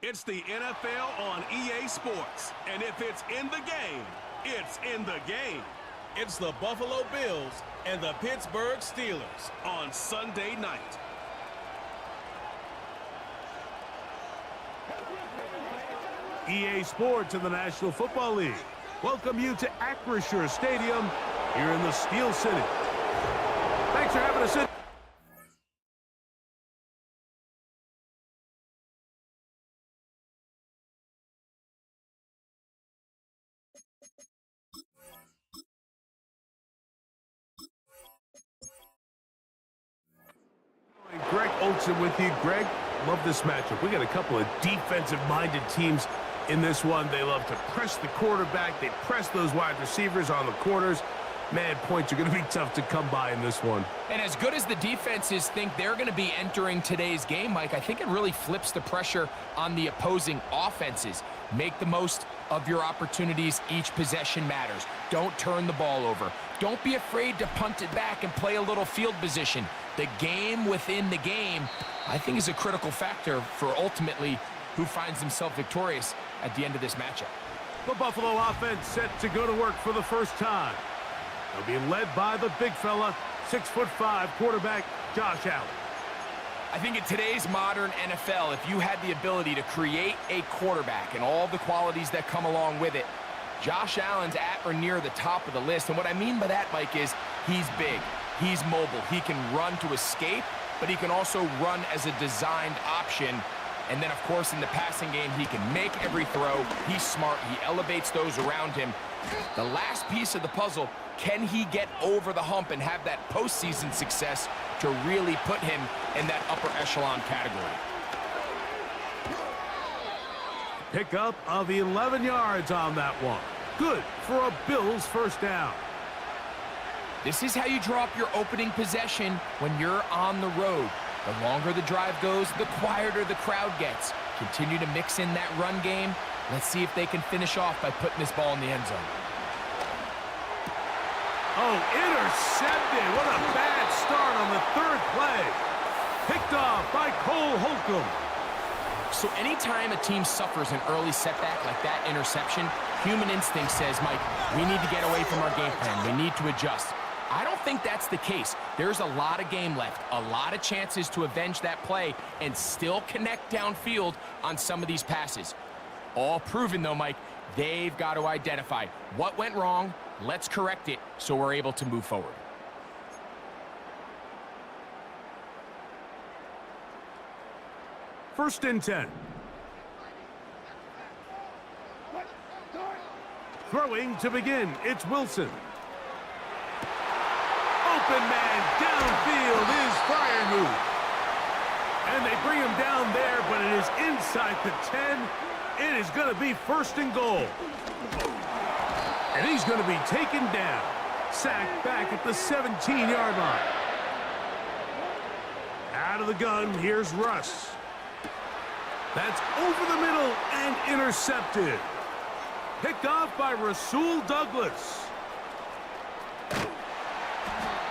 It's the NFL on EA Sports, and if it's in the game, it's in the game. It's the Buffalo Bills and the Pittsburgh Steelers on Sunday night. EA Sports in the National Football League welcome you to Acrisure Stadium here in the Steel City. Thanks for having us in. Greg Olsen with you. Greg, love this matchup. We got a couple of defensive-minded teams in this one. They love to press the quarterback. They press those wide receivers on the corners. Man, points are going to be tough to come by in this one. And as good as the defenses think they're going to be entering today's game, Mike, I think it really flips the pressure on the opposing offenses. Make the most of your opportunities. Each possession matters. Don't turn the ball over. Don't be afraid to punt it back and play a little field position. The game within the game, I think, is a critical factor for ultimately who finds himself victorious at the end of this matchup. The Buffalo offense set to go to work for the first time. They'll be led by the big fella, 6'5" quarterback Josh Allen. I think in today's modern NFL, if you had the ability to create a quarterback and all the qualities that come along with it, Josh Allen's at or near the top of the list. And what I mean by that, Mike, is he's big, he's mobile, he can run to escape, but he can also run as a designed option. And then, of course, in the passing game, he can make every throw. He's smart. He elevates those around him. The last piece of the puzzle, can he get over the hump and have that postseason success to really put him in that upper echelon category? Pickup of 11 yards on that one. Good for a Bills first down. This is how you draw up your opening possession when you're on the road. The longer the drive goes, the quieter the crowd gets. Continue to mix in that run game. Let's see if they can finish off by putting this ball in the end zone. Oh, intercepted. What a bad start on the third play. Picked off by Cole Holcomb. So anytime a team suffers an early setback like that interception, human instinct says, Mike, we need to get away from our game plan. We need to adjust. I don't think that's the case. There's a lot of game left, a lot of chances to avenge that play and still connect downfield on some of these passes. All proven, though, Mike, they've got to identify what went wrong, let's correct it so we're able to move forward. First and 10. Throwing to begin, it's Wilson. Open man downfield is Freiermuth. And they bring him down there, but it is inside the 10. It is going to be first and goal. And he's going to be taken down. Sacked back at the 17-yard line. Out of the gun, here's Russ. That's over the middle and intercepted. Picked off by Rasul Douglas.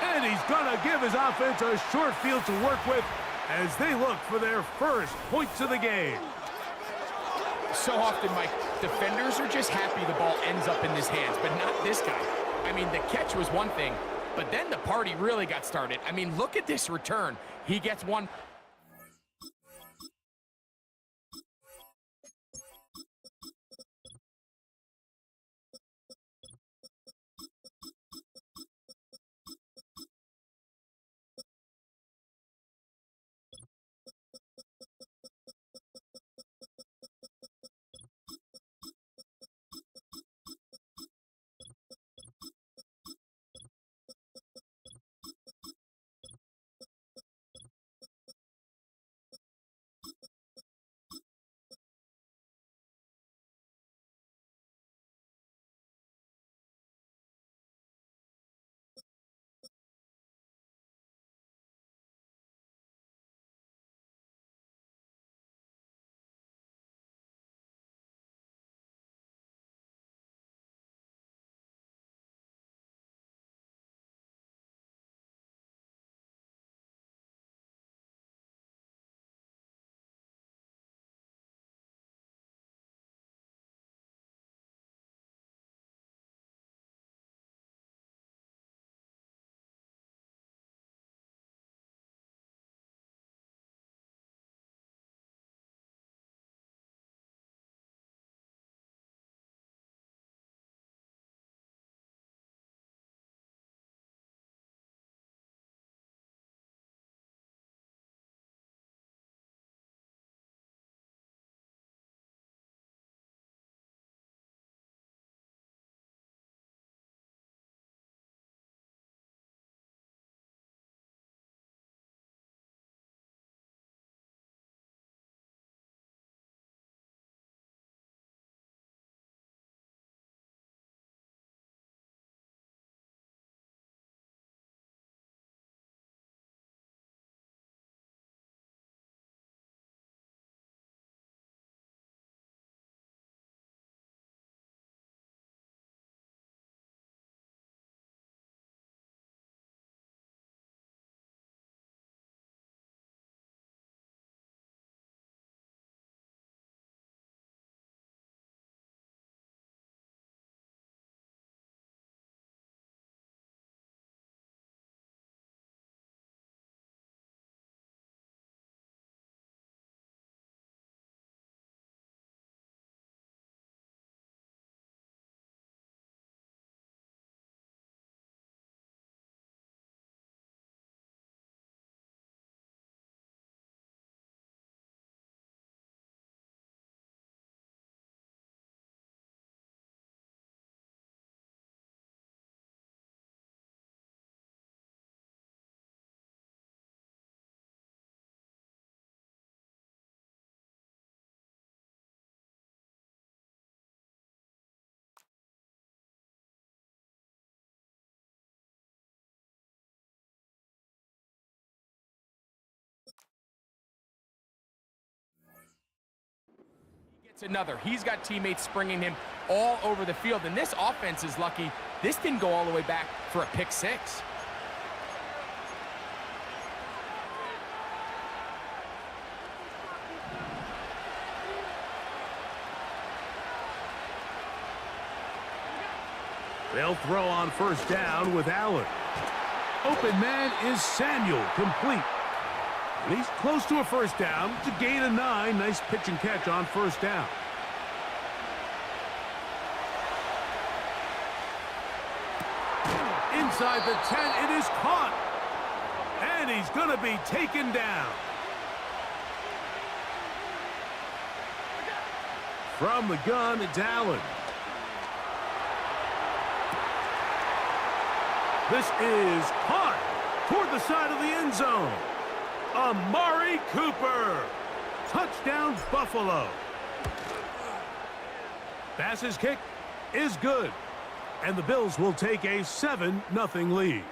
And he's going to give his offense a short field to work with as they look for their first points of the game. So often, Mike, defenders are just happy the ball ends up in his hands, but not this guy. I mean, the catch was one thing, but then the party really got started. I mean, look at this return. He gets one. It's another. He's got teammates springing him all over the field, and this offense is lucky. This didn't go all the way back for a pick six. They'll throw on first down with Allen. Open man is Samuel, complete. And he's close to a first down. It's a gain of 9. Nice pitch and catch on first down. Inside the 10, it is caught. And he's going to be taken down. From the gun, it's Allen. This is caught toward the side of the end zone. Amari Cooper. Touchdown, Buffalo. Bass's kick is good. And the Bills will take a 7-0 lead.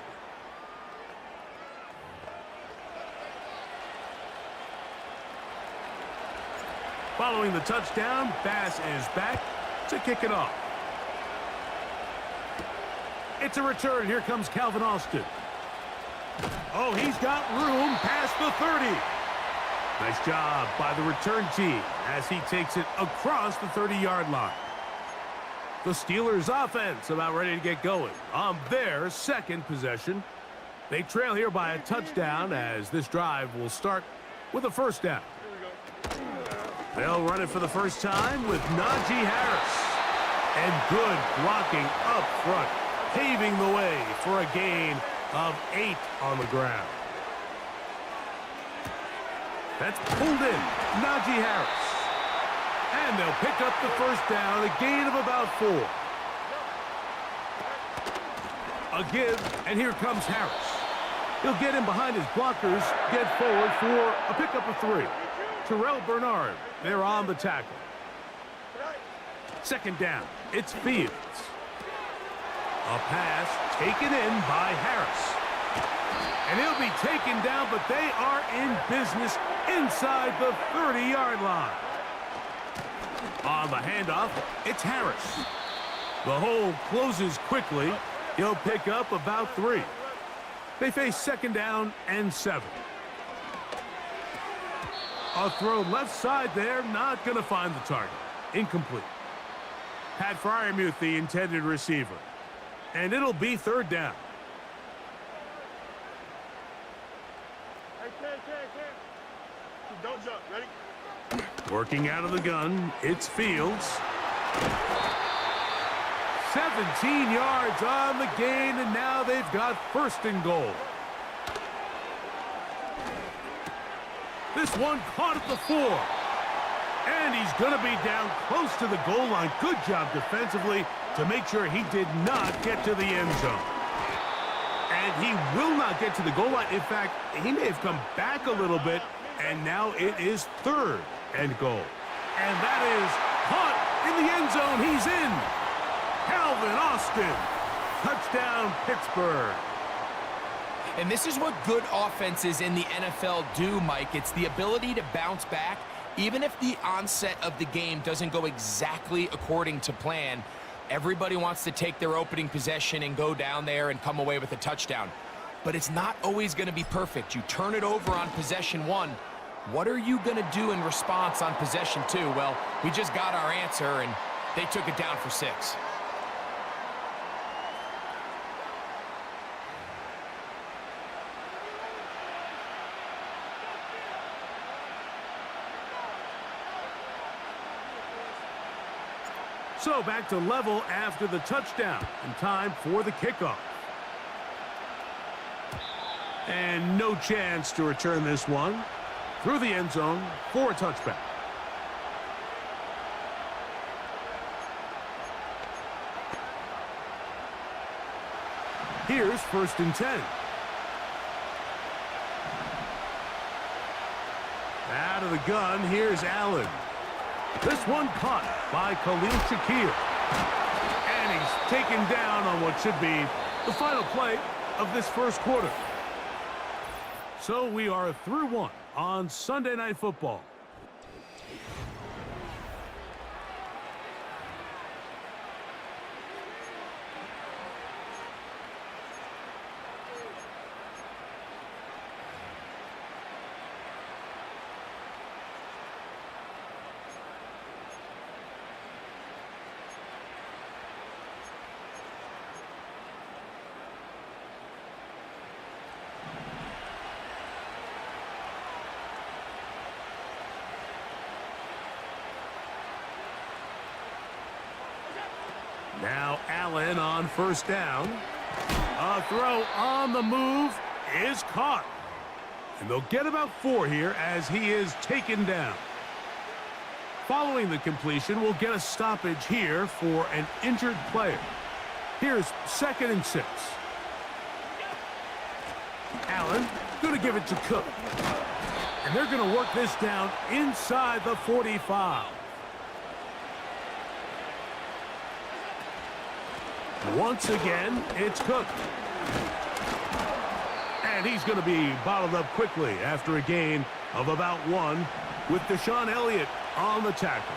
Following the touchdown, pass is back to kick it off. It's a return. Here comes Calvin Austin. Oh, he's got room past the 30. Nice job by the return team as he takes it across the 30-yard line. The Steelers' offense about ready to get going on their second possession. They trail here by a touchdown as this drive will start with a first down. They'll run it for the first time with Najee Harris. And good blocking up front, paving the way for a gain of 8 on the ground. That's pulled in, Najee Harris. And they'll pick up the first down, a gain of about 4. A give, and here comes Harris. He'll get in behind his blockers, get forward for a pickup of 3. Terrell Bernard, they're on the tackle. Second down, it's Fields. A pass taken in by Harris. And he'll be taken down, but they are in business inside the 30-yard line. On the handoff, it's Harris. The hole closes quickly. He'll pick up about 3. They face second down and 7. A throw left side there, not going to find the target. Incomplete. Pat Freiermuth, the intended receiver. And it'll be third down. Don't jump. Ready? Working out of the gun, it's Fields. 17 yards on the gain, and now they've got first and goal. This one caught at the 4. And he's going to be down close to the goal line. Good job defensively to make sure he did not get to the end zone. And he will not get to the goal line. In fact, he may have come back a little bit, and now it is third and goal. And that is caught in the end zone. He's in. Calvin Austin. Touchdown, Pittsburgh. And this is what good offenses in the NFL do, Mike. It's the ability to bounce back, even if the onset of the game doesn't go exactly according to plan. Everybody wants to take their opening possession and go down there and come away with a touchdown. But it's not always going to be perfect. You turn it over on possession 1. What are you going to do in response on possession 2? Well, we just got our answer, and they took it down for 6. So back to level after the touchdown, and time for the kickoff. And no chance to return this one through the end zone for a touchback. Here's first and 10. Out of the gun, here's Allen. This one caught by Khalil Shakir. And he's taken down on what should be the final play of this first quarter. So we are through 1 on Sunday Night Football. Now Allen on first down. A throw on the move is caught. And they'll get about 4 here as he is taken down. Following the completion, we'll get a stoppage here for an injured player. Here's second and 6. Allen going to give it to Cook. And they're going to work this down inside the 45. Once again, it's Cook. And he's going to be bottled up quickly after a gain of about 1 with Deshaun Elliott on the tackle.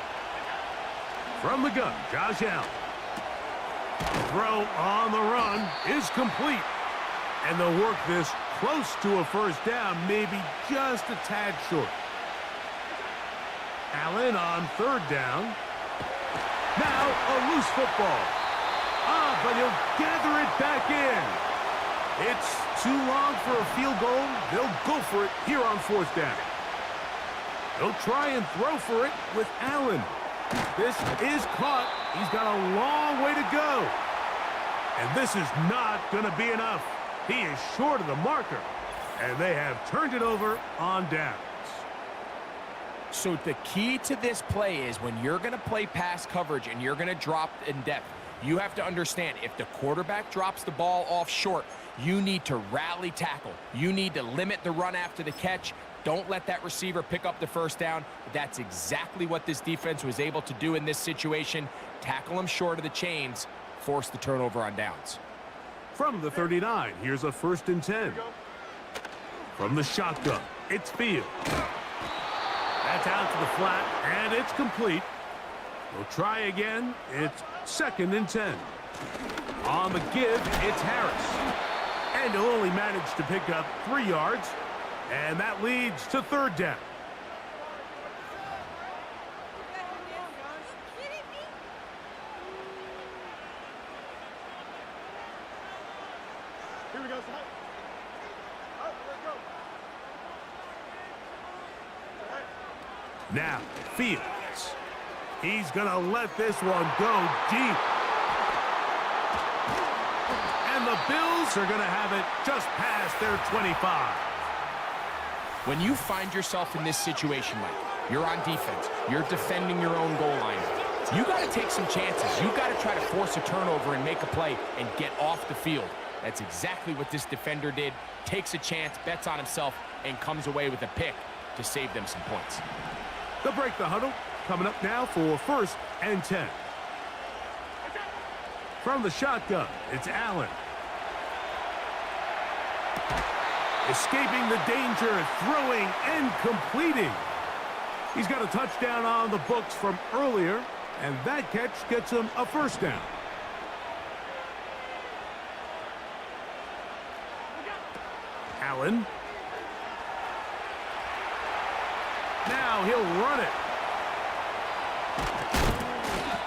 From the gun, Josh Allen. Throw on the run is complete. And they'll work this close to a first down, maybe just a tad short. Allen on third down. Now a loose football. But he'll gather it back in. It's too long for a field goal. They'll go for it here on fourth down. They'll try and throw for it with Allen. This is caught. He's got a long way to go. And this is not going to be enough. He is short of the marker. And they have turned it over on downs. So the key to this play is when you're going to play pass coverage and you're going to drop in depth, you have to understand if the quarterback drops the ball off short, you need to rally tackle. You need to limit the run after the catch. Don't let that receiver pick up the first down. That's exactly what this defense was able to do in this situation. Tackle him short of the chains, force the turnover on downs. From the 39, here's a 1st and 10. From the shotgun, it's Field. That's out to the flat, and it's complete. We'll try again. It's 2nd and 10. On the give, it's Harris. And he'll only manage to pick up 3 yards. And that leads to 3rd down. Here we go. Now, Fields. He's going to let this one go deep. And the Bills are going to have it just past their 25. When you find yourself in this situation, Mike, you're on defense, you're defending your own goal line, you got to take some chances. You got to try to force a turnover and make a play and get off the field. That's exactly what this defender did. Takes a chance, bets on himself, and comes away with a pick to save them some points. They'll break the huddle. Coming up now for 1st and 10. From the shotgun, it's Allen. Escaping the danger, throwing and completing. He's got a touchdown on the books from earlier, and that catch gets him a 1st down. Allen. Now he'll run it.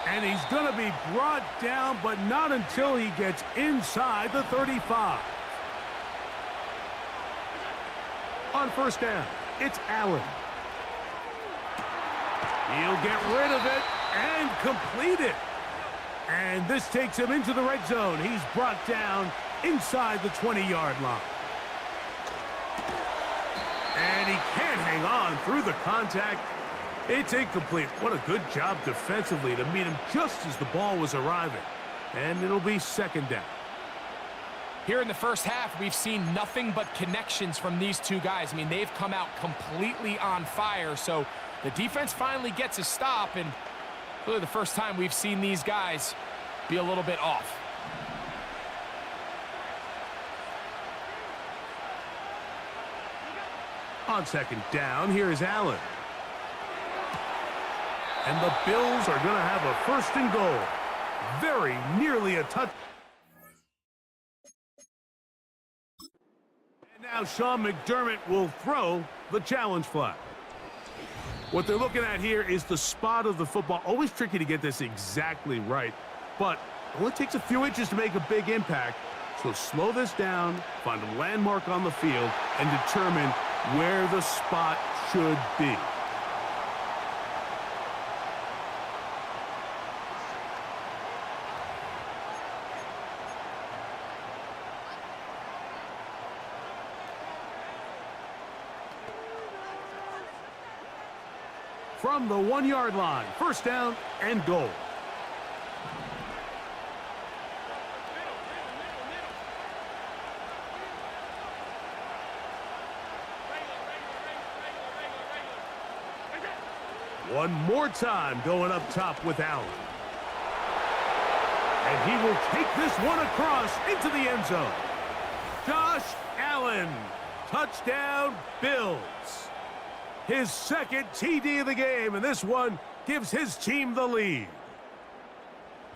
And he's going to be brought down, but not until he gets inside the 35. On 1st down, it's Allen. He'll get rid of it and complete it. And this takes him into the red zone. He's brought down inside the 20-yard line. And he can't hang on through the contact. It's incomplete. What a good job defensively to meet him just as the ball was arriving. And it'll be 2nd down. Here in the first half, we've seen nothing but connections from these two guys. I mean, they've come out completely on fire. So the defense finally gets a stop, and really the first time we've seen these guys be a little bit off. On 2nd down, here is Allen. And the Bills are going to have a 1st and goal. Very nearly a touch. And now Sean McDermott will throw the challenge flag. What they're looking at here is the spot of the football. Always tricky to get this exactly right, but it only takes a few inches to make a big impact. So slow this down, find a landmark on the field, and determine where the spot should be. From the 1-yard line, 1st down and goal. One more time going up top with Allen. And he will take this one across into the end zone. Josh Allen, touchdown Bills. His second TD of the game, and this one gives his team the lead.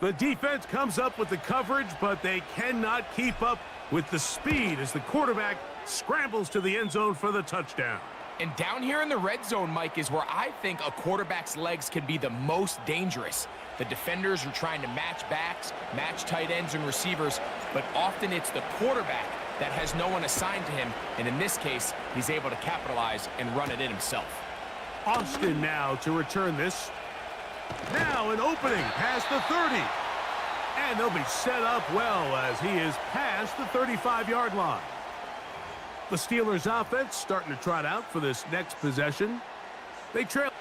The defense comes up with the coverage, but they cannot keep up with the speed as the quarterback scrambles to the end zone for the touchdown. And down here in the red zone, Mike, is where I think a quarterback's legs can be the most dangerous. The defenders are trying to match backs, match tight ends and receivers, but often it's the quarterback that has no one assigned to him, and in this case, he's able to capitalize and run it in himself. Austin now to return this. Now an opening past the 30. And they'll be set up well as he is past the 35-yard line. The Steelers offense starting to trot out for this next possession. They trail.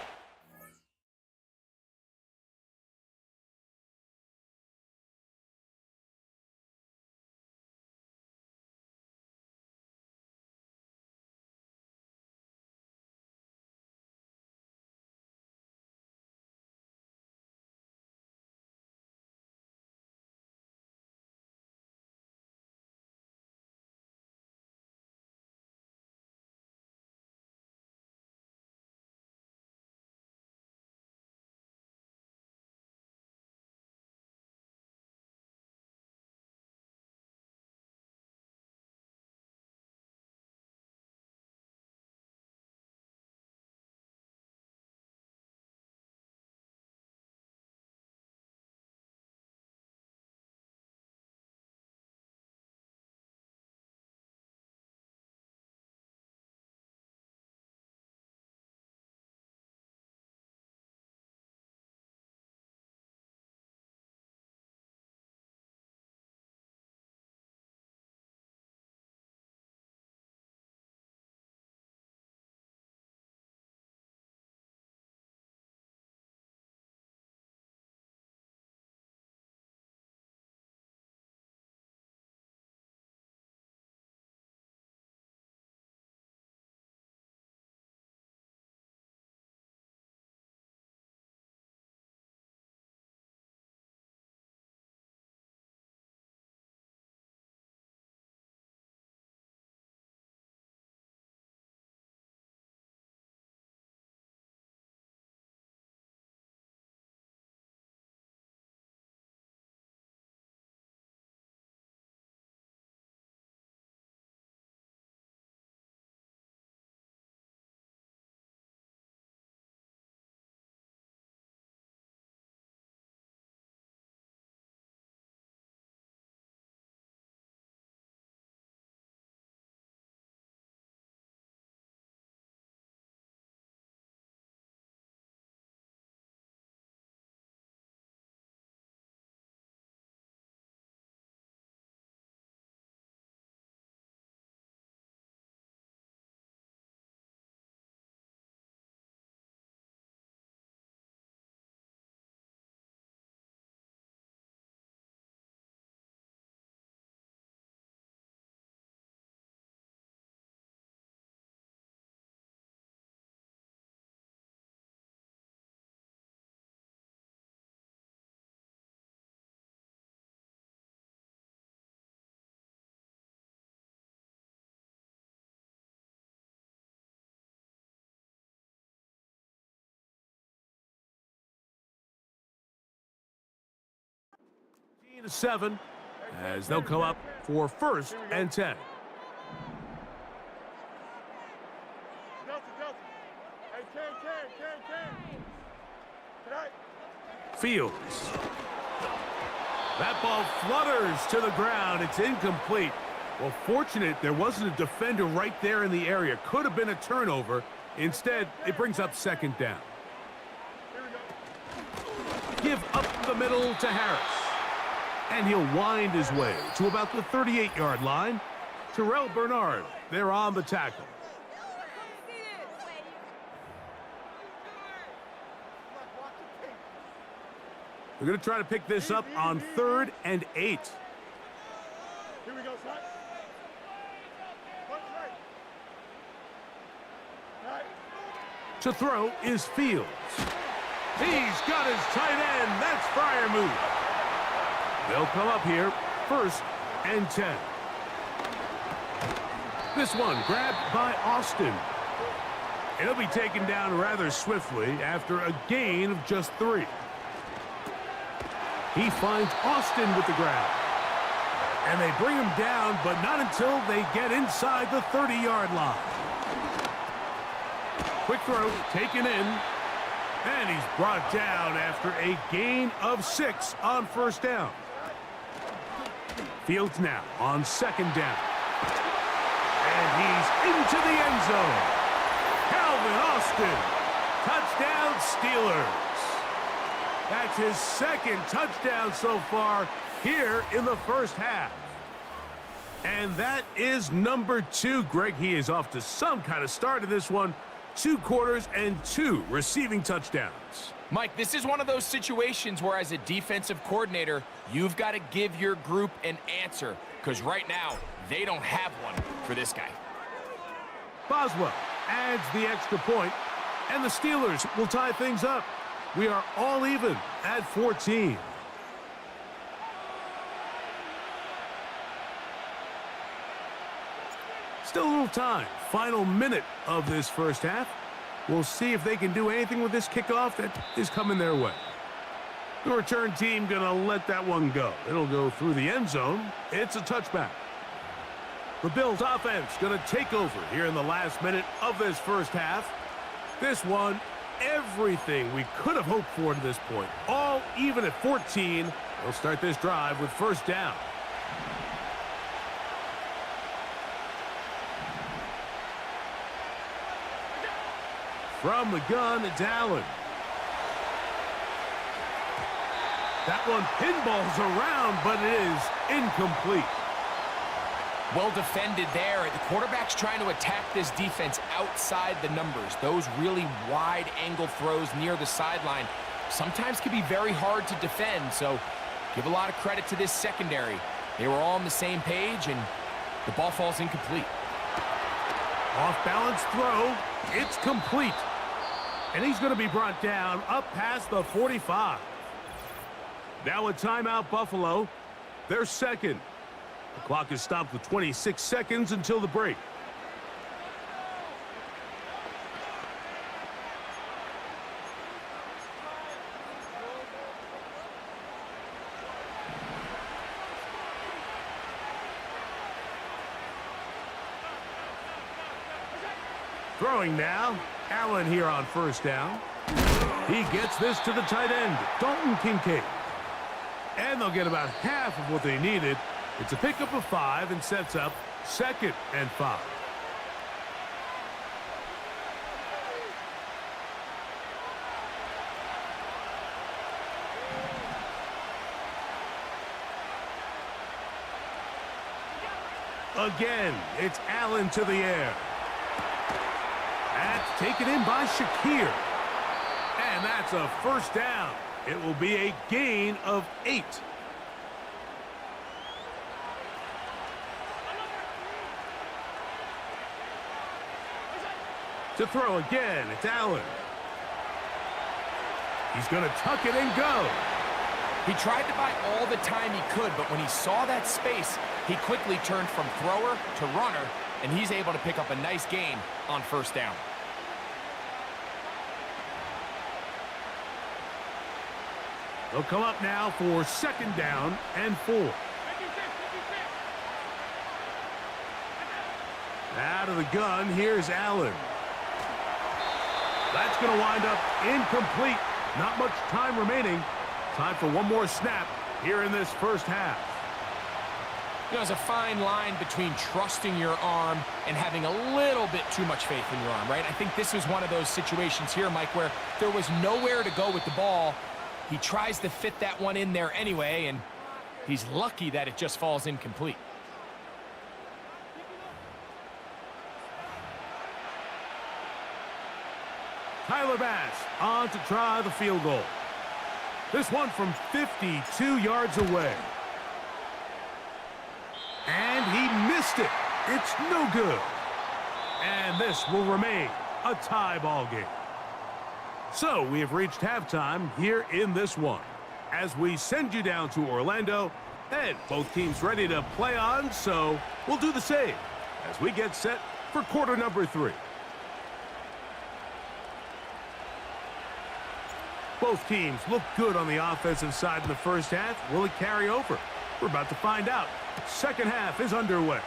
To 7 as they'll come up for 1st and 10. Fields. That ball flutters to the ground. It's incomplete. Well, fortunate there wasn't a defender right there in the area. Could have been a turnover. Instead, it brings up 2nd down. Give up the middle to Harris. And he'll wind his way to about the 38-yard line. Terrell Bernard, they're on the tackle. They're going to try to pick this up on 3rd and 8. Here we go, son. To throw is Fields. He's got his tight end. That's Freiermuth. They'll come up here, 1st and 10. This one grabbed by Austin. It'll be taken down rather swiftly after a gain of just 3. He finds Austin with the grab. And they bring him down, but not until they get inside the 30-yard line. Quick throw, taken in. And he's brought down after a gain of 6 on first down. Fields now on second down. And he's into the end zone. Calvin Austin, touchdown Steelers. That's his second touchdown so far here in the first half. And that is number 2. Greg, he is off to some kind of start in this one. 2 quarters and 2 receiving touchdowns. Mike, this is one of those situations where as a defensive coordinator, you've got to give your group an answer, because right now, they don't have one for this guy. Boswell adds the extra point, and the Steelers will tie things up. We are all even at 14. Still a little time. Final minute of this first half. We'll see if they can do anything with this kickoff that is coming their way. The return team going to let that one go. It'll go through the end zone. It's a touchback. The Bills offense going to take over here in the last minute of this first half. This one, everything we could have hoped for to this point. All even at 14. They'll start this drive with first down. From the gun, it's Allen. That one pinballs around, but it is incomplete. Well defended there. The quarterback's trying to attack this defense outside the numbers. Those really wide angle throws near the sideline sometimes can be very hard to defend, so give a lot of credit to this secondary. They were all on the same page, and the ball falls incomplete. Off-balance throw. It's complete. And he's going to be brought down up past the 45. Now a timeout, Buffalo. They're second. The clock is stopped with 26 seconds until the break. Throwing now. Allen here on first down. He gets this to the tight end, Dalton Kincaid. And they'll get about half of what they needed. It's a pickup of 5 and sets up 2nd and 5. Again, it's Allen to the air. That's taken in by Shakir. And that's a first down. It will be a gain of 8. To throw again, it's Allen. He's going to tuck it and go. He tried to buy all the time he could, but when he saw that space, he quickly turned from thrower to runner, and he's able to pick up a nice gain on first down. They'll come up now for 2nd down and 4. Out of the gun, here's Allen. That's going to wind up incomplete. Not much time remaining. Time for one more snap here in this first half. You know, there's a fine line between trusting your arm and having a little bit too much faith in your arm, right? I think this was one of those situations here, Mike, where there was nowhere to go with the ball. He tries to fit that one in there anyway, and he's lucky that it just falls incomplete. Tyler Bass on to try the field goal. This one from 52 yards away. And he missed it. It's no good. And this will remain a tie ball game. So we have reached halftime here in this one. As we send you down to Orlando, and both teams ready to play on, so we'll do the same as we get set for quarter number 3. Both teams look good on the offensive side in the first half. Will it carry over? We're about to find out. Second half is underway.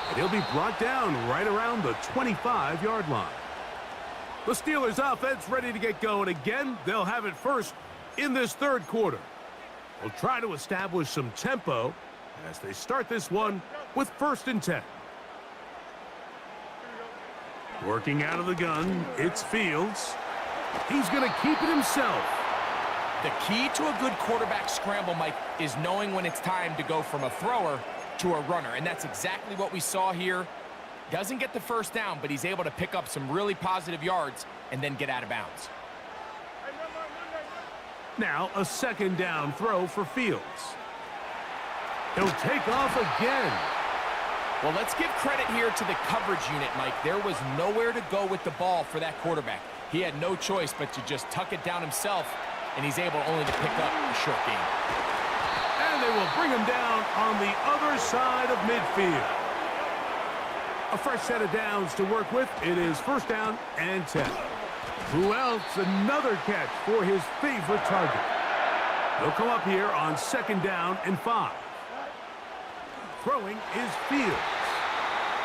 And he'll be brought down right around the 25-yard line. The Steelers offense ready to get going again. They'll have it first in this third quarter. They'll try to establish some tempo as they start this one with 1st and 10. Working out of the gun, it's Fields. He's going to keep it himself. The key to a good quarterback scramble, Mike, is knowing when it's time to go from a thrower to a runner, and that's exactly what we saw here. Doesn't get the first down, but he's able to pick up some really positive yards and then get out of bounds. Now a 2nd down throw for Fields. He'll take off again. Well, let's give credit here to the coverage unit, Mike. There was nowhere to go with the ball for that quarterback. He had no choice but to just tuck it down himself, and he's able only to pick up a short gain. And they will bring him down on the other side of midfield. A fresh set of downs to work with. It is 1st down and 10. Who else? Another catch for his favorite target. He'll come up here on 2nd down and 5. Throwing is Fields.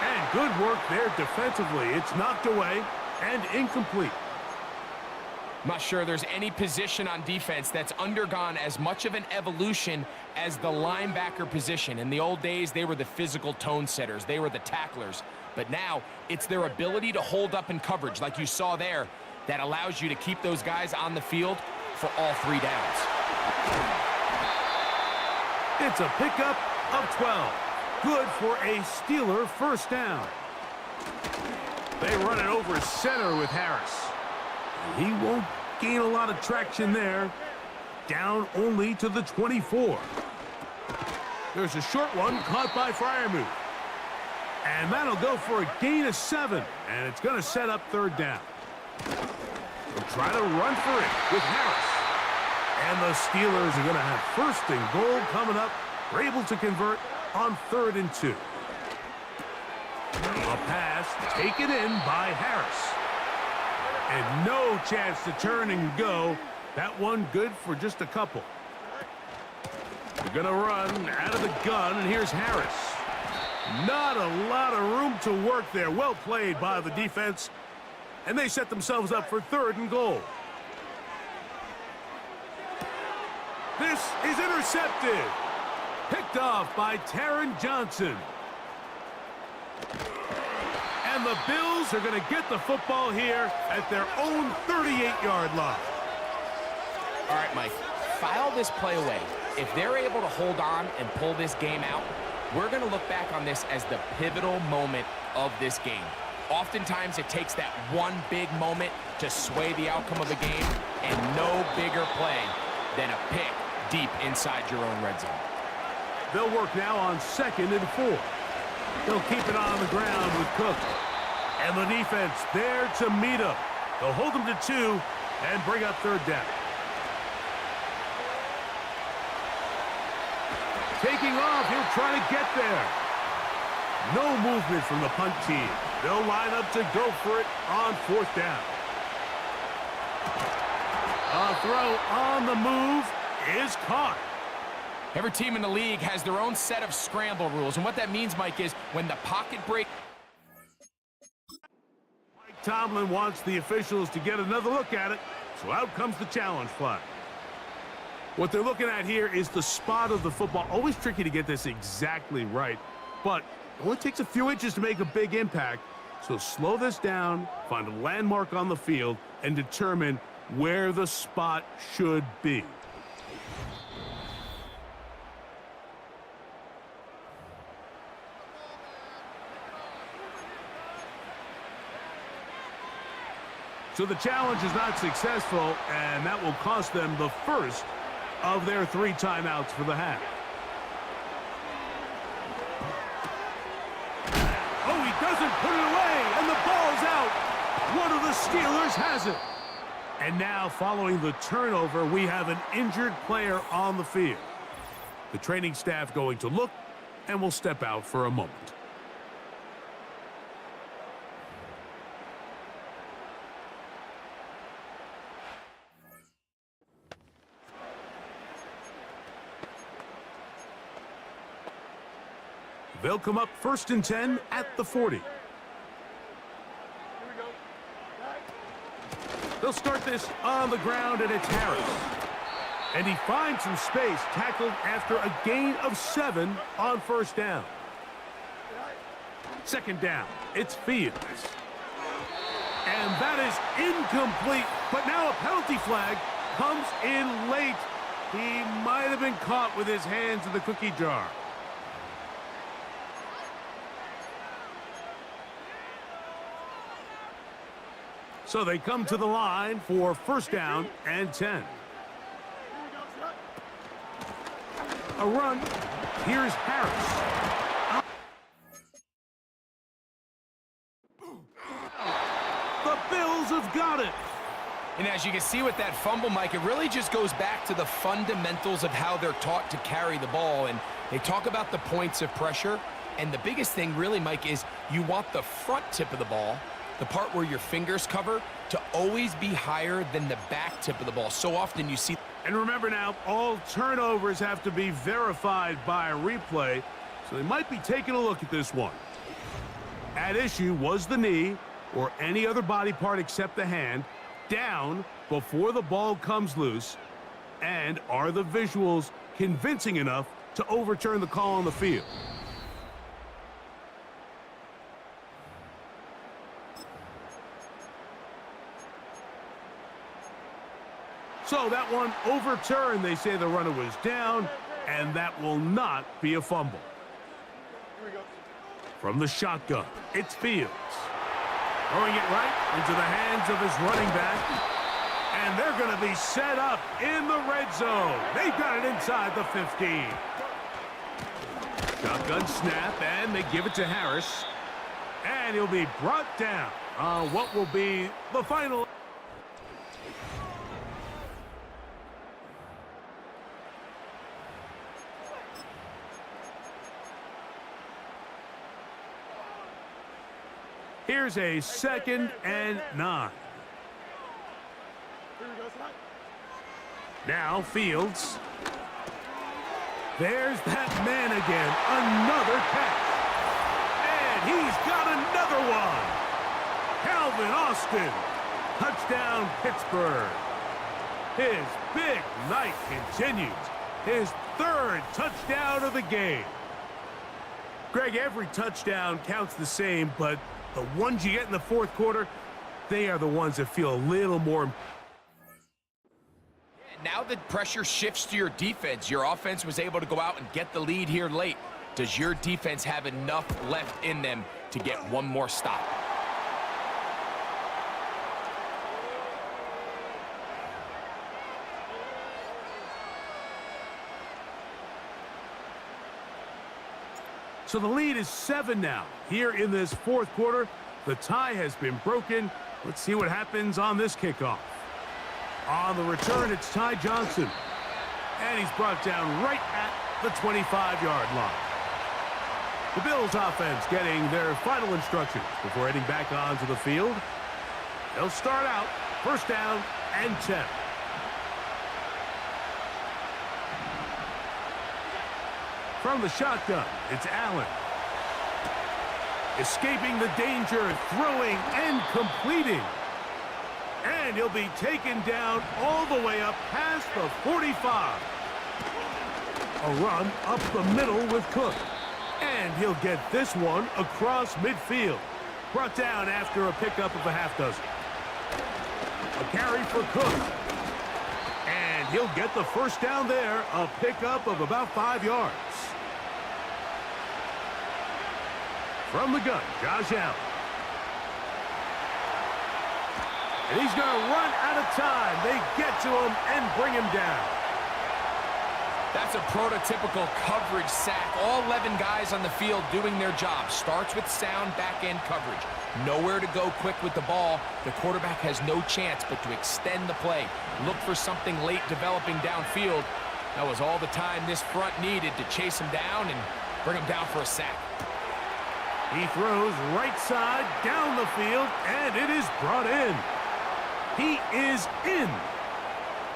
And good work there defensively. It's knocked away and incomplete. I'm not sure there's any position on defense that's undergone as much of an evolution as the linebacker position. In the old days, they were the physical tone setters. They were the tacklers. But now, it's their ability to hold up in coverage, like you saw there, that allows you to keep those guys on the field for all 3 downs. It's a pickup of 12. Good for a Steeler 1st down. They run it over center with Harris. He won't gain a lot of traction there. Down only to the 24. There's a short one caught by Freiermuth. And that'll go for a gain of 7. And it's going to set up 3rd down. They'll try to run for it with Harris. And the Steelers are going to have 1st and goal coming up. They're able to convert on 3rd and 2. A pass taken in by Harris. And no chance to turn and go. That one good for just a couple. They're going to run out of the gun, and here's Harris. Not a lot of room to work there. Well played by the defense. And they set themselves up for 3rd and goal. This is intercepted. Picked off by Taron Johnson. And the Bills are going to get the football here at their own 38-yard line. All right, Mike, file this play away. If they're able to hold on and pull this game out, we're going to look back on this as the pivotal moment of this game. Oftentimes, it takes that one big moment to sway the outcome of a game, and no bigger play than a pick deep inside your own red zone. They'll work now on 2nd and 4. They'll keep it on the ground with Cook. And the defense there to meet him. They'll hold him to 2 and bring up 3rd down. Taking off, he'll try to get there. No movement from the punt team. They'll line up to go for it on 4th down. A throw on the move is caught. Every team in the league has their own set of scramble rules, and what that means, Mike, is when the pocket break... Mike Tomlin wants the officials to get another look at it, so out comes the challenge flag. What they're looking at here is the spot of the football. Always tricky to get this exactly right, but it only takes a few inches to make a big impact. So slow this down, find a landmark on the field, and determine where the spot should be. So the challenge is not successful, and that will cost them the first of their 3 timeouts for the half. Oh, he doesn't put it away, and the ball's out. One of the Steelers has it. And now, following the turnover, we have an injured player on the field. The training staff going to look, and will step out for a moment. They'll come up 1st and 10 at the 40. They'll start this on the ground, and it's Harris. And he finds some space, tackled after a gain of 7 on 1st down. 2nd down, it's Fields. And that is incomplete, but now a penalty flag comes in late. He might have been caught with his hands in the cookie jar. So they come to the line for 1st down and 10. A run. Here's Harris. The Bills have got it. And as you can see with that fumble, Mike, it really just goes back to the fundamentals of how they're taught to carry the ball. And they talk about the points of pressure. And the biggest thing really, Mike, is you want the front tip of the ball, the part where your fingers cover, to always be higher than the back tip of the ball. So often you see... And remember now, all turnovers have to be verified by a replay, so they might be taking a look at this one. At issue was the knee, or any other body part except the hand, down before the ball comes loose, and are the visuals convincing enough to overturn the call on the field? So that one overturned. They say the runner was down, and that will not be a fumble. From the shotgun, it's Fields. Throwing it right into the hands of his running back. And they're going to be set up in the red zone. They've got it inside the 15. Shotgun snap, and they give it to Harris. And he'll be brought down on what will be the final. Here's a 2nd and 9. Now Fields. There's that man again. Another catch. And he's got another one. Calvin Austin. Touchdown, Pittsburgh. His big night continues. His 3rd touchdown of the game. Greg, every touchdown counts the same, but the ones you get in the 4th quarter, they are the ones that feel a little more. Now the pressure shifts to your defense. Your offense was able to go out and get the lead here late. Does your defense have enough left in them to get one more stop? So the lead is 7 now. Here in this 4th quarter, the tie has been broken. Let's see what happens on this kickoff. On the return, it's Ty Johnson. And he's brought down right at the 25-yard line. The Bills offense getting their final instructions before heading back onto the field. They'll start out 1st down and 10. From the shotgun, it's Allen. Escaping the danger, throwing and completing. And he'll be taken down all the way up past the 45. A run up the middle with Cook. And he'll get this one across midfield. Brought down after a pickup of a half dozen. A carry for Cook. And he'll get the 1st down there, a pickup of about 5 yards. From the gun, Josh Allen. And he's going to run out of time. They get to him and bring him down. That's a prototypical coverage sack. All 11 guys on the field doing their job. Starts with sound back-end coverage. Nowhere to go quick with the ball. The quarterback has no chance but to extend the play. Look for something late developing downfield. That was all the time this front needed to chase him down and bring him down for a sack. He throws right side down the field, and it is brought in. He is in.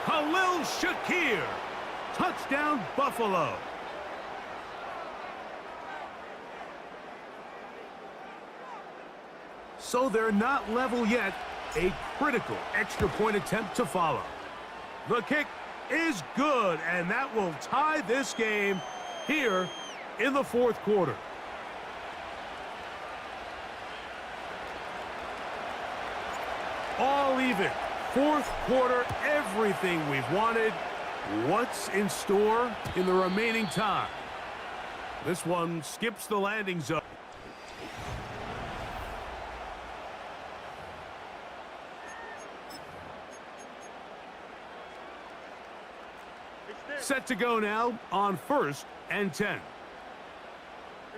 Khalil Shakir. Touchdown, Buffalo. So they're not level yet. A critical extra point attempt to follow. The kick is good, and that will tie this game here in the fourth quarter. All even. Fourth quarter, everything we've wanted. What's in store in the remaining time? This one skips the landing zone. Set to go now on 1st and 10. Here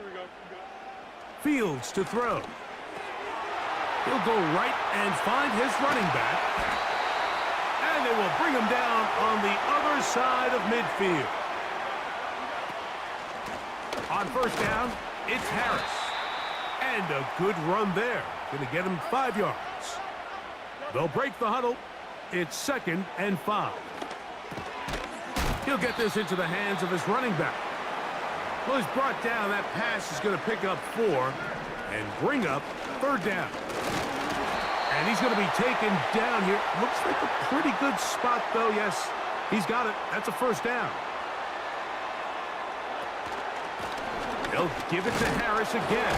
we go. Fields to throw. He'll go right and find his running back. And they will bring him down on the other side of midfield. On 1st down, it's Harris. And a good run there. Going to get him 5 yards. They'll break the huddle. It's 2nd and 5. He'll get this into the hands of his running back. Well, he's brought down. That pass is going to pick up 4 and bring up 3rd down. And he's going to be taken down here. Looks like a pretty good spot, though. Yes, he's got it. That's a 1st down. They'll give it to Harris again.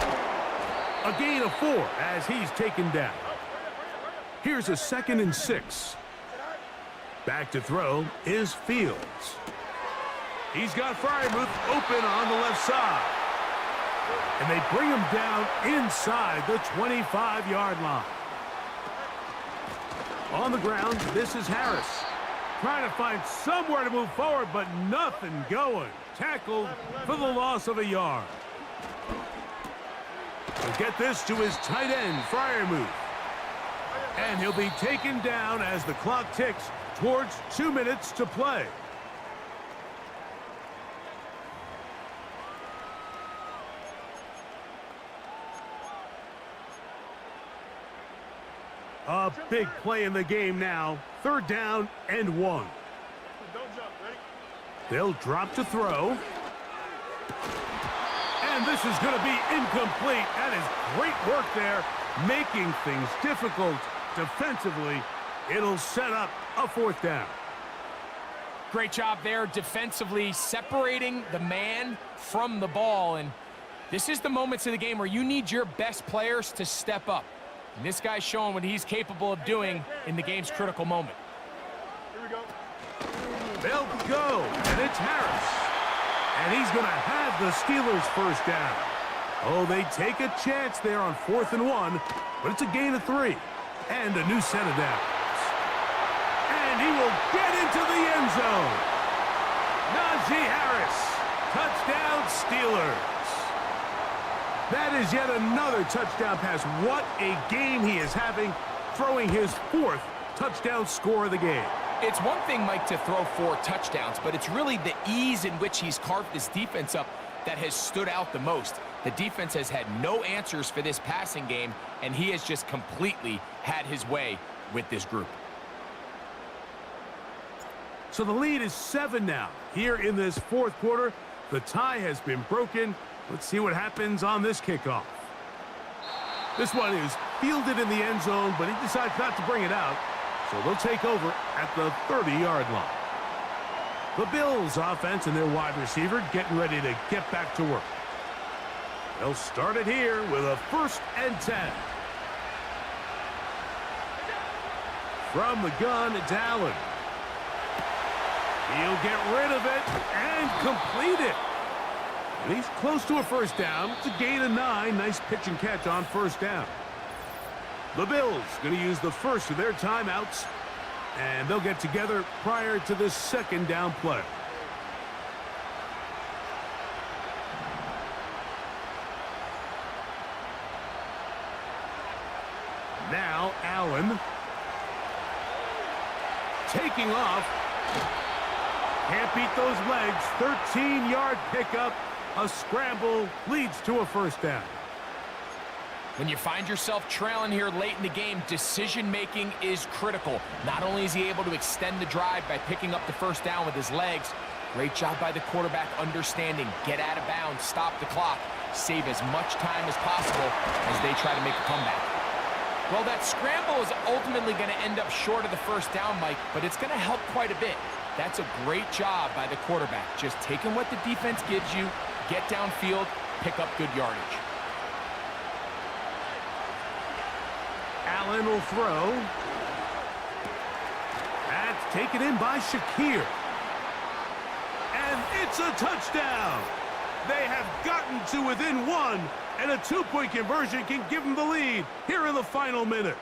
A gain of 4 as he's taken down. Here's a 2nd and 6. Back to throw is Fields. He's got Freiermuth open on the left side. And they bring him down inside the 25-yard line. On the ground, this is Harris. Trying to find somewhere to move forward, but nothing going. Tackled for the loss of a yard. He'll get this to his tight end, Freiermuth. And he'll be taken down as the clock ticks towards 2 minutes to play. A big play in the game now. 3rd down and 1. Don't jump. Ready? They'll drop to throw. And this is going to be incomplete. That is great work there, making things difficult defensively. It'll set up a 4th down. Great job there defensively, separating the man from the ball. And this is the moments of the game where you need your best players to step up. And this guy's showing what he's capable of doing in the game's critical moment. Here we go. They'll go, and it's Harris. And he's going to have the Steelers' 1st down. Oh, they take a chance there on 4th and 1, but it's a gain of 3 and a new set of downs. And he will get into the end zone. Najee Harris, touchdown Steelers. That is yet another touchdown pass. What a game he is having, throwing his 4th touchdown score of the game. It's one thing, Mike, to throw 4 touchdowns, but it's really the ease in which he's carved this defense up that has stood out the most. The defense has had no answers for this passing game, and he has just completely had his way with this group. So the lead is 7 now. Here in this 4th quarter, the tie has been broken. Let's see what happens on this kickoff. This one is fielded in the end zone, but he decides not to bring it out. So they'll take over at the 30-yard line. The Bills offense and their wide receiver getting ready to get back to work. They'll start it here with a 1st and 10. From the gun, it's Allen. He'll get rid of it and complete it. And he's close to a 1st down. It's a gain of 9. Nice pitch and catch on 1st down. The Bills going to use the first of their timeouts, and they'll get together prior to this 2nd down play. Now Allen taking off. Can't beat those legs. 13-yard pickup. A scramble leads to a 1st down. When you find yourself trailing here late in the game, decision-making is critical. Not only is he able to extend the drive by picking up the 1st down with his legs, great job by the quarterback understanding, get out of bounds, stop the clock, save as much time as possible as they try to make a comeback. Well, that scramble is ultimately going to end up short of the first down, Mike, but it's going to help quite a bit. That's a great job by the quarterback, just taking what the defense gives you, get downfield, pick up good yardage. Allen will throw. That's taken in by Shakir. And it's a touchdown. They have gotten to within one, and a two-point conversion can give them the lead here in the final minute.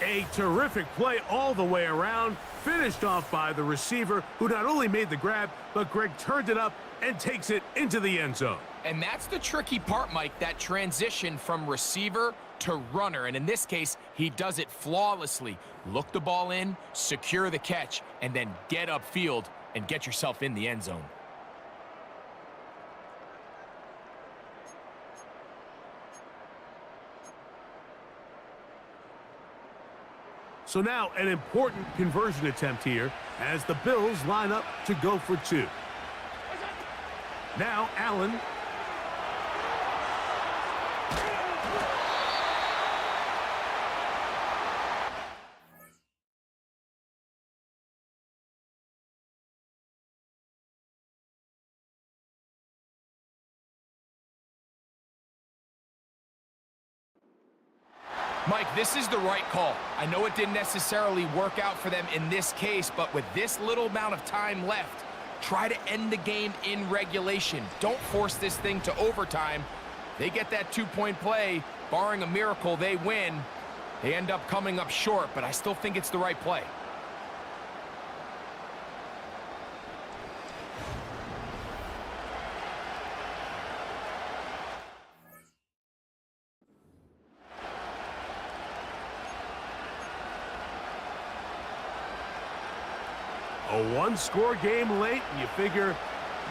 A terrific play all the way around, finished off by the receiver, who not only made the grab, but Greg turned it up and takes it into the end zone. And that's the tricky part, Mike, that transition from receiver to runner. And in this case, he does it flawlessly. Look the ball in, secure the catch, and then get upfield and get yourself in the end zone. So now an important conversion attempt here as the Bills line up to go for two. Now Allen. Mike, this is the right call. I know it didn't necessarily work out for them in this case, but with this little amount of time left, try to end the game in regulation. Don't force this thing to overtime. They get that two-point play. Barring a miracle, they win. They end up coming up short, but I still think it's the right play. A one-score game late, and you figure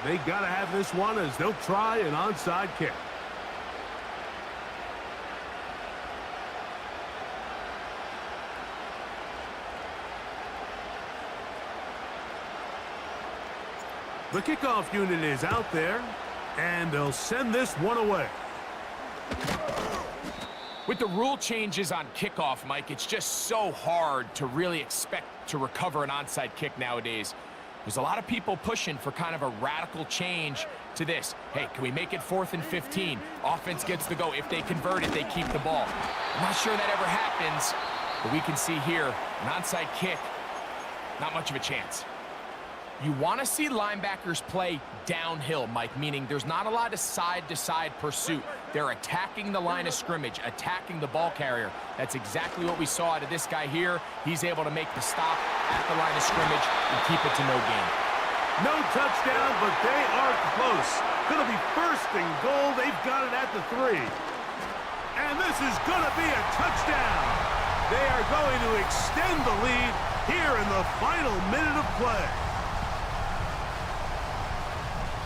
they got to have this one as they'll try an onside kick. The kickoff unit is out there, and they'll send this one away. With the rule changes on kickoff, Mike, it's just so hard to really expect to recover an onside kick nowadays. There's a lot of people pushing for kind of a radical change to this. Hey, can we make it 4th and 15? Offense gets to go. If they convert it, they keep the ball. I'm not sure that ever happens, but we can see here, an onside kick, not much of a chance. You want to see linebackers play downhill, Mike, meaning there's not a lot of side-to-side pursuit. They're attacking the line of scrimmage, attacking the ball carrier. That's exactly what we saw out of this guy here. He's able to make the stop at the line of scrimmage and keep it to no gain. No touchdown, but they are close. Going to be 1st and goal. They've got it at the 3. And this is going to be a touchdown. They are going to extend the lead here in the final minute of play.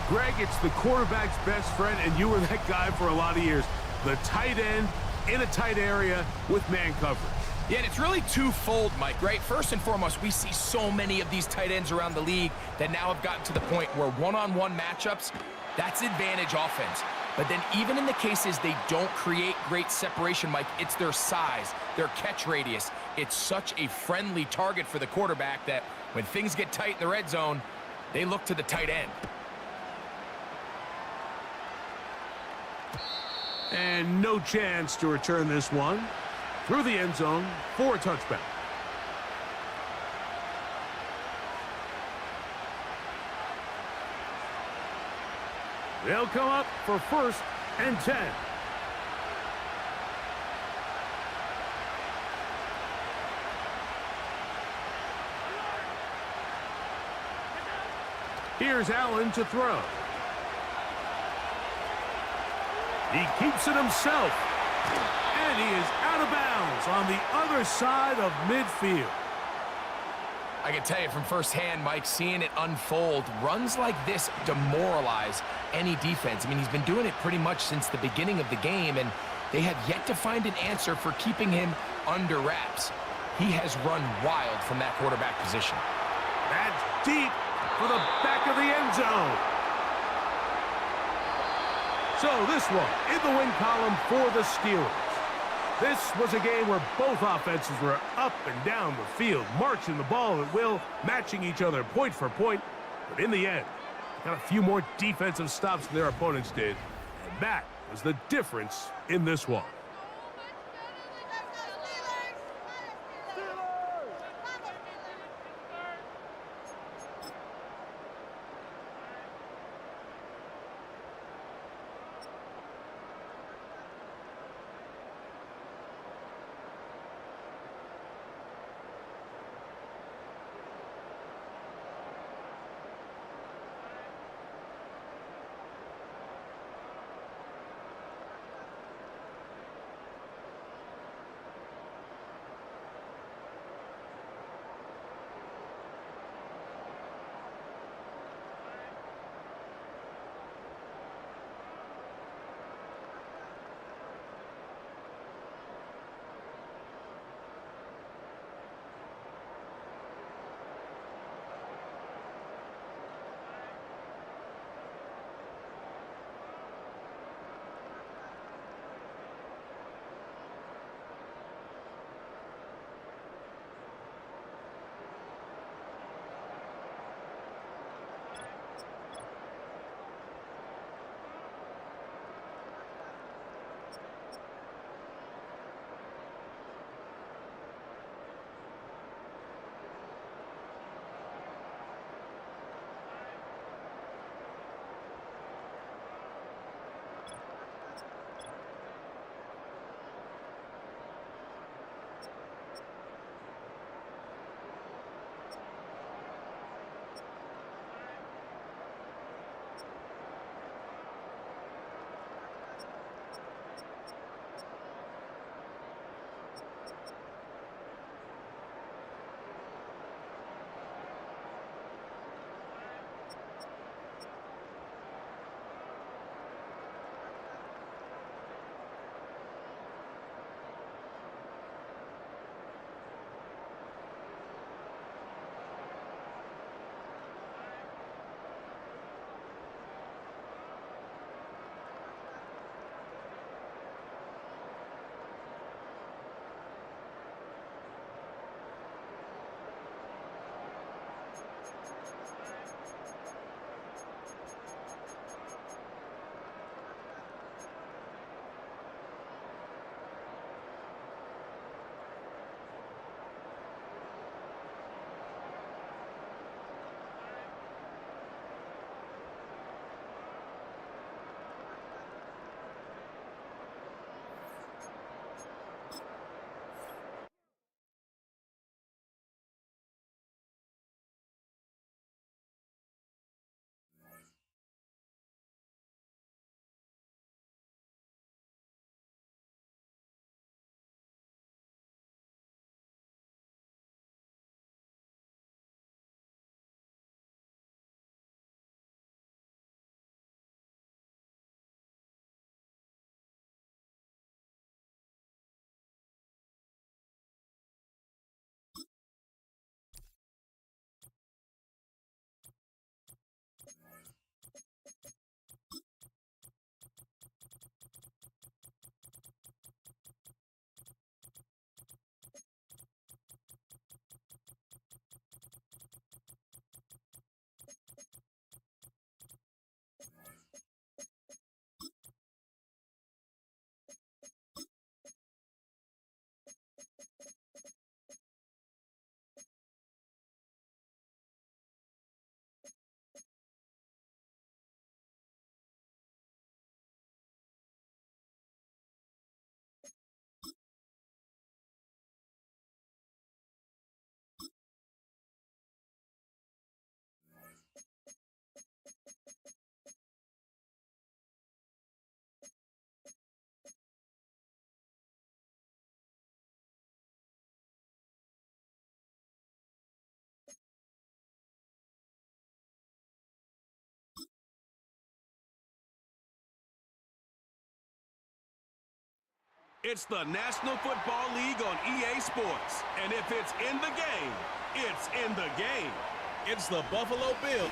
Greg, it's the quarterback's best friend, and you were that guy for a lot of years. The tight end in a tight area with man coverage. Yeah, and it's really twofold, Mike, right? First and foremost, we see so many of these tight ends around the league that now have gotten to the point where one-on-one matchups, that's advantage offense. But then even in the cases they don't create great separation, Mike, it's their size, their catch radius. It's such a friendly target for the quarterback that when things get tight in the red zone, they look to the tight end. And no chance to return this one through the end zone for a touchback. They'll come up for 1st and 10. Here's Allen to throw. He keeps it himself. And he is out of bounds on the other side of midfield. I can tell you from firsthand, Mike, seeing it unfold, runs like this demoralize any defense. I mean, he's been doing it pretty much since the beginning of the game, and they have yet to find an answer for keeping him under wraps. He has run wild from that quarterback position. That's deep for the back of the end zone. So this one in the win column for the Steelers. This was a game where both offenses were up and down the field, marching the ball at will, matching each other point for point. But in the end, got a few more defensive stops than their opponents did. And that was the difference in this one. It's the National Football League on EA Sports. And if it's in the game, it's in the game. It's the Buffalo Bills.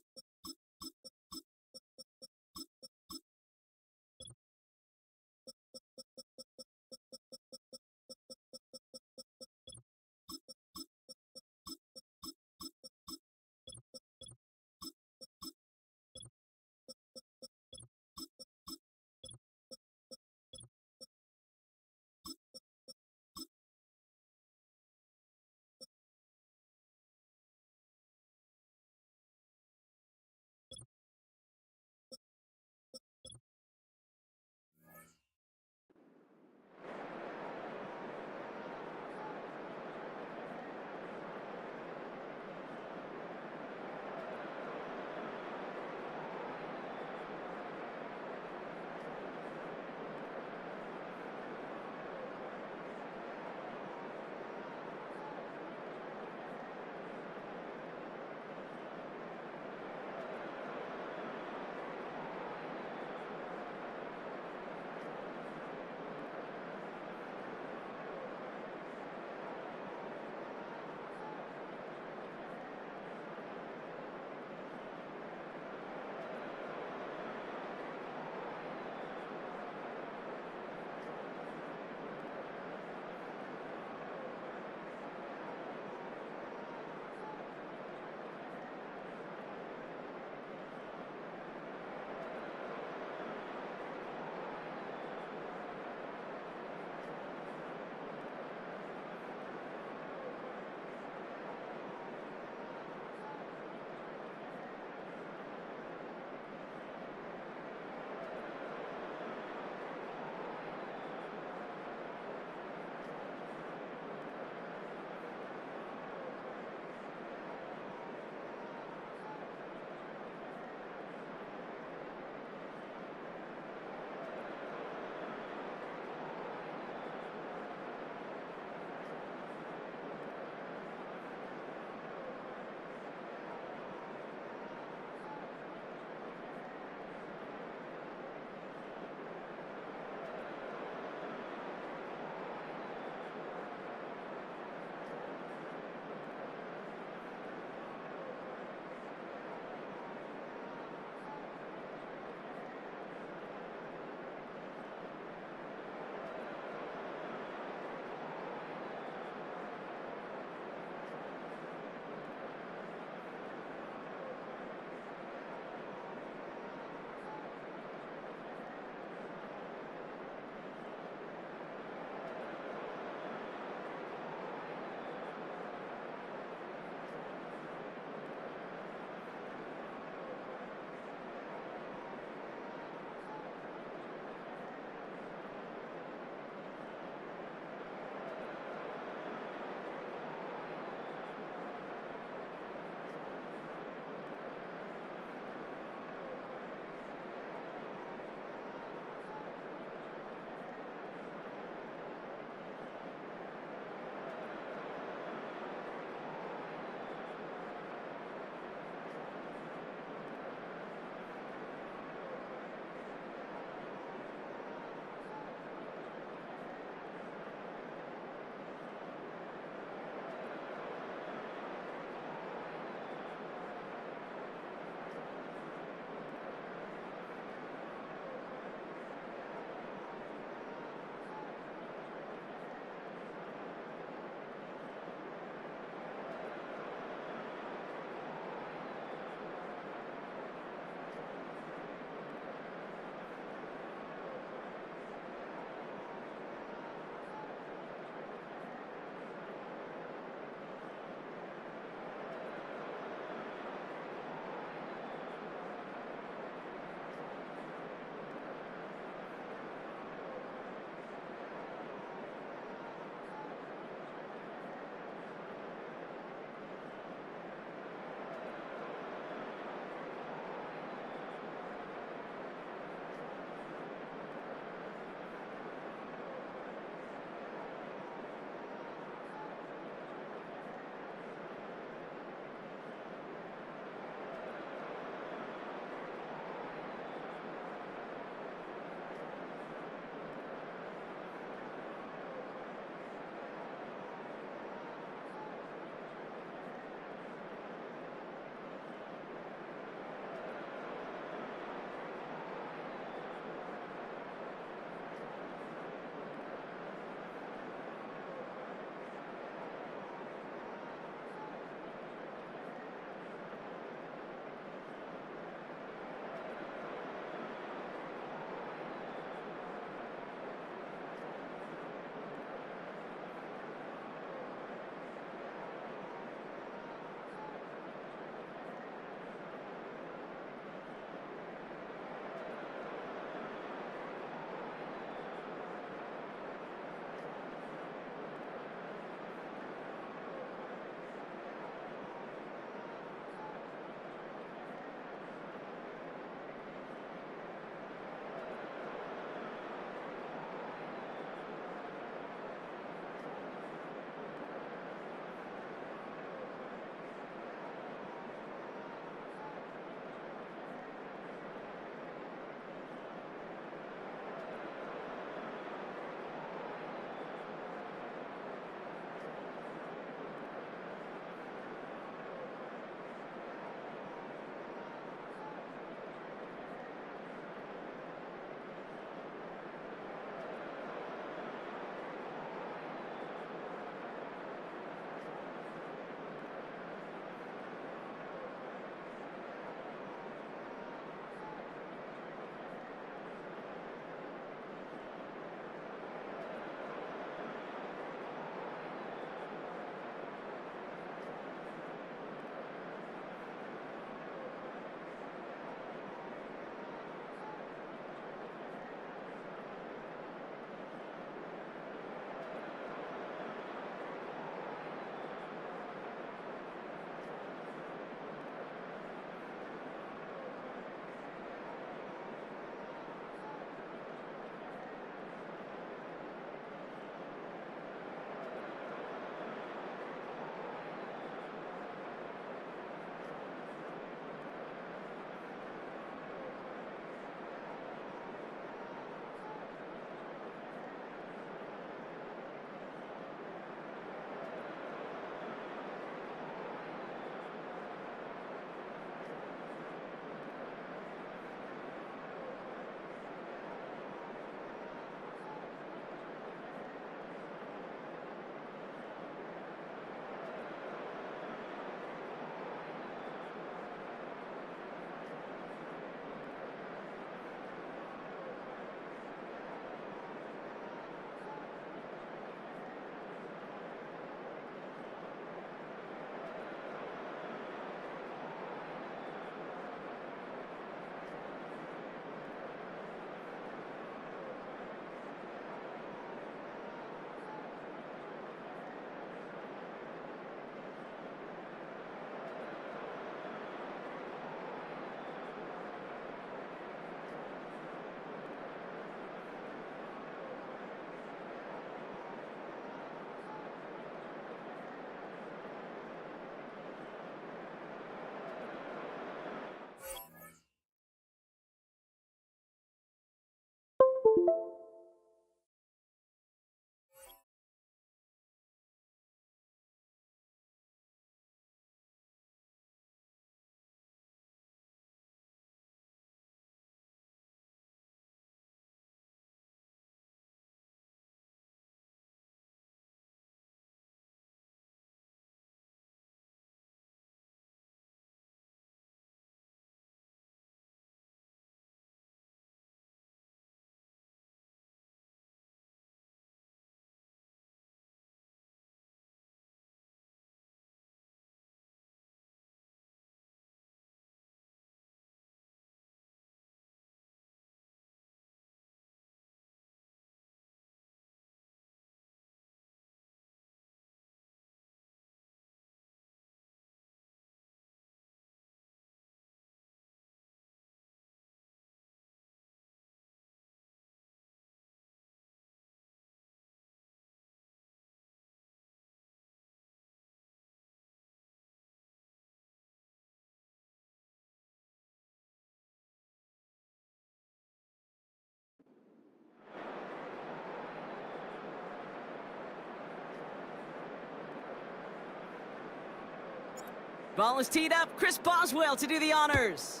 Ball is teed up. Chris Boswell to do the honors.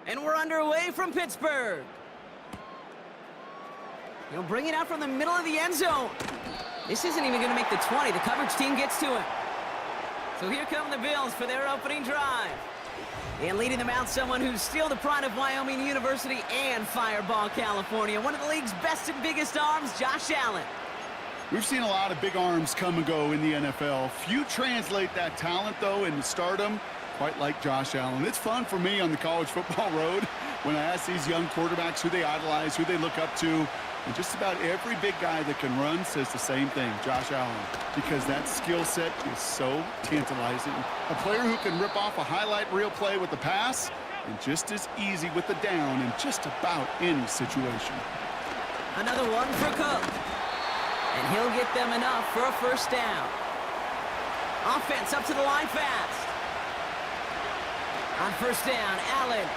And we're underway from Pittsburgh. He'll bring it out from the middle of the end zone. This isn't even going to make the 20. The coverage team gets to him. So here come the Bills for their opening drive. And leading them out, someone who's still the pride of Wyoming University and Fireball, California. One of the league's best and biggest arms, Josh Allen. We've seen a lot of big arms come and go in the NFL. Few translate that talent, though, into stardom, quite like Josh Allen. It's fun for me on the college football road when I ask these young quarterbacks who they idolize, who they look up to. And just about every big guy that can run says the same thing, Josh Allen, because that skill set is so tantalizing. A player who can rip off a highlight reel play with the pass and just as easy with the down in just about any situation. Another one for Cook. And he'll get them enough for a first down. Offense up to the line fast. On first down, Allen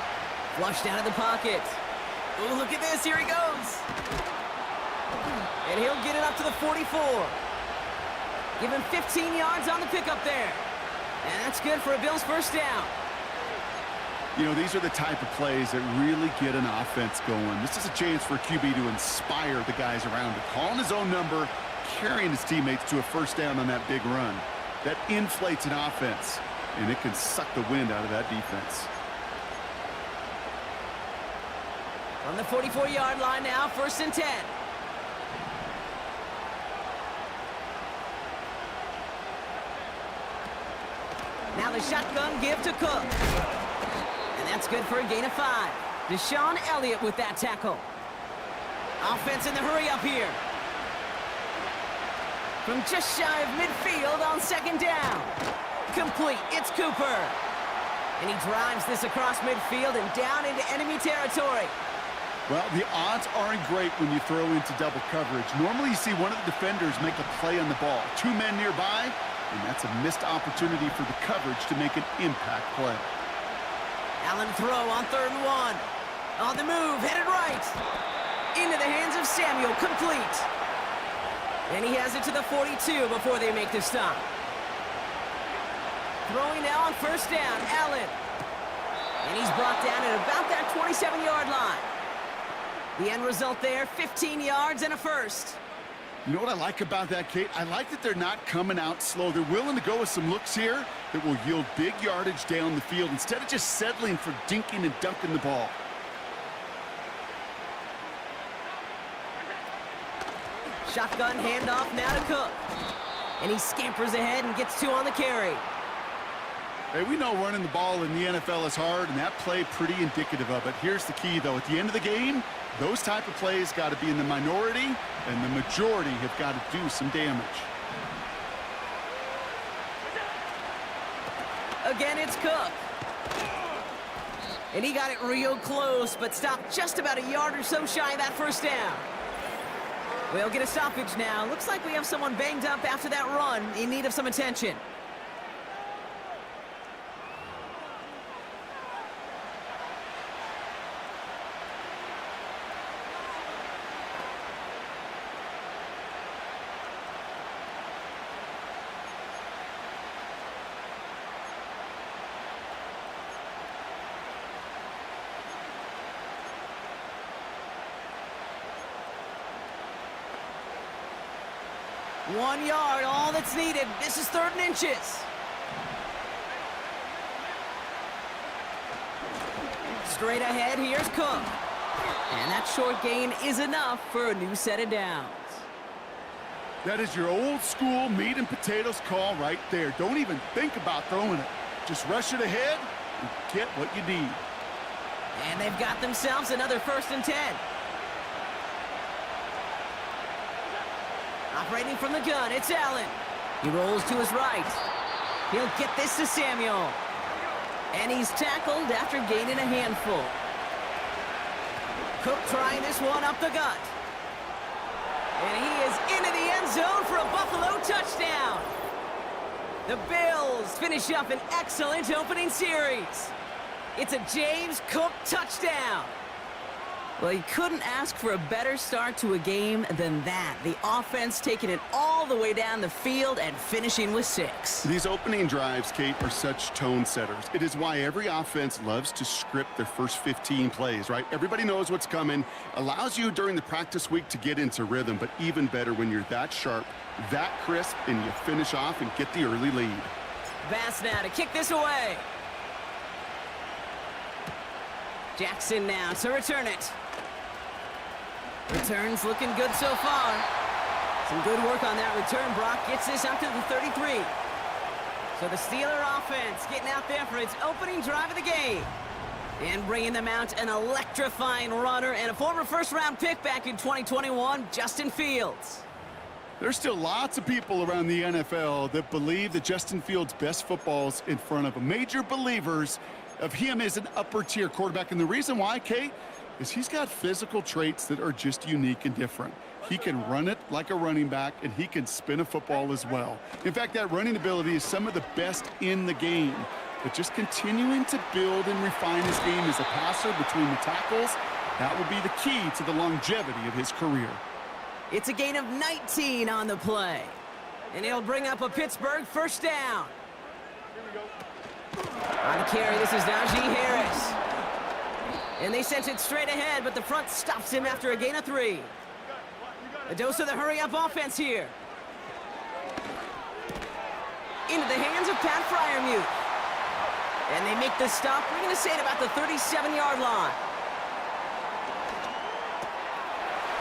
flushed out of the pocket. Oh, look at this. Here he goes. And he'll get it up to the 44. Give him 15 yards on the pickup there. And that's good for a Bills first down. You know, these are the type of plays that really get an offense going. This is a chance for a QB to inspire the guys around him. Calling his own number, carrying his teammates to a first down on that big run. That inflates an offense, and it can suck the wind out of that defense. From the 44-yard line now, first and 10. Now the shotgun give to Cook. And that's good for a gain of 5. Deshaun Elliott with that tackle. Offense in the hurry up here. From just shy of midfield on second down. Complete, it's Cooper. And he drives this across midfield and down into enemy territory. Well, the odds aren't great when you throw into double coverage. Normally you see one of the defenders make a play on the ball. 2 men nearby, and that's a missed opportunity for the coverage to make an impact play. Allen throw on 3rd and 1. On the move, headed right. Into the hands of Samuel, complete. And he has it to the 42 before they make the stop. Throwing now on first down, Allen. And he's brought down at about that 27-yard line. The end result there, 15 yards and a first. You know what I like about that, Kate? I like that they're not coming out slow. They're willing to go with some looks here that will yield big yardage down the field instead of just settling for dinking and dunking the ball. Shotgun handoff now to Cook. And he scampers ahead and gets 2 on the carry. Hey, we know running the ball in the NFL is hard, and that play pretty indicative of it. Here's the key, though. At the end of the game, those type of plays got to be in the minority, and the majority have got to do some damage. Again, it's Cook. And he got it real close, but stopped just about a yard or so shy of that first down. We'll get a stoppage now. Looks like we have someone banged up after that run in need of some attention. 1 yard, all that's needed. This is 3rd and inches. Straight ahead, here's Cook. And that short gain is enough for a new set of downs. That is your old school meat and potatoes call right there. Don't even think about throwing it. Just rush it ahead and get what you need. And they've got themselves another 1st and 10. Operating from the gun, it's Allen. He rolls to his right. He'll get this to Samuel. And he's tackled after gaining a handful. Cook trying this one up the gut. And he is into the end zone for a Buffalo touchdown. The Bills finish up an excellent opening series. It's a James Cook touchdown. Well, you couldn't ask for a better start to a game than that. The offense taking it all the way down the field and finishing with 6. These opening drives, Kate, are such tone setters. It is why every offense loves to script their first 15 plays, right? Everybody knows what's coming. Allows you during the practice week to get into rhythm, but even better when you're that sharp, that crisp, and you finish off and get the early lead. Bass now to kick this away. Jackson now to return it. Returns looking good so far. Some good work on that return. Brock gets this up to the 33. So the Steeler offense getting out there for its opening drive of the game. And bringing them out an electrifying runner and a former first-round pick back in 2021, Justin Fields. There's still lots of people around the NFL that believe that Justin Fields' best football's in front of them. Major believers of him as an upper-tier quarterback. And the reason why, Kate, is he's got physical traits that are just unique and different. He can run it like a running back, and he can spin a football as well. In fact, that running ability is some of the best in the game. But just continuing to build and refine his game as a passer between the tackles, that will be the key to the longevity of his career. It's a gain of 19 on the play. And it'll bring up a Pittsburgh 1st down. On the carry, this is Najee Harris. And they sent it straight ahead, but the front stops him after a gain of 3. A dose of the hurry-up offense here. Into the hands of Pat Freiermuth. And they make the stop. We're going to say at about the 37-yard line.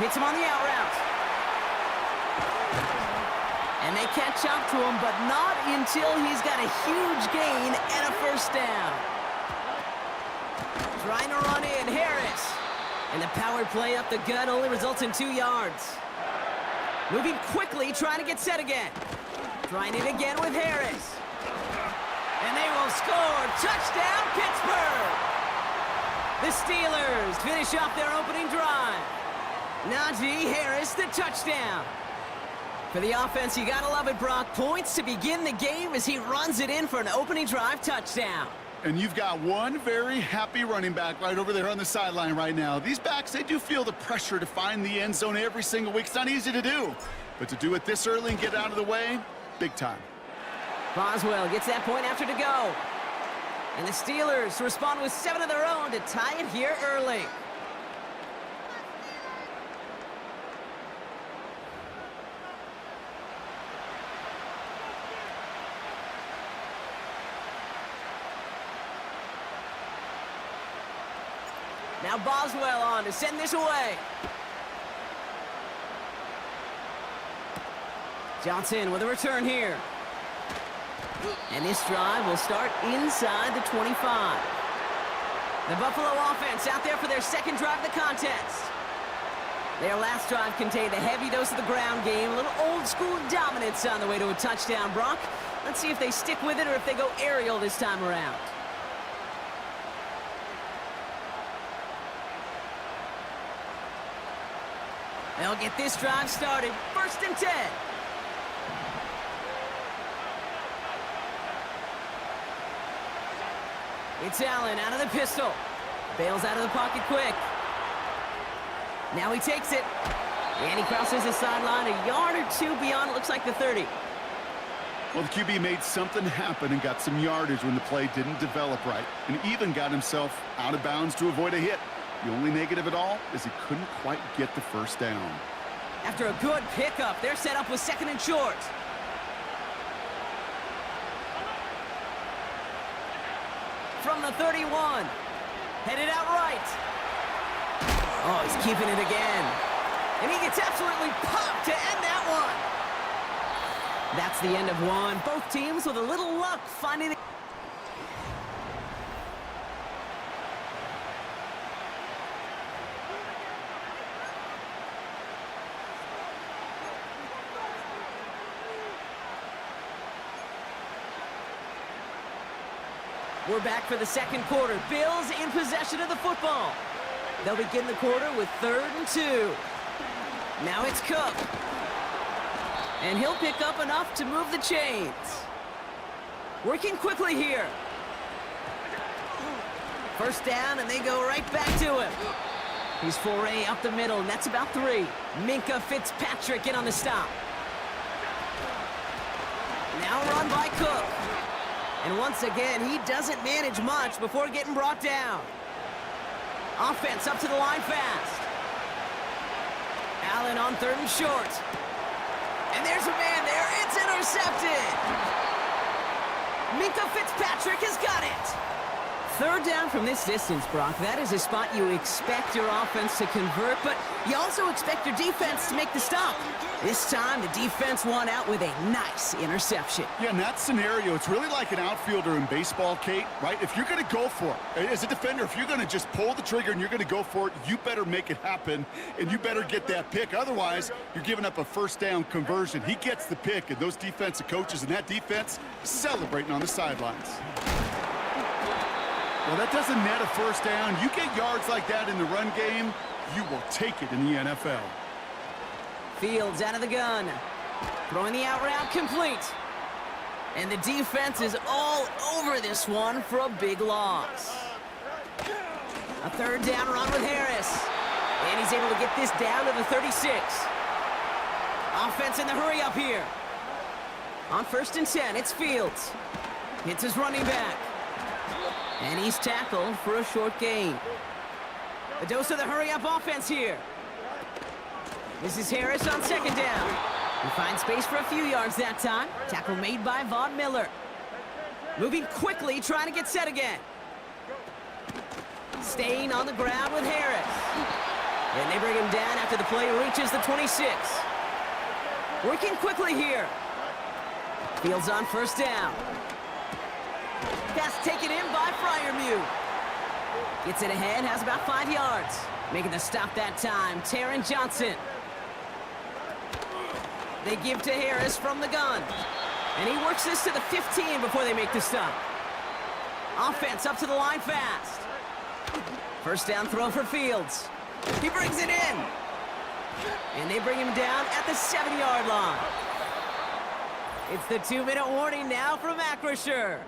Hits him on the out route. And they catch up to him, but not until he's got a huge gain and a 1st down. Trying to run in, Harris. And the power play up the gut only results in 2 yards. Moving quickly, trying to get set again. Trying it again with Harris. And they will score. Touchdown, Pittsburgh! The Steelers finish off their opening drive. Najee Harris, the touchdown. For the offense, you gotta love it, Brock. Points to begin the game as he runs it in for an opening drive touchdown. And you've got one very happy running back right over there on the sideline right now. These backs, they do feel the pressure to find the end zone every single week. It's not easy to do. But to do it this early and get out of the way, big time. Boswell gets that point after to go. And the Steelers respond with 7 of their own to tie it here early. Now Boswell on to send this away. Johnson with a return here. And this drive will start inside the 25. The Buffalo offense out there for their 2nd drive of the contest. Their last drive contained a heavy dose of the ground game, a little old-school dominance on the way to a touchdown, Brock. Let's see if they stick with it or if they go aerial this time around. They'll get this drive started. 1st and 10. It's Allen out of the pistol. Bails out of the pocket quick. Now he takes it. And he crosses the sideline a yard or 2 beyond, it looks like the 30. Well, the QB made something happen and got some yardage when the play didn't develop right, and even got himself out of bounds to avoid a hit. The only negative at all is he couldn't quite get the 1st down. After a good pickup, they're set up with 2nd and short. From the 31. Headed out right. Oh, he's keeping it again. And he gets absolutely popped to end that one. That's the end of one. Both teams with a little luck finding it. We're back for the second quarter. Bills in possession of the football. They'll begin the quarter with 3rd and 2. Now it's Cook. And he'll pick up enough to move the chains. Working quickly here. First down, and they go right back to him. He's foray up the middle, and that's about 3. Minkah Fitzpatrick in on the stop. Now run by Cook. And once again, he doesn't manage much before getting brought down. Offense up to the line fast. Allen on 3rd and short. And there's a man there. It's intercepted. Minkah Fitzpatrick has got it. 3rd down from this distance, Brock. That is a spot you expect your offense to convert, but you also expect your defense to make the stop. This time, the defense won out with a nice interception. Yeah, in that scenario, it's really like an outfielder in baseball, Kate, right? If you're going to go for it, as a defender, if you're going to just pull the trigger and you're going to go for it, you better make it happen, and you better get that pick. Otherwise, you're giving up a 1st down conversion. He gets the pick, and those defensive coaches and that defense celebrating on the sidelines. Well, that doesn't net a 1st down. You get yards like that in the run game, you will take it in the NFL. Fields out of the gun. Throwing the out route complete. And the defense is all over this one for a big loss. A 3rd down run with Harris. And he's able to get this down to the 36. Offense in the hurry up here. On 1st and 10, it's Fields. Hits his running back. And he's tackled for a short gain. A dose of the hurry-up offense here. This is Harris on 2nd down. He finds space for a few yards that time. Tackle made by Von Miller. Moving quickly, trying to get set again. Staying on the ground with Harris. And they bring him down after the play reaches the 26. Working quickly here. Fields on 1st down. Pass taken in by Freiermuth. Gets it ahead, has about 5 yards. Making the stop that time, Taron Johnson. They give to Harris from the gun. And he works this to the 15 before they make the stop. Offense up to the line fast. 1st down throw for Fields. He brings it in. And they bring him down at the 7-yard line. It's the 2-minute warning now from Acrisure.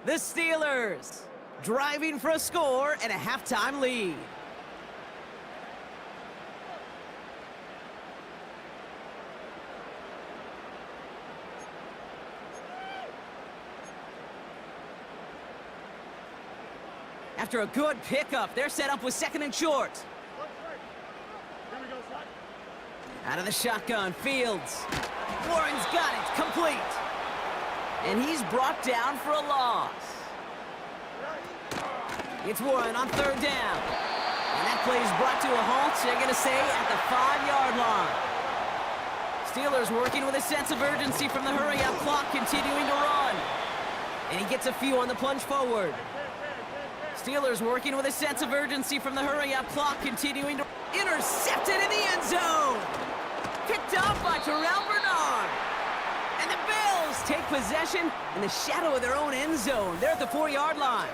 The Steelers driving for a score and a halftime lead. After a good pickup, they're set up with 2nd and short. Out of the shotgun, Fields. Warren's got it, complete. And he's brought down for a loss. It's Warren on 3rd down. And that play is brought to a halt, they're going to say, at the 5-yard line. Steelers working with a sense of urgency from the hurry-up clock, continuing to run. And he gets a few on the plunge forward. Steelers working with a sense of urgency from the hurry-up clock, continuing to... Intercepted in the end zone! Picked up by Terrell Bernard. And the Bills take possession in the shadow of their own end zone. They're at the 4-yard line.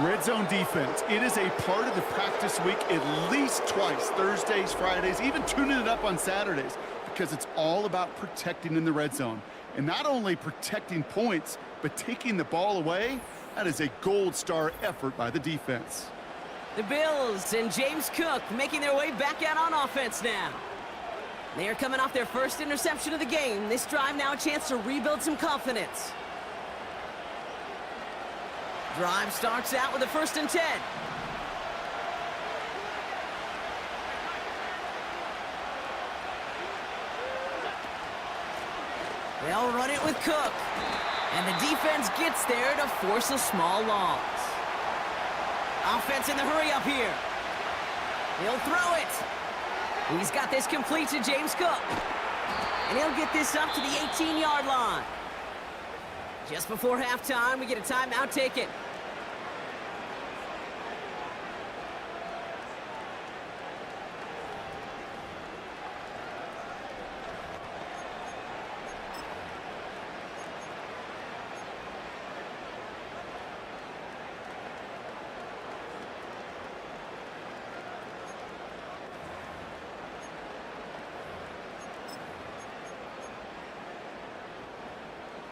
Red zone defense. It is a part of the practice week at least twice. Thursdays, Fridays, even tuning it up on Saturdays. Because it's all about protecting in the red zone. And not only protecting points, but taking the ball away. That is a gold star effort by the defense. The Bills and James Cook making their way back out on offense now. They are coming off their first interception of the game. This drive now a chance to rebuild some confidence. Drive starts out with a 1st and 10. They'll run it with Cook. And the defense gets there to force a small loss. Offense in the hurry up here. He'll throw it. He's got this complete to James Cook. And he'll get this up to the 18-yard line. Just before halftime, we get a timeout taken.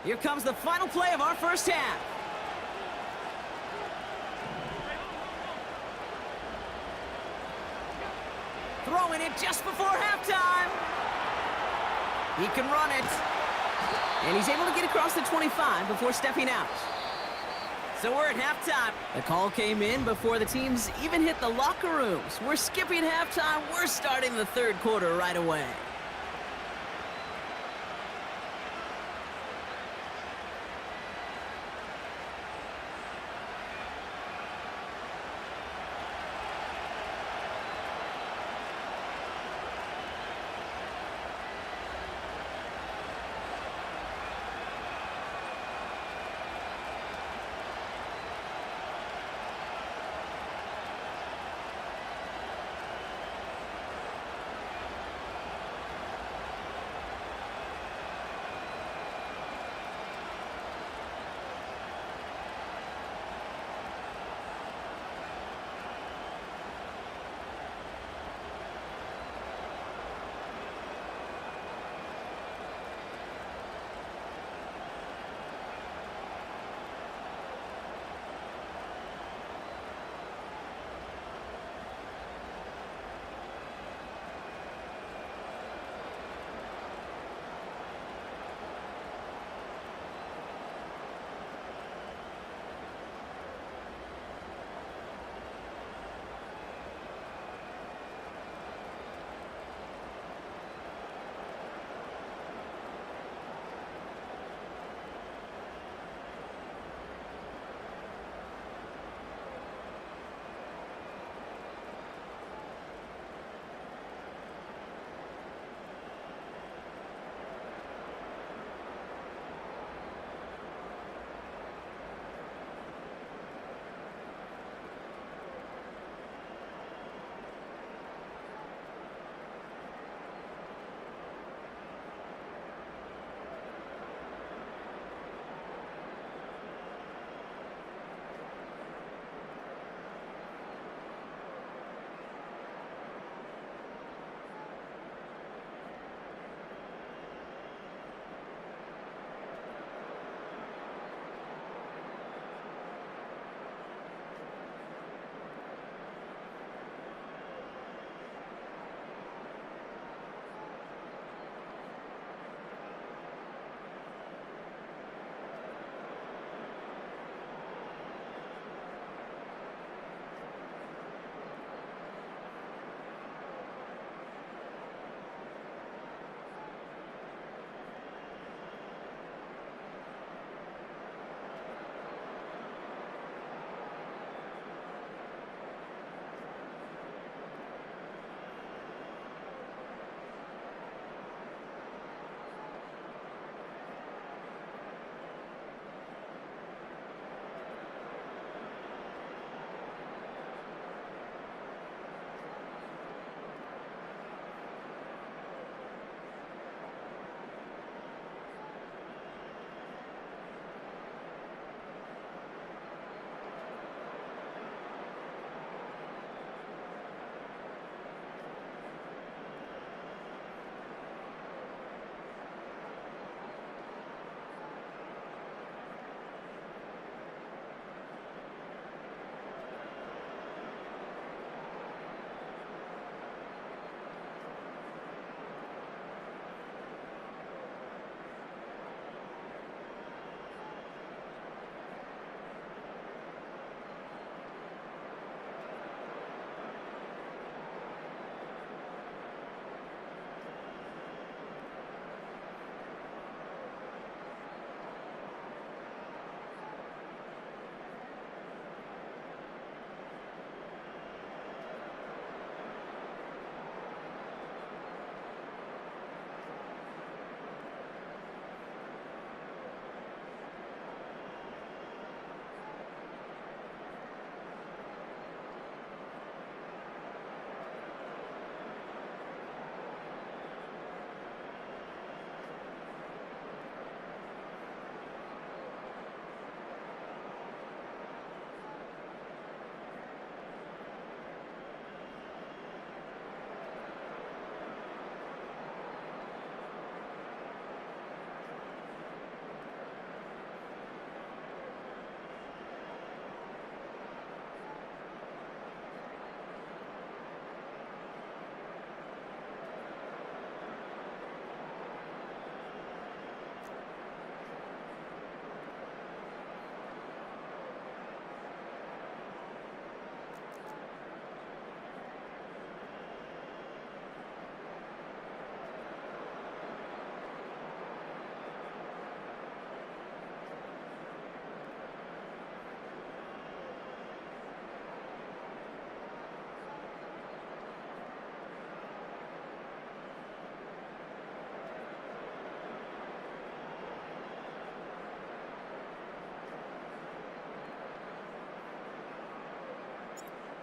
Here comes the final play of our first half. Throwing it just before halftime. He can run it. And he's able to get across the 25 before stepping out. So we're at halftime. The call came in before the teams even hit the locker rooms. We're skipping halftime. We're starting the third quarter right away.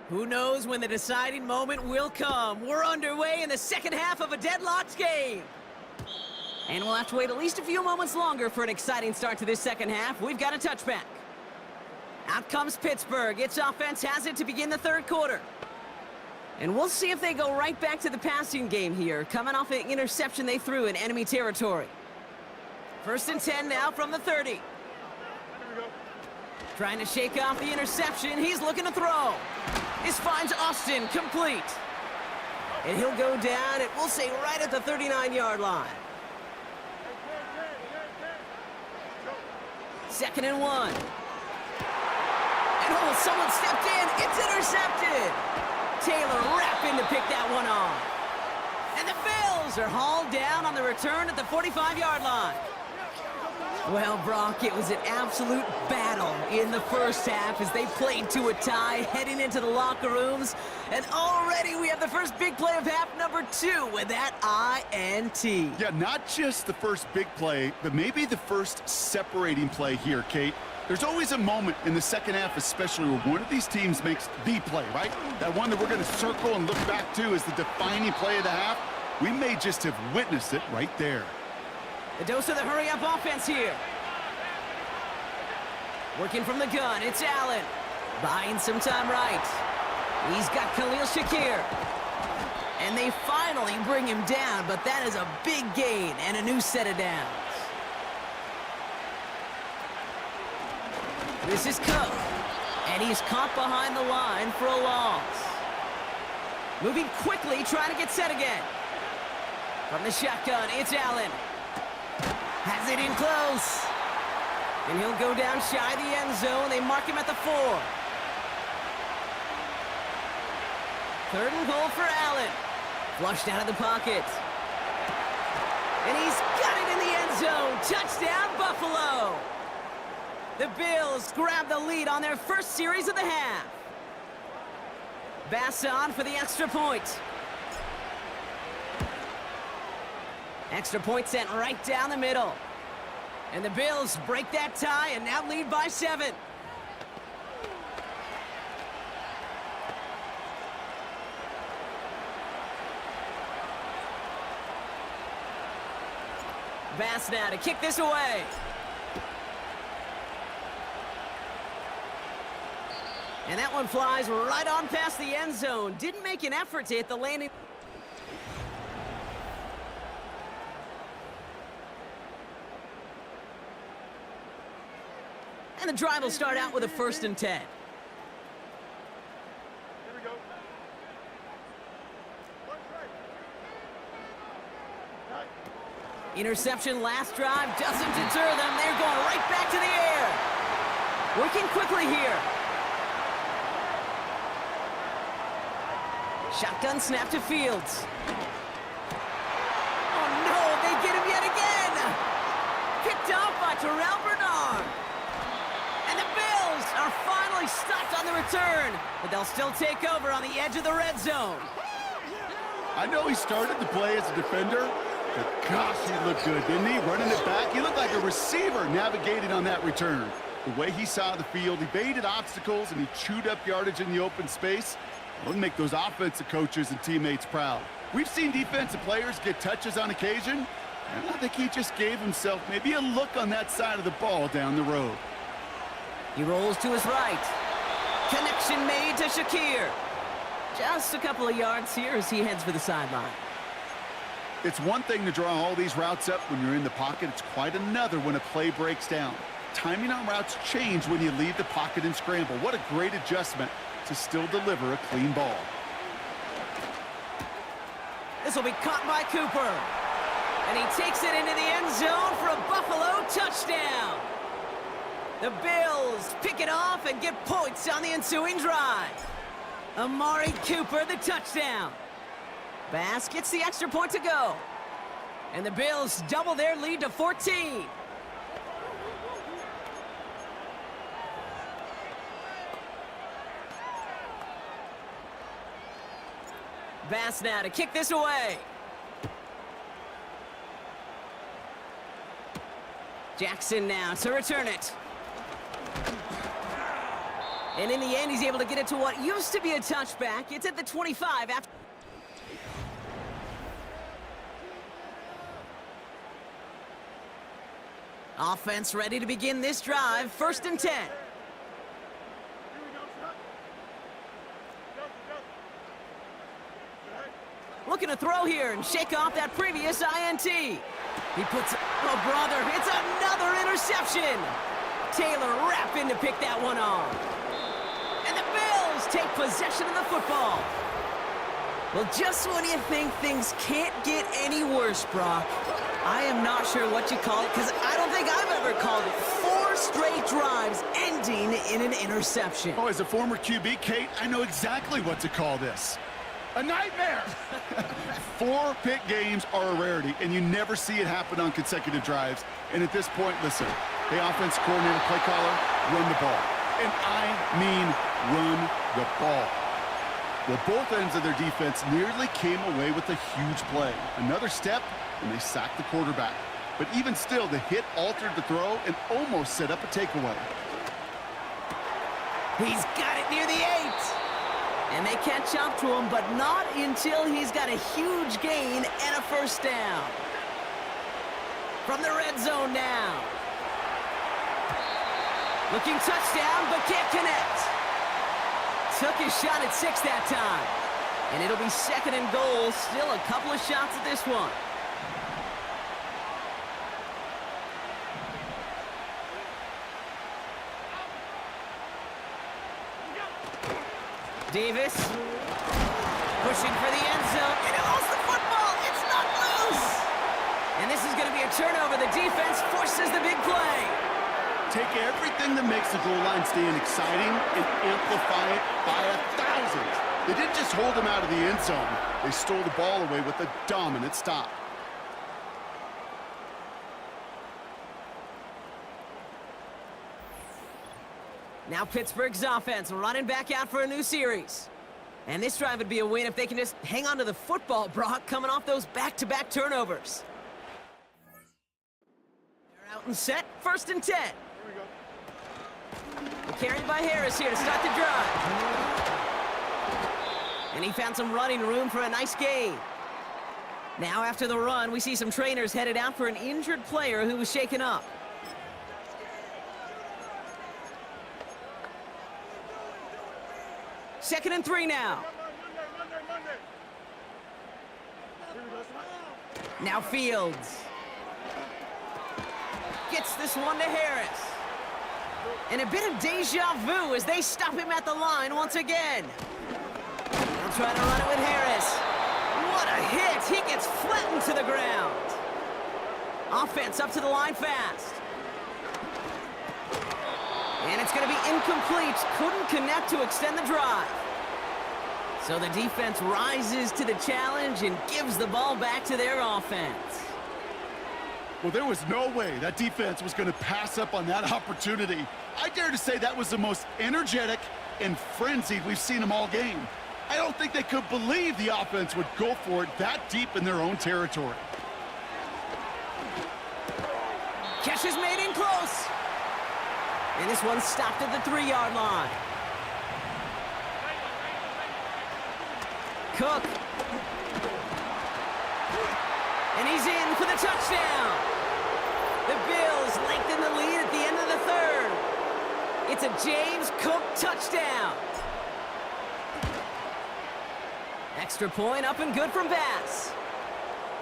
Who knows when the deciding moment will come? We're underway in the second half of a deadlocked game. And we'll have to wait at least a few moments longer for an exciting start to this second half. We've got a touchback. Out comes Pittsburgh. Its offense has it to begin the third quarter. And we'll see if they go right back to the passing game here, coming off an interception they threw in enemy territory. 1st and 10 now from the 30. Trying to shake off the interception. He's looking to throw. This finds Austin complete. And he'll go down, and we'll say right at the 39-yard line. 2nd and 1. And oh, someone stepped in. It's intercepted. Taylor rapping to pick that one off. And the Bills are hauled down on the return at the 45-yard line. Well, Brock, it was an absolute battle in the first half as they played to a tie, heading into the locker rooms. And already we have the first big play of half number 2 with that INT. Yeah, not just the first big play, but maybe the first separating play here, Kate. There's always a moment in the second half, especially where one of these teams makes the play, right? That one that we're going to circle and look back to as the defining play of the half. We may just have witnessed it right there. The dose of the hurry-up offense here. Working from the gun, it's Allen. Buying some time right. He's got Khalil Shakir. And they finally bring him down, but that is a big gain and a new set of downs. This is Cook. And he's caught behind the line for a loss. Moving quickly, trying to get set again. From the shotgun, it's Allen. Has it in close. And he'll go down shy of the end zone. They mark him at the 4. 3rd and goal for Allen. Flushed out of the pocket. And he's got it in the end zone. Touchdown, Buffalo. The Bills grab the lead on their first series of the half. Bass on for the extra point. Extra point sent right down the middle. And the Bills break that tie and now lead by 7. Bass now to kick this away. And that one flies right on past the end zone. Didn't make an effort to hit the landing. And the drive will start out with a 1st and 10. Here we go. Interception last drive doesn't deter them. They're going right back to the air. Working quickly here. Shotgun snap to Fields. Oh no, they get him yet again. Picked off by Terrell Bernard. And the Bills are finally stopped on the return, but they'll still take over on the edge of the red zone. I know he started the play as a defender, but gosh, he looked good, didn't he? Running it back, he looked like a receiver navigating on that return. The way he saw the field, he baited obstacles, and he chewed up yardage in the open space. It'll make those offensive coaches and teammates proud. We've seen defensive players get touches on occasion, and I think he just gave himself maybe a look on that side of the ball down the road. He rolls to his right. Connection made to Shakir. Just a couple of yards here as he heads for the sideline. It's one thing to draw all these routes up when you're in the pocket. It's quite another when a play breaks down. Timing on routes change when you leave the pocket and scramble. What a great adjustment to still deliver a clean ball. This will be caught by Cooper. And he takes it into the end zone for a Buffalo touchdown. The Bills pick it off and get points on the ensuing drive. Amari Cooper, the touchdown. Bass gets the extra point to go. And the Bills double their lead to 14. Bass now to kick this away. Jackson now to return it. And in the end, he's able to get it to what used to be a touchback. It's at the 25 after... Offense ready to begin this drive. 1st and 10. Looking to throw here and shake off that previous INT. He puts... Oh, brother, it's another interception. Taylor wrapped in to pick that one off. And the Bills take possession of the football. Well, just when you think things can't get any worse, Brock, I am not sure what you call it, because I don't think I've ever called it 4 straight drives ending in an interception. Oh, as a former QB, Kate, I know exactly what to call this. A nightmare! 4 pick games are a rarity, and you never see it happen on consecutive drives. And at this point, listen, the offense coordinator, play caller, run the ball. And I mean run the ball. Well, both ends of their defense nearly came away with a huge play. Another step, and they sacked the quarterback. But even still, the hit altered the throw and almost set up a takeaway. He's got it near the 8. And they catch up to him, but not until he's got a huge gain and a 1st down. From the red zone now. Looking touchdown, but can't connect. Took his shot at 6 that time. And it'll be 2nd and goal. Still a couple of shots at this one. Davis pushing for the end zone, and he lost the football. It's not loose. And this is going to be a turnover. The defense forces the big play. Take everything that makes the goal line stand exciting and amplify it by 1,000. They didn't just hold him out of the end zone. They stole the ball away with a dominant stop. Now Pittsburgh's offense running back out for a new series. And this drive would be a win if they can just hang on to the football, Brock, coming off those back-to-back turnovers. They're out and set. 1st and 10. Here we go. Carried by Harris here to start the drive. And he found some running room for a nice gain. Now after the run, we see some trainers headed out for an injured player who was shaken up. 2nd and 3 now. Monday. Here we go. Now Fields. Gets this one to Harris. And a bit of deja vu as they stop him at the line once again. They'll try to run it with Harris. What a hit! He gets flattened to the ground. Offense up to the line fast. And it's going to be incomplete. Couldn't connect to extend the drive. So the defense rises to the challenge and gives the ball back to their offense. Well, there was no way that defense was going to pass up on that opportunity. I dare to say that was the most energetic and frenzied we've seen them all game. I don't think they could believe the offense would go for it that deep in their own territory. Catch is made in close. And this one stopped at the 3-yard line. Cook. And he's in for the touchdown. The Bills lengthen the lead at the end of the 3rd. It's a James Cook touchdown. Extra point up and good from Bass.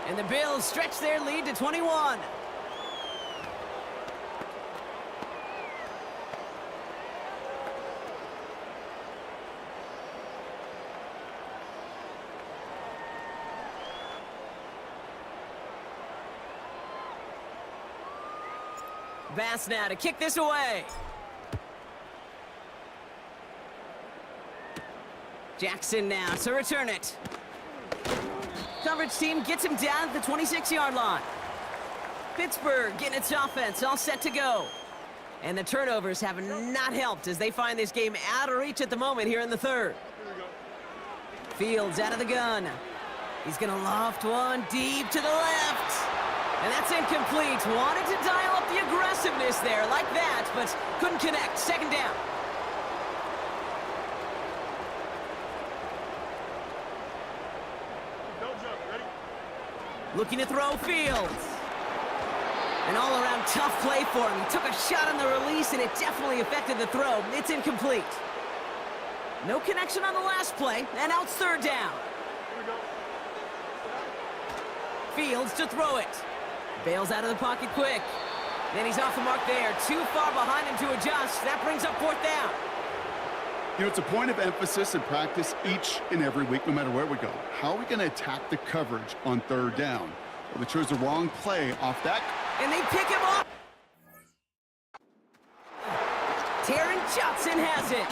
And the Bills stretch their lead to 21. Bass now to kick this away. Jackson now to return it. Coverage team gets him down at the 26-yard line. Pittsburgh getting its offense all set to go. And the turnovers have not helped as they find this game out of reach at the moment here in the 3rd. Fields out of the gun. He's going to loft one deep to the left. And that's incomplete. Wanted to dial up the aggressiveness there like that, but couldn't connect. 2nd down. Looking to throw Fields. An all-around tough play for him. He took a shot on the release, and it definitely affected the throw. It's incomplete. No connection on the last play, and out 3rd down. Fields to throw it. Bails out of the pocket quick. Then he's off the mark there. Too far behind him to adjust. That brings up 4th down. You know, it's a point of emphasis in practice each and every week, no matter where we go. How are we going to attack the coverage on 3rd down? Well, they chose the wrong play off that. And they pick him off. Taron Johnson has it.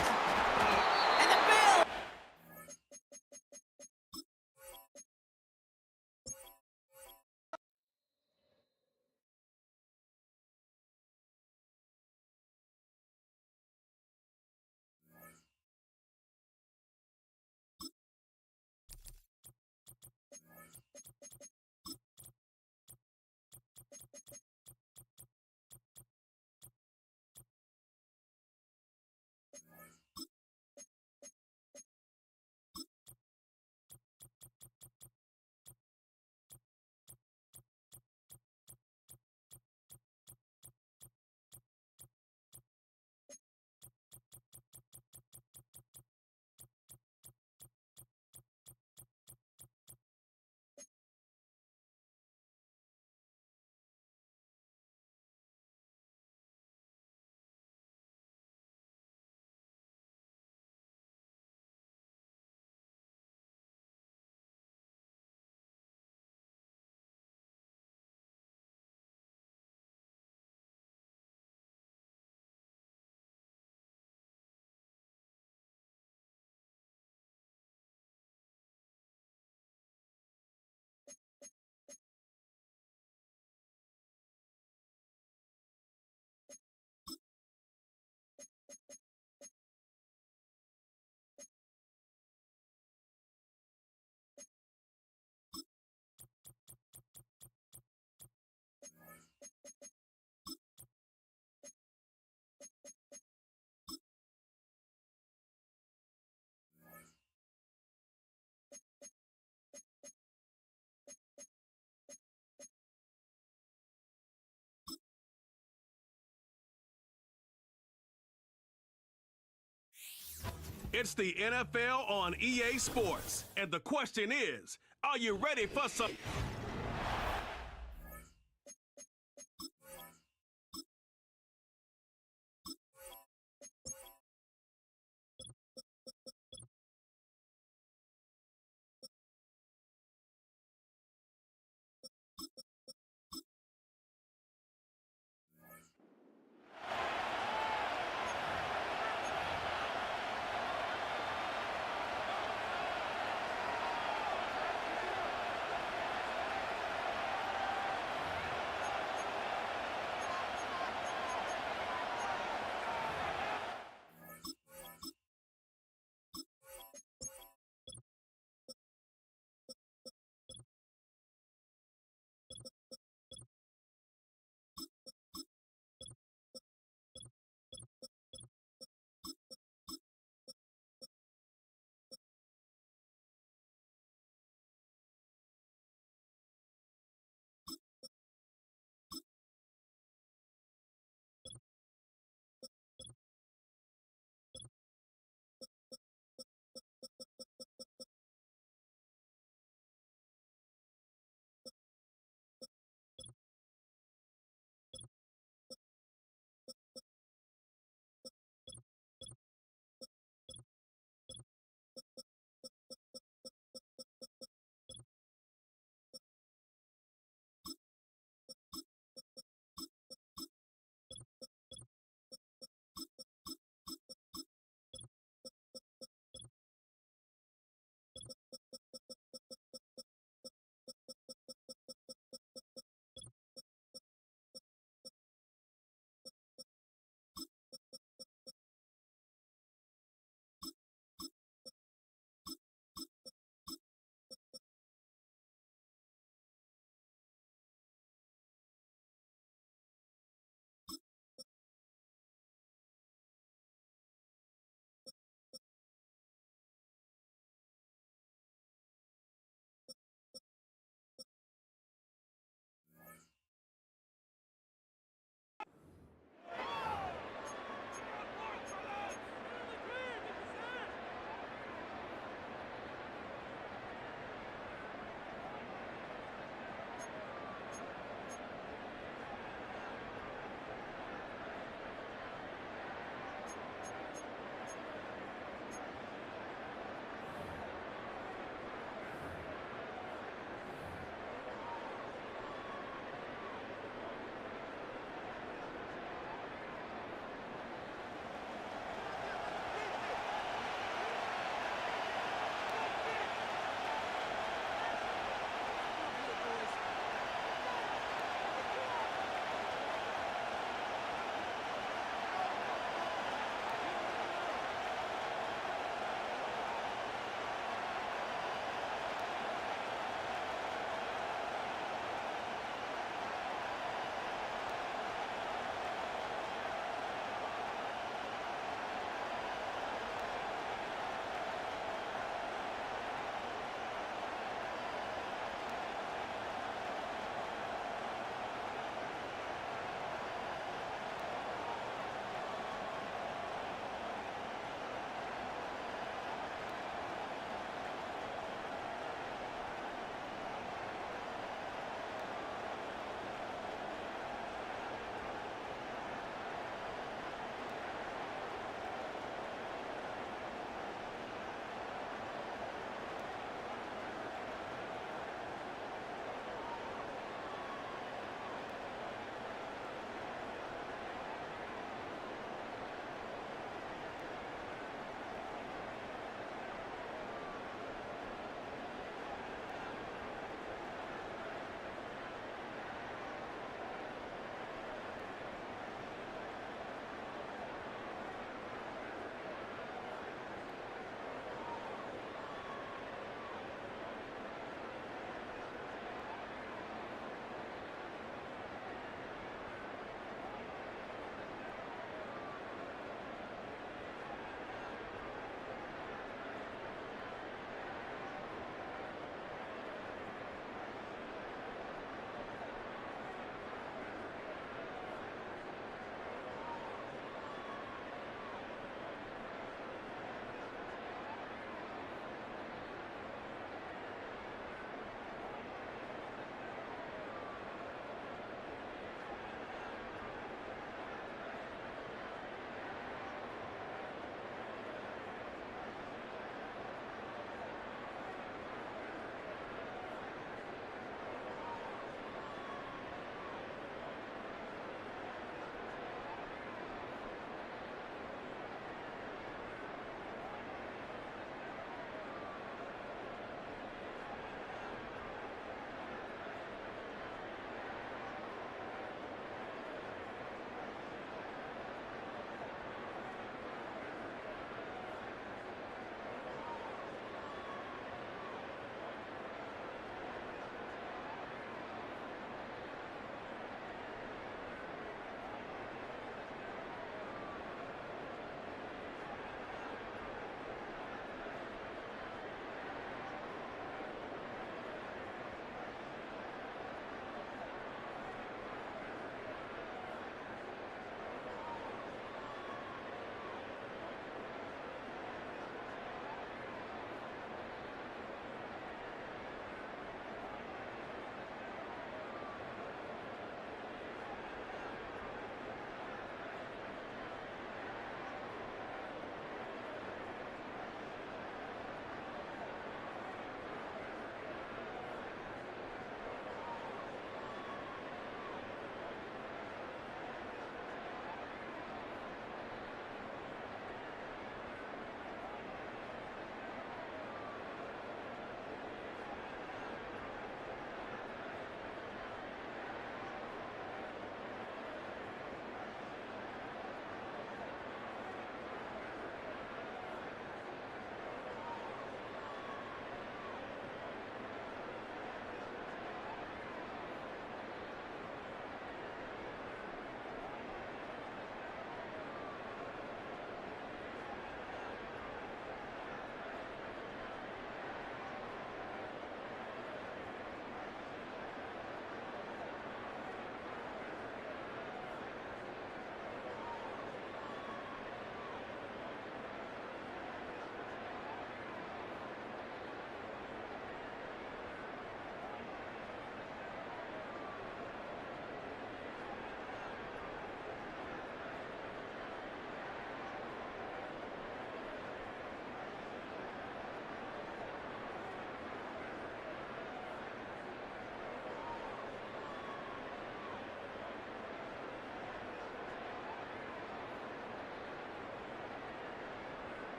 And the Bills. It's the NFL on EA Sports. And the question is, are you ready for some...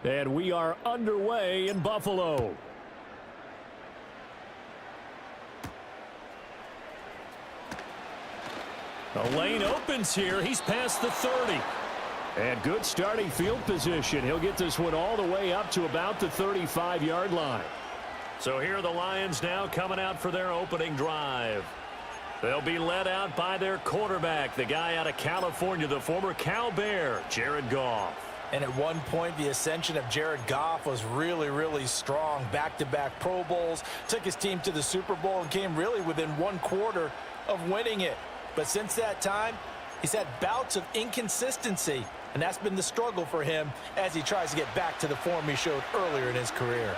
And we are underway in Buffalo. The lane opens here. He's past the 30. And good starting field position. He'll get this one all the way up to about the 35-yard line. So here are the Lions now coming out for their opening drive. They'll be led out by their quarterback, the guy out of California, the former Cal Bear, Jared Goff. And at one point, the ascension of Jared Goff was really, really strong. Back-to-back Pro Bowls, took his team to the Super Bowl, and came really within one quarter of winning it. But since that time, he's had bouts of inconsistency, and that's been the struggle for him as he tries to get back to the form he showed earlier in his career.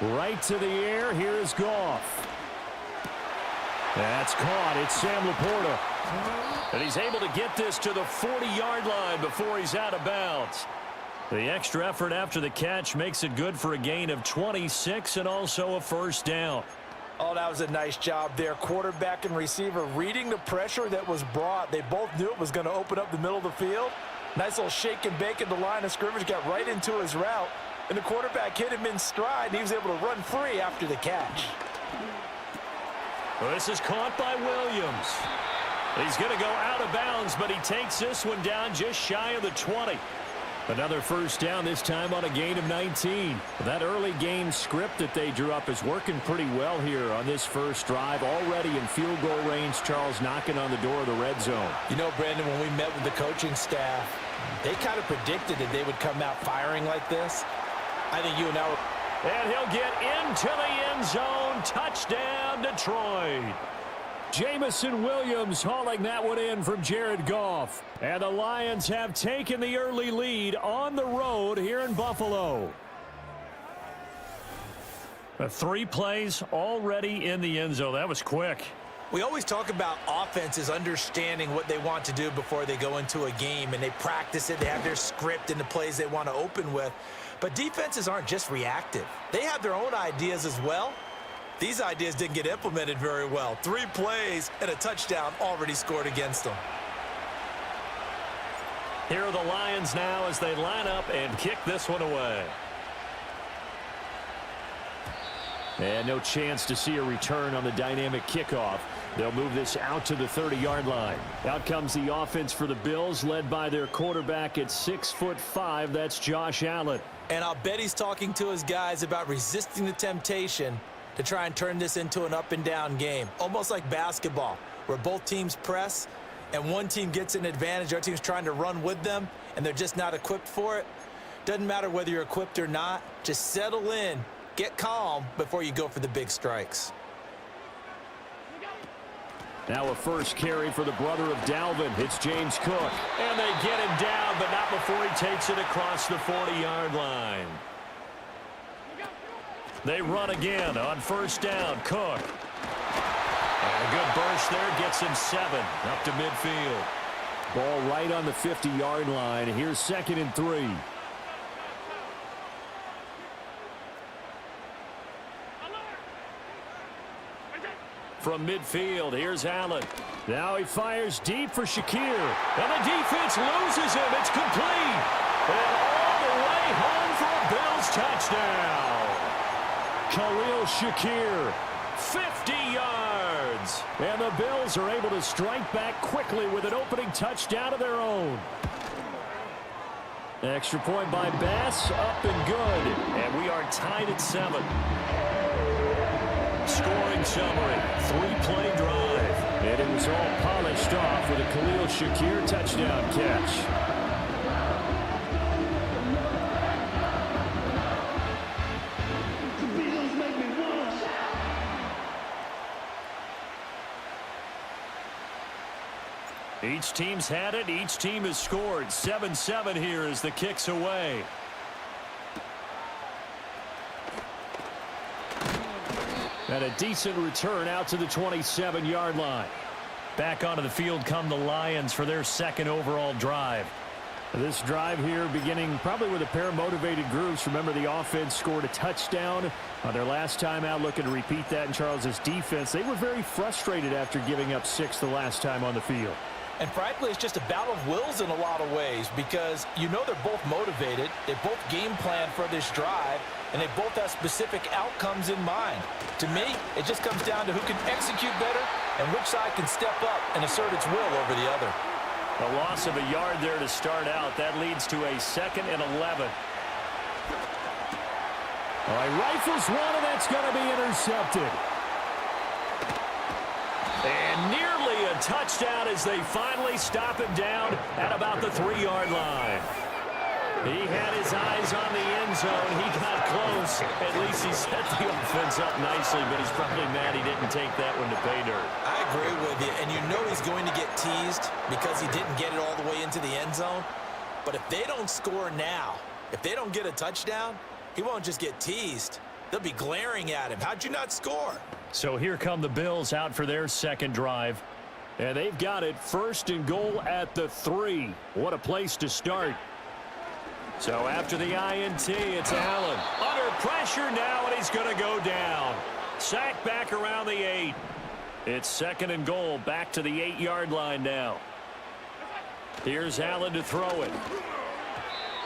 Right to the air. Here is Goff. That's caught. It's Sam Laporta. And he's able to get this to the 40-yard line before he's out of bounds. The extra effort after the catch makes it good for a gain of 26 and also a first down. Oh, that was a nice job there. Quarterback and receiver reading the pressure that was brought. They both knew it was going to open up the middle of the field. Nice little shake and bake at the line of scrimmage. Got right into his route. And the quarterback hit him in stride, and he was able to run free after the catch. Well, this is caught by Williams. He's going to go out of bounds, but he takes this one down just shy of the 20. Another first down, this time on a gain of 19. That early game script that they drew up is working pretty well here on this first drive. Already in field goal range, Charles knocking on the door of the red zone. You know, Brandon, when we met with the coaching staff, they kind of predicted that they would come out firing like this. I think you and I were... And he'll get into the end zone. Touchdown, Detroit. Jamison Williams hauling that one in from Jared Goff. And the Lions have taken the early lead on the road here in Buffalo. 3 plays already in the end zone. That was quick. We always talk about offenses understanding what they want to do before they go into a game, and they practice it. They have their script and the plays they want to open with. But defenses aren't just reactive. They have their own ideas as well. These ideas didn't get implemented very well. 3 plays and a touchdown already scored against them. Here are the Lions now as they line up and kick this one away. And no chance to see a return on the dynamic kickoff. They'll move this out to the 30-yard line. Out comes the offense for the Bills, led by their quarterback at 6'5". That's Josh Allen. And I'll bet he's talking to his guys about resisting the temptation to try and turn this into an up-and-down game. Almost like basketball, where both teams press, and one team gets an advantage. Our team's trying to run with them, and they're just not equipped for it. Doesn't matter whether you're equipped or not. Just settle in, get calm before you go for the big strikes. Now a first carry for the brother of Dalvin. It's James Cook. And they get him down, but not before he takes it across the 40-yard line. They run again on first down. Cook. And a good burst there gets him 7 up to midfield. Ball right on the 50-yard line. Here's 2nd and 3. From midfield, here's Allen. Now he fires deep for Shakir. And the defense loses him. It's complete. And all the way home for a Bills touchdown. Khalil Shakir, 50 yards. And the Bills are able to strike back quickly with an opening touchdown of their own. Extra point by Bass, up and good. And we are tied at 7. Scoring summary, 3-play drive. And it was all polished off with a Khalil Shakir touchdown catch. Each team's had it. Each team has scored. 7-7 here as the kick's away. And a decent return out to the 27-yard line. Back onto the field come the Lions for their 2nd overall drive. This drive here beginning probably with a pair of motivated groups. Remember, the offense scored a touchdown on their last time out, looking to repeat that in Charles's defense. They were very frustrated after giving up 6 the last time on the field. And frankly, it's just a battle of wills in a lot of ways because you know they're both motivated, they both game plan for this drive, and they both have specific outcomes in mind. To me, it just comes down to who can execute better and which side can step up and assert its will over the other. A loss of a yard there to start out. That leads to a 2nd and 11. All right, rifles one, and that's going to be intercepted. And nearly a touchdown as they finally stop him down at about the 3-yard line. He had his eyes on the end zone. He got close. At least he set the offense up nicely, but he's probably mad he didn't take that one to pay dirt. I agree with you, and you know he's going to get teased because he didn't get it all the way into the end zone. But if they don't score now, if they don't get a touchdown, he won't just get teased. They'll be glaring at him. How'd you not score? So here come the Bills out for their second drive. And they've got it 1st and goal at the 3. What a place to start. So after the INT, it's Allen. Under pressure now, and he's going to go down. Sacked back around the 8. It's 2nd and goal, back to the 8-yard line now. Here's Allen to throw it.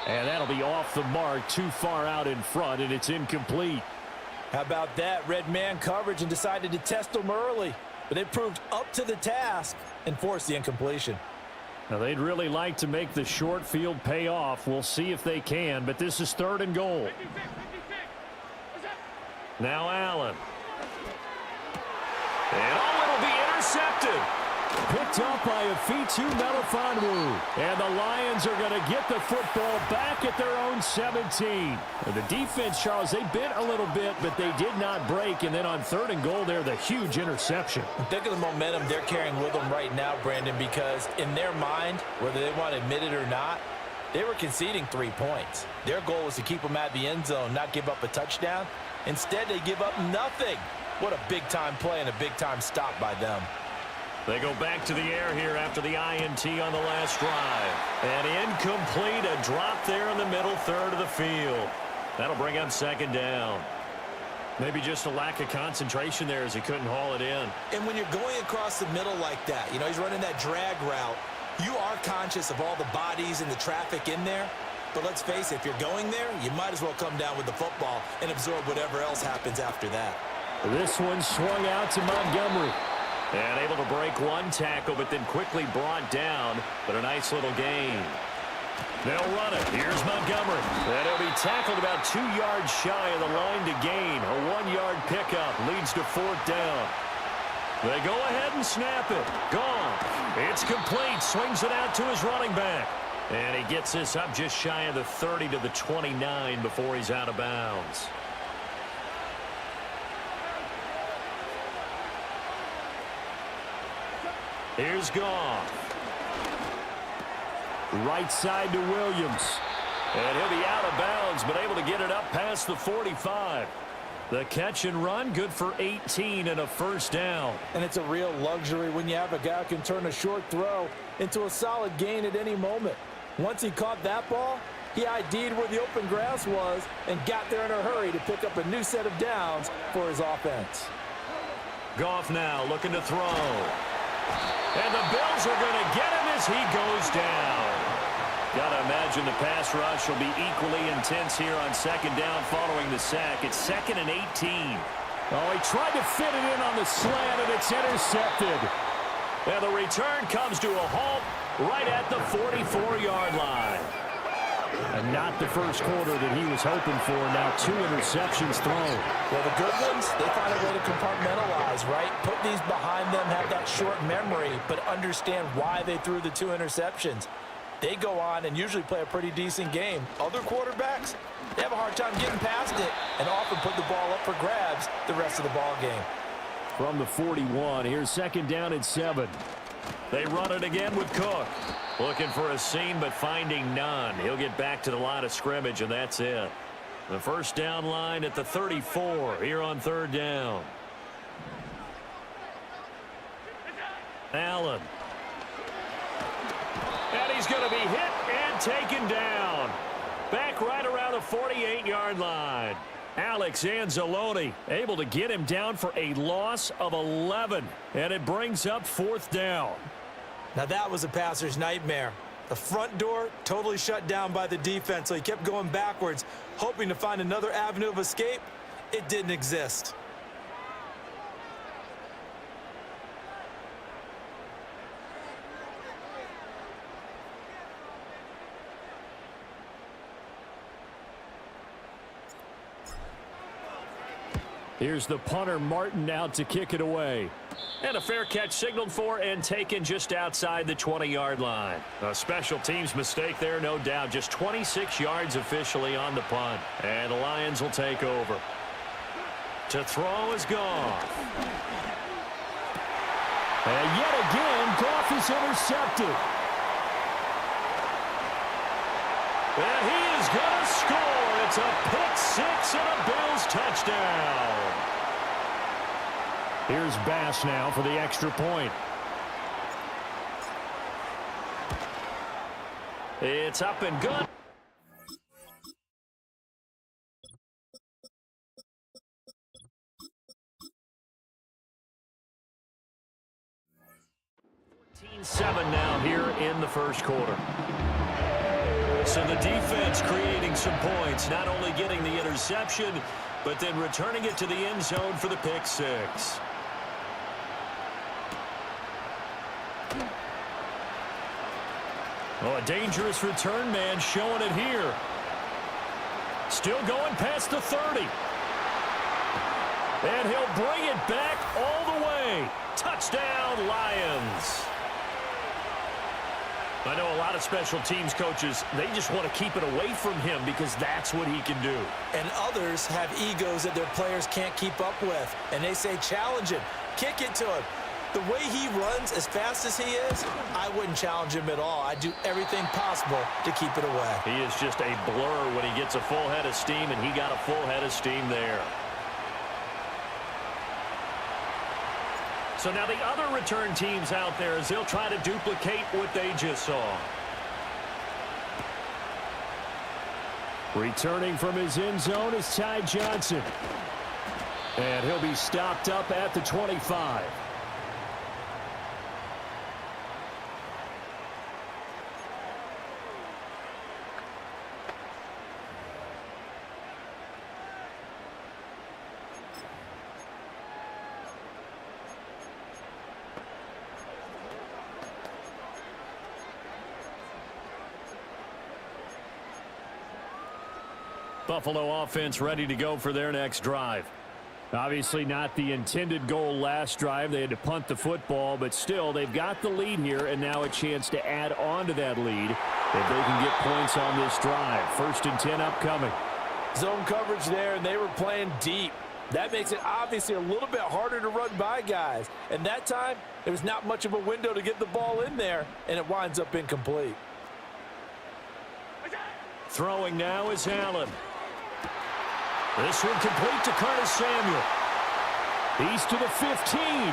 And that'll be off the mark, too far out in front, and it's incomplete. How about that? Red man coverage and decided to test them early. But they proved up to the task and forced the incompletion. Now, they'd really like to make the short field pay off. We'll see if they can, but this is 3rd and goal. Now Allen. And it'll be intercepted. Picked up by Afitu Melifonwu. And the Lions are going to get the football back at their own 17. And the defense, Charles, they bit a little bit, but they did not break. And then on 3rd and goal there, the huge interception. Think of the momentum they're carrying with them right now, Brandon, because in their mind, whether they want to admit it or not, they were conceding 3 points. Their goal was to keep them at the end zone, not give up a touchdown. Instead, they give up nothing. What a big-time play and a big-time stop by them. They go back to the air here after the INT on the last drive. And incomplete, a drop there in the middle third of the field. That'll bring up 2nd down. Maybe just a lack of concentration there as he couldn't haul it in. And when you're going across the middle like that, you know, he's running that drag route, you are conscious of all the bodies and the traffic in there. But let's face it, if you're going there, you might as well come down with the football and absorb whatever else happens after that. This one swung out to Montgomery. And able to break one tackle, but then quickly brought down. But a nice little gain. They'll run it. Here's Montgomery. And he'll be tackled about 2 yards shy of the line to gain. A 1-yard pickup leads to 4th down. They go ahead and snap it. Gone. It's complete. Swings it out to his running back. And he gets this up just shy of the 30 to the 29 before he's out of bounds. Here's Goff. Right side to Williams. And he'll be out of bounds, but able to get it up past the 45. The catch and run, good for 18 and a 1st down. And it's a real luxury when you have a guy who can turn a short throw into a solid gain at any moment. Once he caught that ball, he ID'd where the open grass was and got there in a hurry to pick up a new set of downs for his offense. Goff now looking to throw. And the Bills are going to get him as he goes down. Got to imagine the pass rush will be equally intense here on 2nd down following the sack. It's 2nd and 18. Oh, he tried to fit it in on the slant, and it's intercepted. And the return comes to a halt right at the 44-yard line. And not the first quarter that he was hoping for. Now 2 interceptions thrown. Well, the good ones, they find a way to compartmentalize, right? Put these behind them, have that short memory, but understand why they threw the 2 interceptions. They go on and usually play a pretty decent game. Other quarterbacks, they have a hard time getting past it and often put the ball up for grabs the rest of the ball game. From the 41, here's 2nd down and 7. They run it again with Cook. Looking for a seam, but finding none. He'll get back to the line of scrimmage, and that's it. The 1st down line at the 34 here on 3rd down. Allen. And he's going to be hit and taken down. Back right around the 48-yard line. Alex Anzalone able to get him down for a loss of 11. And it brings up 4th down. Now that was a passer's nightmare. The front door totally shut down by the defense, so he kept going backwards, hoping to find another avenue of escape. It didn't exist. Here's the punter, Martin, out to kick it away. And a fair catch signaled for and taken just outside the 20-yard line. A special teams mistake there, no doubt. Just 26 yards officially on the punt. And the Lions will take over. To throw is Goff. And yet again, Goff is intercepted. And he is going to score. It's a pick six and a Bills touchdown. Here's Bass now for the extra point. It's up and good. Seven now here in the first quarter. So the defense creating some points, not only getting the interception, but then returning it to the end zone for the pick six. Oh, a dangerous return man showing it here. Still going past the 30. And he'll bring it back all the way. Touchdown, Lions. I know a lot of special teams coaches, they just want to keep it away from him because that's what he can do. And others have egos that their players can't keep up with. And they say, challenge him, kick it to him. The way he runs as fast as he is, I wouldn't challenge him at all. I'd do everything possible to keep it away. He is just a blur when he gets a full head of steam, and he got a full head of steam there. So now the other return teams out there as they'll try to duplicate what they just saw. Returning from his end zone is Ty Johnson. And he'll be stopped up at the 25. Buffalo offense ready to go for their next drive. Obviously not the intended goal last drive. They had to punt the football, but still they've got the lead here and now a chance to add on to that lead if they can get points on this drive. 1st and 10 upcoming. Zone coverage there, and they were playing deep. That makes it obviously a little bit harder to run by guys. And that time, there was not much of a window to get the ball in there, and it winds up incomplete. Throwing now is Allen. This one complete to Curtis Samuel. He's to the 15. And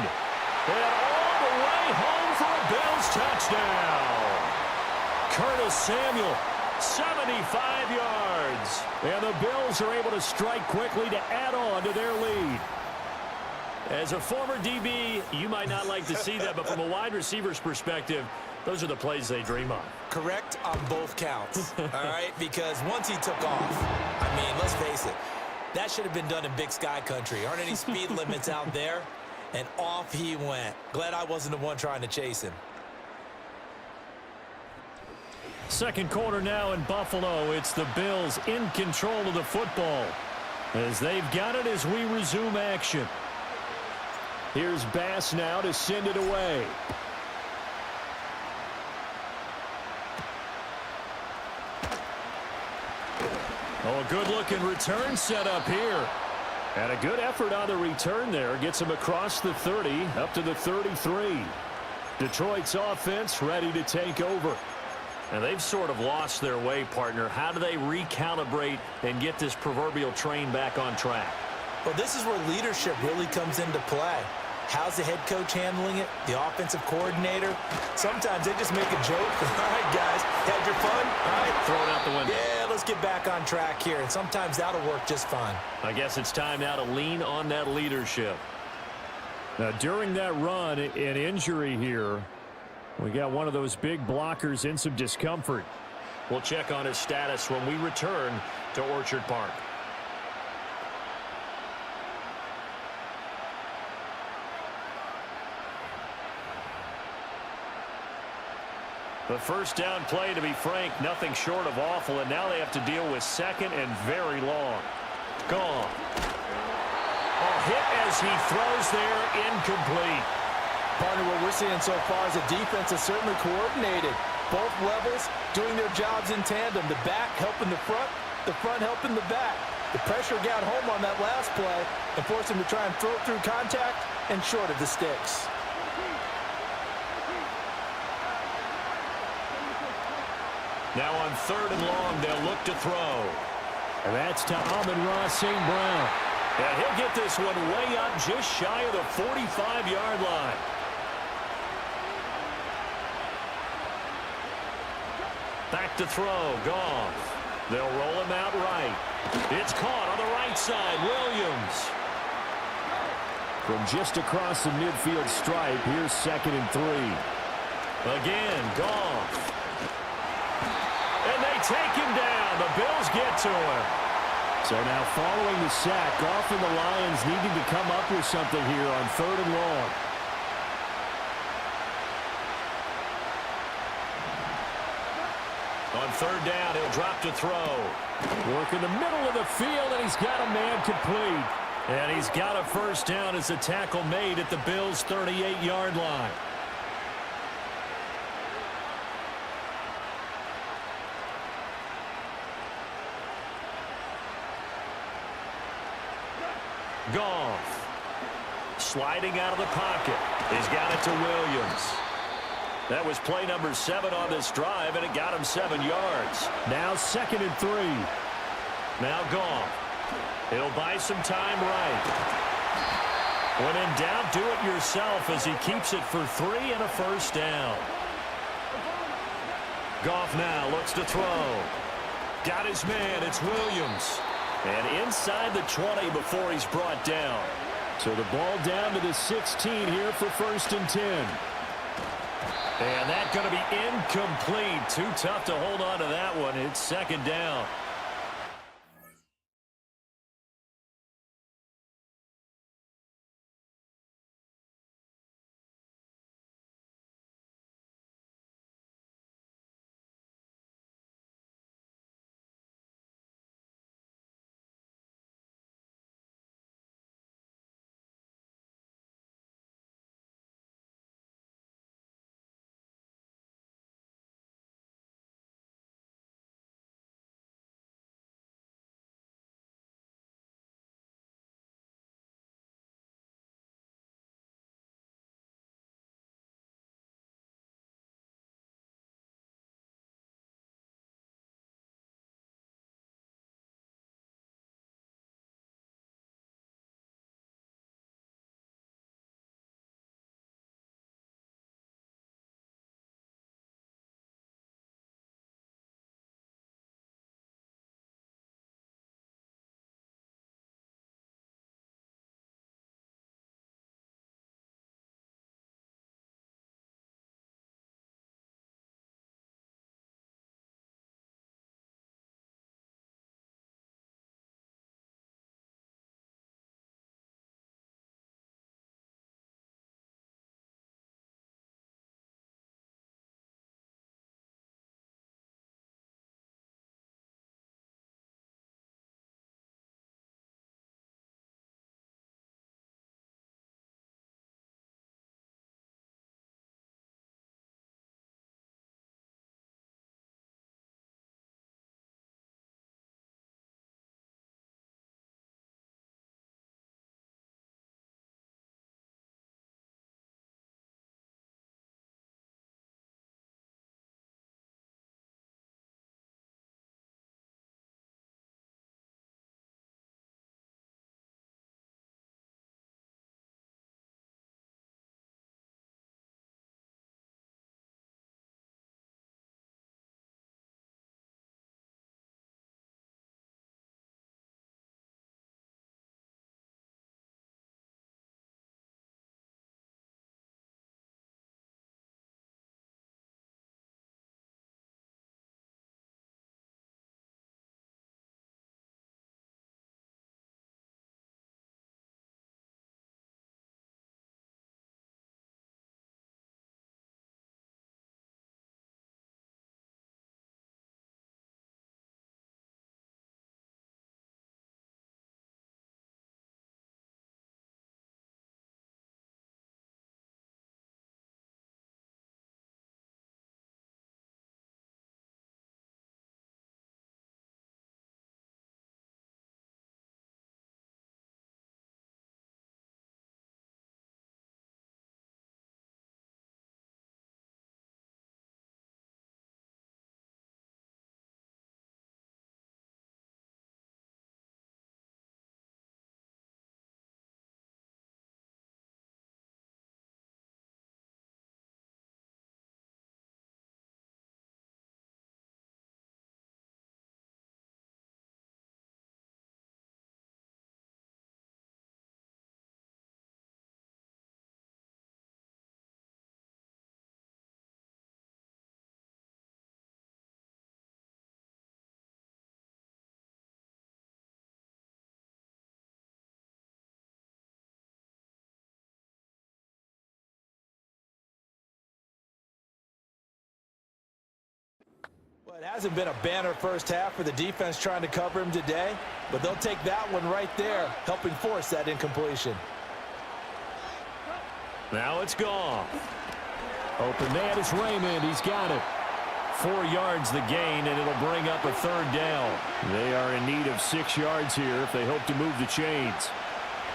all the way home for a Bills touchdown. Curtis Samuel, 75 yards. And the Bills are able to strike quickly to add on to their lead. As a former DB, you might not like to see that, but from a wide receiver's perspective, those are the plays they dream of. Correct on both counts, all right? Because once he took off, I mean, let's face it, that should have been done in Big Sky Country. Aren't any speed limits out there? And off he went. Glad I wasn't the one trying to chase him. Second quarter now in Buffalo. It's the Bills in control of the football as they've got it as we resume action. Here's Bass now to send it away. Oh, a good-looking return set up here. And a good effort on the return there. Gets him across the 30, up to the 33. Detroit's offense ready to take over. And they've sort of lost their way, partner. How do they recalibrate and get this proverbial train back on track? Well, this is where leadership really comes into play. How's the head coach handling it? The offensive coordinator? Sometimes they just make a joke. All right, guys, had your fun? All right, throw it out the window. Yeah, let's get back on track here. And sometimes that'll work just fine. I guess it's time now to lean on that leadership. Now, during that run, an injury here We got one of those big blockers in some discomfort. We'll check on his status when we return to Orchard Park. The first down play, to be frank, nothing short of awful, and now they have to deal with second and very long. Gone. A hit as he throws there, incomplete. Partner, what we're seeing so far is the defense is certainly coordinated. Both levels doing their jobs in tandem. The back helping the front helping the back. The pressure got home on that last play and forced him to try and throw it through contact and short of the sticks. Now on 3rd and long, they'll look to throw. And that's to Amon-Ra St. Brown. And he'll get this one way up just shy of the 45-yard line. Back to throw, Goff. They'll roll him out right. It's caught on the right side, Williams. From just across the midfield stripe, here's 2nd and 3. Again, Goff. And they take him down. The Bills get to him. So now following the sack, Goff and the Lions needing to come up with something here on 3rd and long. On 3rd down, he'll drop to throw. Work in the middle of the field, and he's got a man complete. And he's got a first down as the tackle made at the Bills' 38-yard line. Goff. Sliding out of the pocket. He's got it to Williams. That was play number 7 on this drive, and it got him 7 yards. Now 2nd and 3. Now Goff. He'll buy some time right. When in doubt, do it yourself as he keeps it for 3 and a first down. Goff now looks to throw. Got his man. It's Williams. And inside the 20 before he's brought down. So the ball down to the 16 here for 1st and 10. And that's going to be incomplete. Too tough to hold on to that one. It's 2nd down. It hasn't been a banner first half for the defense trying to cover him today, but they'll take that one right there, helping force that incompletion. Now it's Goff. Open man is Raymond. He's got it. 4 yards the gain, and it'll bring up a third down. They are in need of 6 yards here if they hope to move the chains.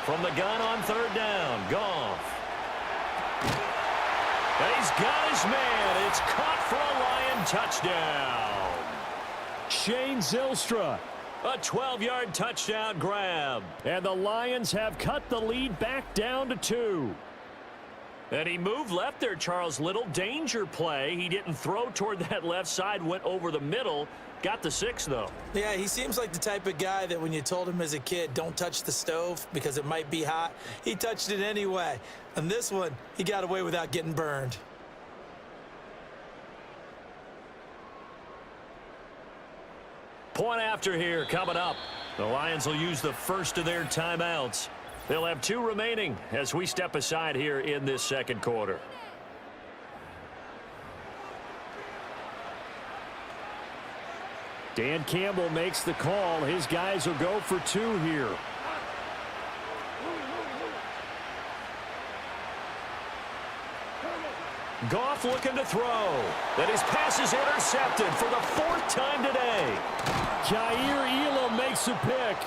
From the gun on third down, Goff. He's got his man. It's caught for a Lion touchdown. Shane Zylstra, a 12-yard touchdown grab. And the Lions have cut the lead back down to 2. And he moved left there, Charles. Little danger play. He didn't throw toward that left side, went over the middle. Got the 6, though. Yeah, he seems like the type of guy that when you told him as a kid, don't touch the stove because it might be hot, he touched it anyway. And this one, he got away without getting burned. Point after here coming up. The Lions will use the first of their timeouts. They'll have 2 remaining as we step aside here in this second quarter. Dan Campbell makes the call. His guys will go for 2 here. Goff looking to throw. Then his pass is intercepted for the 4th time today. Kaiir Elam makes a pick.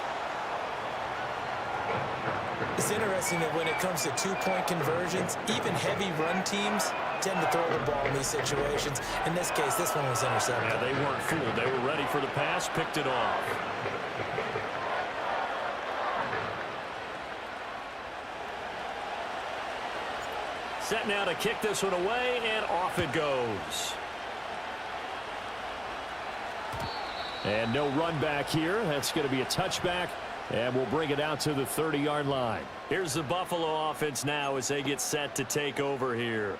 It's interesting that when it comes to 2-point conversions, even heavy run teams tend to throw the ball in these situations. In this case, this one was intercepted. Yeah, they weren't fooled. They were ready for the pass, picked it off. Set now to kick this one away, and off it goes. And no run back here. That's going to be a touchback. And we'll bring it out to the 30-yard line. Here's the Buffalo offense now as they get set to take over here.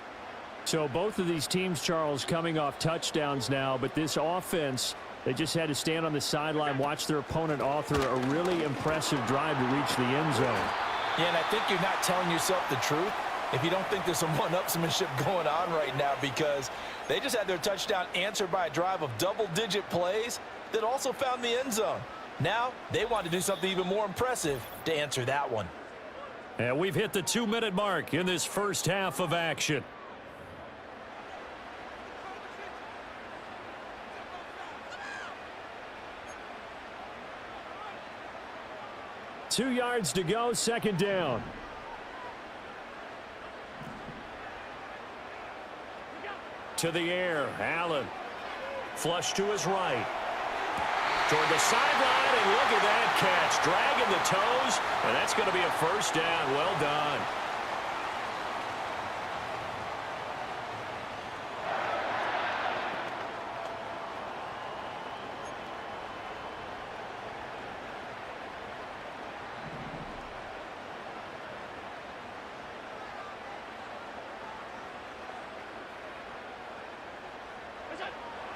So both of these teams, Charles, coming off touchdowns now, but this offense, they just had to stand on the sideline, watch their opponent author a really impressive drive to reach the end zone. Yeah, and I think you're not telling yourself the truth if you don't think there's some one-upsmanship going on right now, because they just had their touchdown answered by a drive of double-digit plays that also found the end zone. Now, they want to do something even more impressive to answer that one. And we've hit the 2-minute mark in this first half of action. Two yards to go, second down. To the air, Allen. Flush to his right. Toward the sideline, and look at that catch. Dragging the toes, and that's going to be a first down. Well done.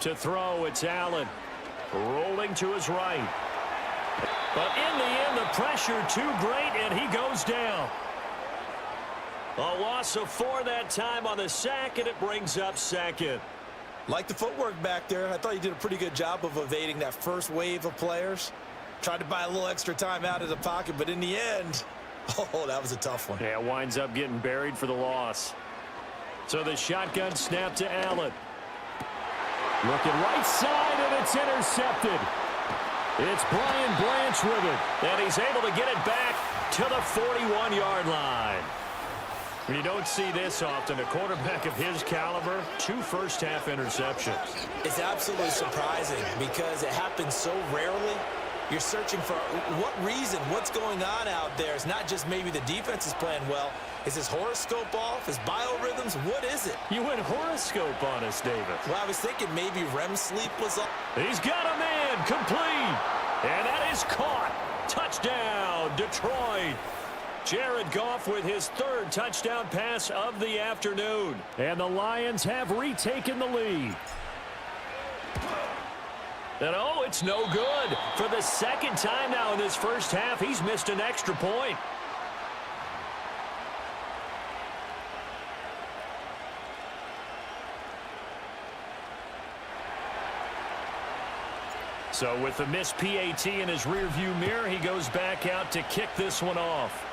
To throw, it's Allen. Rolling to his right. But in the end, the pressure too great, and he goes down. A loss of 4 that time on the sack, and it brings up second. Like the footwork back there, I thought you did a pretty good job of evading that first wave of players. Tried to buy a little extra time out of the pocket, but in the end, oh, that was a tough one. Yeah, winds up getting buried for the loss. So the shotgun snap to Allen. Looking right side, and it's intercepted. It's Brian Branch with it, and he's able to get it back to the 41-yard line. You don't see this often. A quarterback of his caliber, 2 first-half interceptions. It's absolutely surprising because it happens so rarely. You're searching for what reason, what's going on out there. It's not just maybe the defense is playing well. Is his horoscope off? His biorhythms? What is it? You went horoscope on us, David. Well, I was thinking maybe REM sleep was off. He's got a man, complete. And that is caught. Touchdown, Detroit. Jared Goff with his 3rd touchdown pass of the afternoon. And the Lions have retaken the lead. And oh, it's no good. For the 2nd time now in this first half, he's missed an extra point. So with the missed PAT in his rearview mirror, he goes back out to kick this one off.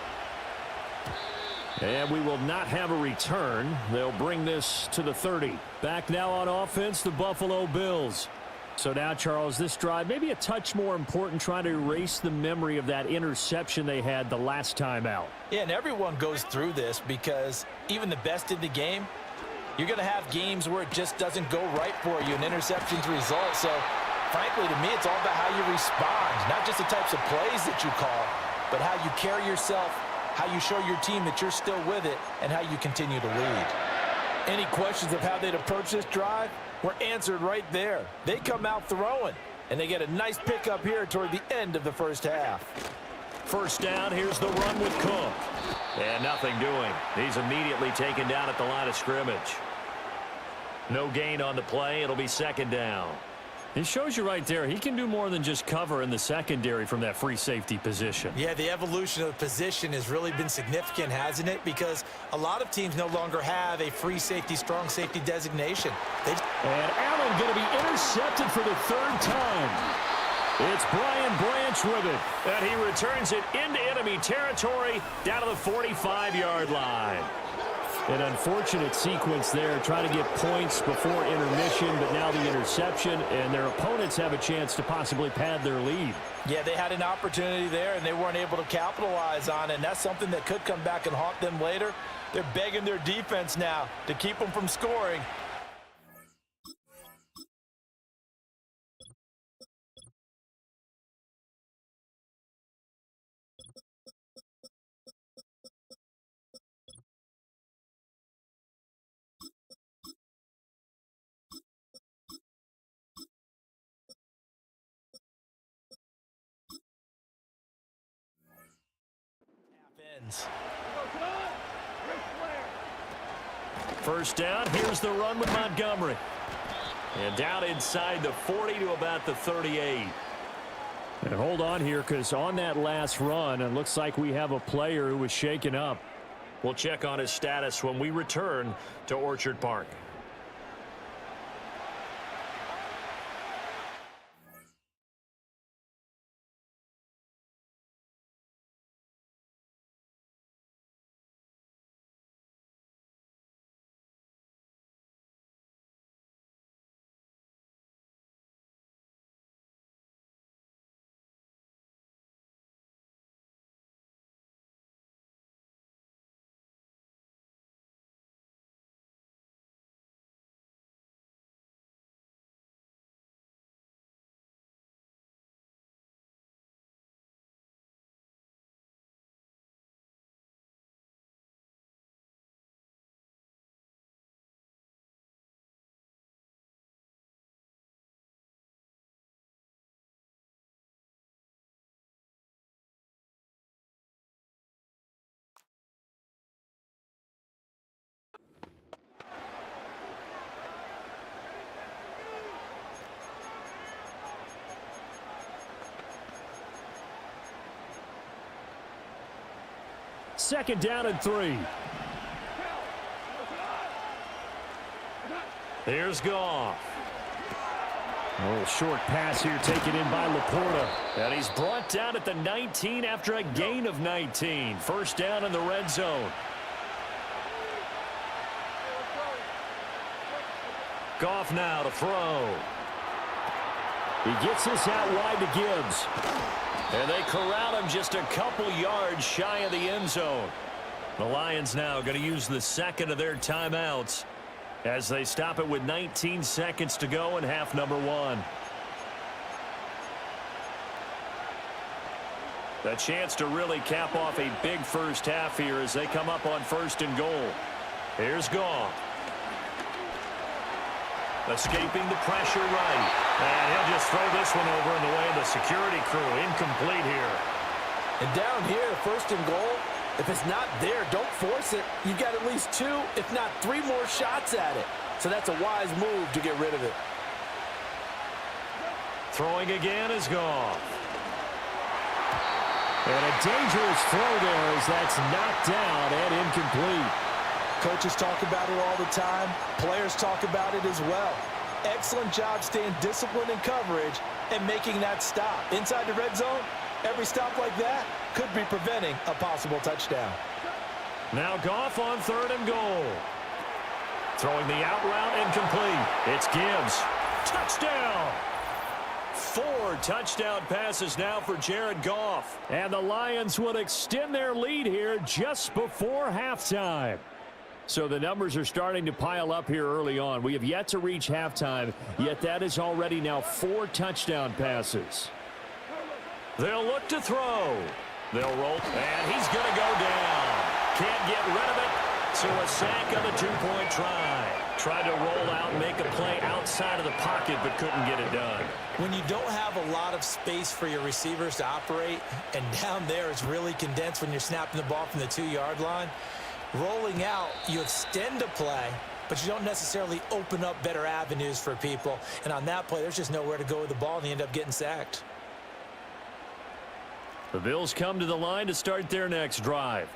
And we will not have a return. They'll bring this to the 30. Back now on offense, the Buffalo Bills. So now, Charles, this drive maybe a touch more important, trying to erase the memory of that interception they had the last time out. Yeah, and everyone goes through this because even the best in the game, you're going to have games where it just doesn't go right for you, and interceptions result. So, frankly, to me, it's all about how you respond, not just the types of plays that you call, but how you carry yourself, how you show your team that you're still with it, and how you continue to lead. Any questions of how they'd approach this drive were answered right there. They come out throwing, and they get a nice pickup here toward the end of the first half. First down, here's the run with Cook. And nothing doing. He's immediately taken down at the line of scrimmage. No gain on the play. It'll be second down. It shows you right there, he can do more than just cover in the secondary from that free safety position. Yeah, the evolution of the position has really been significant, hasn't it? Because a lot of teams no longer have a free safety, strong safety designation. And Allen going to be intercepted for the third time. It's Brian Branch with it, and he returns it into enemy territory down to the 45-yard line. An unfortunate sequence there, trying to get points before intermission, but now the interception, and their opponents have a chance to possibly pad their lead. Yeah, they had an opportunity there, and they weren't able to capitalize on it, and that's something that could come back and haunt them later. They're begging their defense now to keep them from scoring. First down, here's the run with Montgomery. And down inside the 40 to about the 38. And hold on here, because on that last run, it looks like we have a player who was shaken up. We'll check on his status when we return to Orchard Park. Second down and 3. Here's Goff. A little short pass here taken in by Laporta. And he's brought down at the 19 after a gain of 19. First down in the red zone. Goff now to throw. He gets this out wide to Gibbs. And they corral him just a couple yards shy of the end zone. The Lions now going to use the second of their timeouts as they stop it with 19 seconds to go in half number 1. A chance to really cap off a big first half here as they come up on first and goal. Here's Goff. Escaping the pressure right. And he'll just throw this one over in the way of the security crew. Incomplete here. And down here, first and goal, if it's not there, don't force it. You've got at least 2, if not 3 more shots at it. So that's a wise move to get rid of it. Throwing again is Goff. And a dangerous throw there as that's knocked down and incomplete. Coaches talk about it all the time. Players talk about it as well. Excellent job staying disciplined in coverage and making that stop. Inside the red zone, every stop like that could be preventing a possible touchdown. Now Goff on 3rd and goal. Throwing the out route incomplete. It's Gibbs. Touchdown! 4 touchdown passes now for Jared Goff. And the Lions will extend their lead here just before halftime. So the numbers are starting to pile up here early on. We have yet to reach halftime, yet that is already now 4 touchdown passes. They'll look to throw. They'll roll, and he's going to go down. Can't get rid of it, so a sack on the 2-point try. Tried to roll out and make a play outside of the pocket, but couldn't get it done. When you don't have a lot of space for your receivers to operate, and down there it's really condensed when you're snapping the ball from the 2-yard line, rolling out, you extend a play, but you don't necessarily open up better avenues for people. And on that play, there's just nowhere to go with the ball, and you end up getting sacked. The Bills come to the line to start their next drive.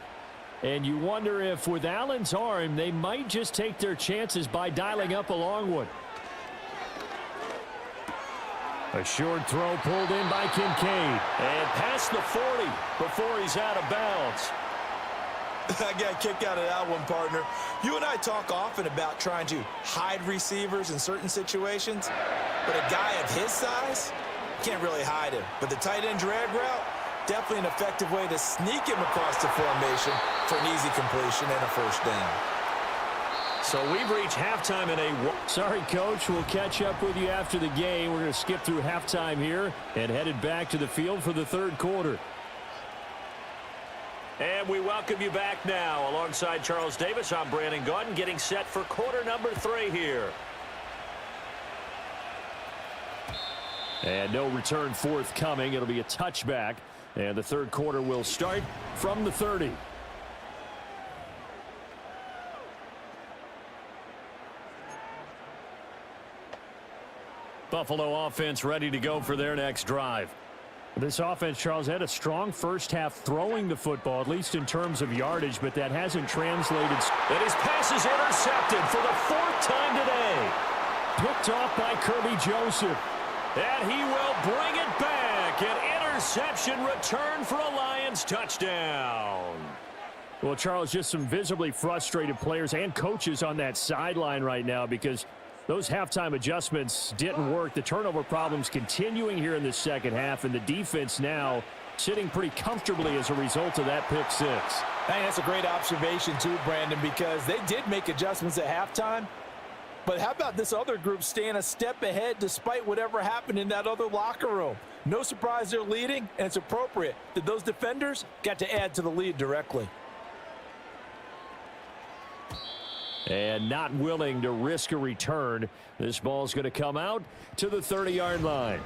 And you wonder if with Allen's arm, they might just take their chances by dialing up a long one. A short throw pulled in by Kincaid. And past the 40 before he's out of bounds. I got a kick out of that one, partner. You and I talk often about trying to hide receivers in certain situations, but a guy of his size can't really hide him. But the tight end drag route, definitely an effective way to sneak him across the formation for an easy completion and a first down. So we've reached halftime in a... Sorry, Coach. We'll catch up with you after the game. We're going to skip through halftime here and headed back to the field for the 3rd quarter. And we welcome you back now. Alongside Charles Davis, I'm Brandon Gaudin, getting set for quarter number 3 here. And no return forthcoming. It'll be a touchback. And the 3rd quarter will start from the 30. Buffalo offense ready to go for their next drive. This offense, Charles, had a strong first half throwing the football, at least in terms of yardage, but that hasn't translated. And his pass is intercepted for the 4th time today. Picked off by Kirby Joseph. And he will bring it back. An interception return for a Lions touchdown. Well, Charles, just some visibly frustrated players and coaches on that sideline right now because those halftime adjustments didn't work. The turnover problems continuing here in the second half, and the defense now sitting pretty comfortably as a result of that pick 6. I think that's a great observation too, Brandon, because they did make adjustments at halftime. But how about this other group staying a step ahead despite whatever happened in that other locker room? No surprise they're leading, and it's appropriate that those defenders got to add to the lead directly. And not willing to risk a return. This ball's going to come out to the 30-yard line.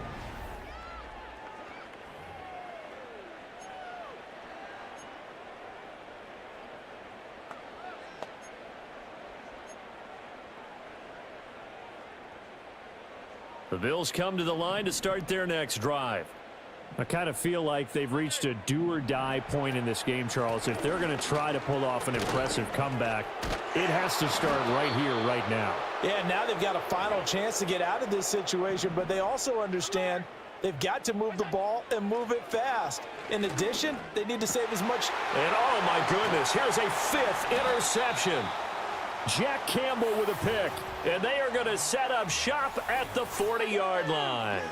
The Bills come to the line to start their next drive. I kind of feel like they've reached a do-or-die point in this game, Charles. If they're going to try to pull off an impressive comeback, it has to start right here, right now. Yeah, now they've got a final chance to get out of this situation, but they also understand they've got to move the ball and move it fast. In addition, they need to save as much. And oh my goodness, here's a 5th interception. Jack Campbell with a pick, and they are going to set up shop at the 40-yard line.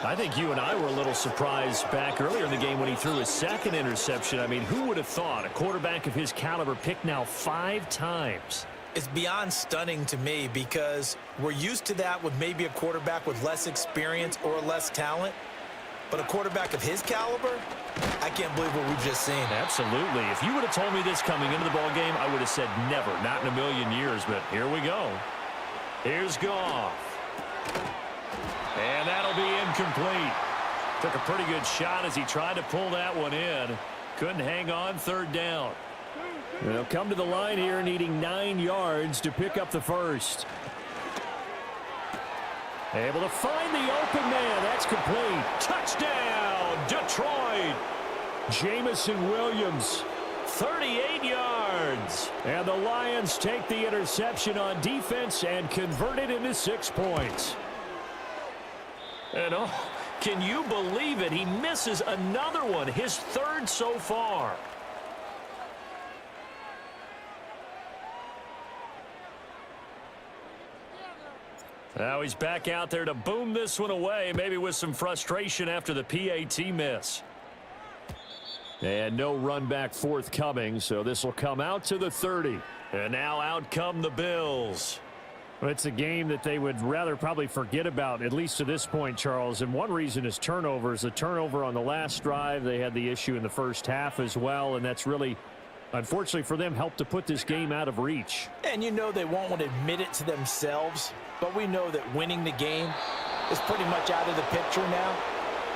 I think you and I were a little surprised back earlier in the game when he threw his 2nd interception. I mean, who would have thought a quarterback of his caliber picked now 5 times? It's beyond stunning to me because we're used to that with maybe a quarterback with less experience or less talent. But a quarterback of his caliber, I can't believe what we've just seen. Absolutely. If you would have told me this coming into the ball game, I would have said never, not in a million years. But here we go. Here's Goff. And that'll be incomplete. Took a pretty good shot as he tried to pull that one in. Couldn't hang on, 3rd down. They'll come to the line here needing 9 yards to pick up the 1st. Able to find the open man. That's complete. Touchdown, Detroit. Jamison Williams, 38 yards. And the Lions take the interception on defense and convert it into 6 points. And oh, can you believe it? He misses another one, his third so far. Now he's back out there to boom this one away, maybe with some frustration after the PAT miss. And no run back forthcoming, so this will come out to the 30. And now out come the Bills. It's a game that they would rather probably forget about, at least to this point, Charles. And one reason is turnovers. The turnover on the last drive, they had the issue in the first half as well, and that's really, unfortunately for them, helped to put this game out of reach. And you know they won't want to admit it to themselves, but we know that winning the game is pretty much out of the picture now.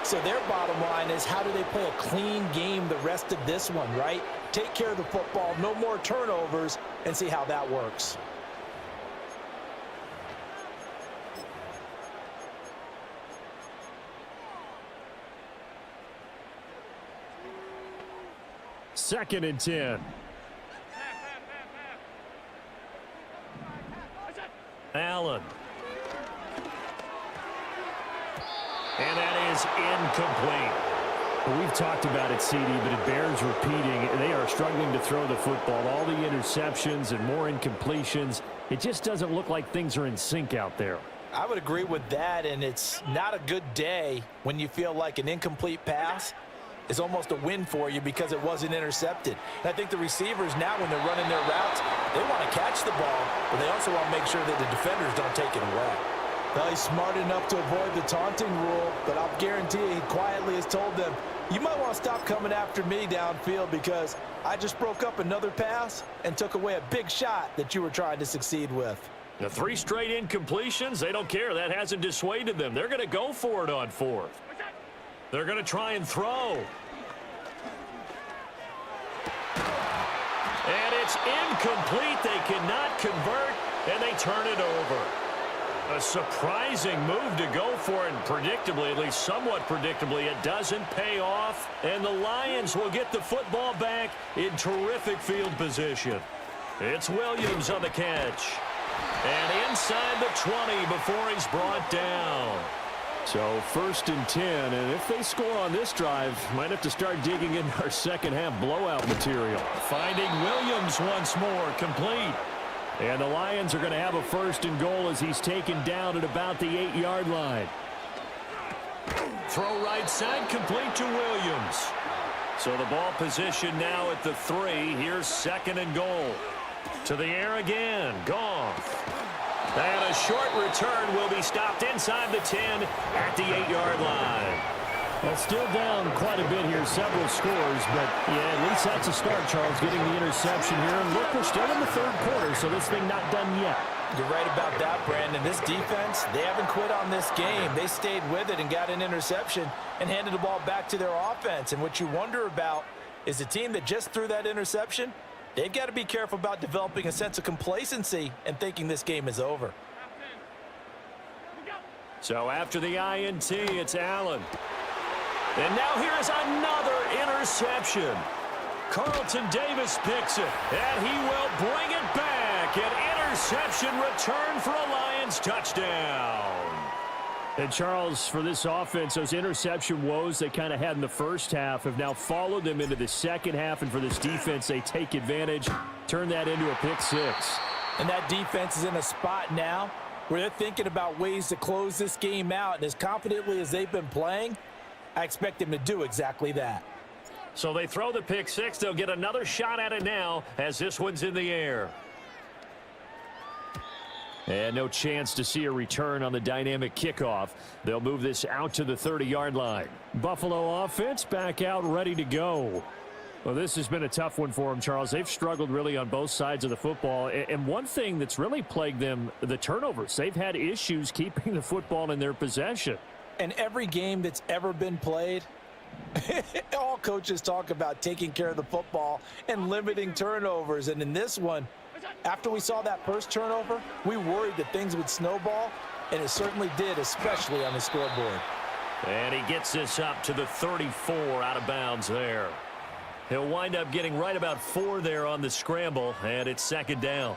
So their bottom line is, how do they play a clean game the rest of this one, right? Take care of the football, no more turnovers, and see how that works. Second and 10. Allen. And that is incomplete. We've talked about it, CD, but it bears repeating. They are struggling to throw the football. All the interceptions and more incompletions. It just doesn't look like things are in sync out there. I would agree with that, and it's not a good day when you feel like an incomplete pass is almost a win for you because it wasn't intercepted. And I think the receivers now, when they're running their routes, they want to catch the ball, but they also want to make sure that the defenders don't take it away. Well, he's smart enough to avoid the taunting rule, but I'll guarantee you he quietly has told them, you might want to stop coming after me downfield because I just broke up another pass and took away a big shot that you were trying to succeed with. The 3 straight incompletions, they don't care. That hasn't dissuaded them. They're going to go for it on 4th. They're going to try and throw. And it's incomplete. They cannot convert, and they turn it over. A surprising move to go for it, and predictably, at least somewhat predictably, it doesn't pay off. And the Lions will get the football back in terrific field position. It's Williams on the catch. And inside the 20 before he's brought down. So first and 10, and if they score on this drive, might have to start digging in our second half blowout material. Finding Williams once more, complete. And the Lions are going to have a first and goal as he's taken down at about the 8-yard line. Throw right side, complete to Williams. So the ball position now at the 3. Here's second and goal. To the air again, Goff. And a short return will be stopped inside the 10 at the 8-yard line. Well, still down quite a bit here, several scores, but yeah, at least that's a start, Charles, getting the interception here. And look, we're still in the third quarter, so this thing not done yet. You're right about that, Brandon. This defense, they haven't quit on this game. They stayed with it and got an interception and handed the ball back to their offense. And what you wonder about is the team that just threw that interception, they've got to be careful about developing a sense of complacency and thinking this game is over. So after the INT, it's Allen. And now here is another interception. Carlton Davis picks it, and he will bring it back. An interception return for a Lions touchdown. And Charles, for this offense, those interception woes they kind of had in the first half have now followed them into the second half. And for this defense, they take advantage, turn that into a pick 6. And that defense is in a spot now where they're thinking about ways to close this game out. And as confidently as they've been playing, I expect them to do exactly that. So they throw the pick 6. They'll get another shot at it now as this one's in the air. And no chance to see a return on the dynamic kickoff. They'll move this out to the 30-yard line. Buffalo offense back out ready to go. Well, this has been a tough one for them, Charles. They've struggled really on both sides of the football. And one thing that's really plagued them, the turnovers. They've had issues keeping the football in their possession. And every game that's ever been played, all coaches talk about taking care of the football and limiting turnovers. And in this one, after we saw that first turnover, we worried that things would snowball, and it certainly did, especially on the scoreboard. And he gets this up to the 34 out of bounds there. He'll wind up getting right about 4 there on the scramble, and it's second down.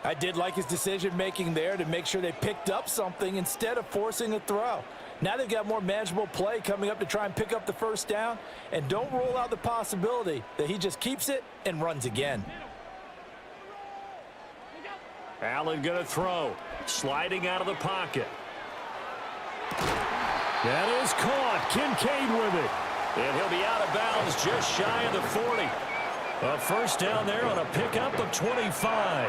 I did like his decision-making there to make sure they picked up something instead of forcing a throw. Now they've got more manageable play coming up to try and pick up the first down, and don't rule out the possibility that he just keeps it and runs again. Allen going to throw. Sliding out of the pocket. That is caught. Kincaid with it. And he'll be out of bounds just shy of the 40. A first down there on a pickup of 25.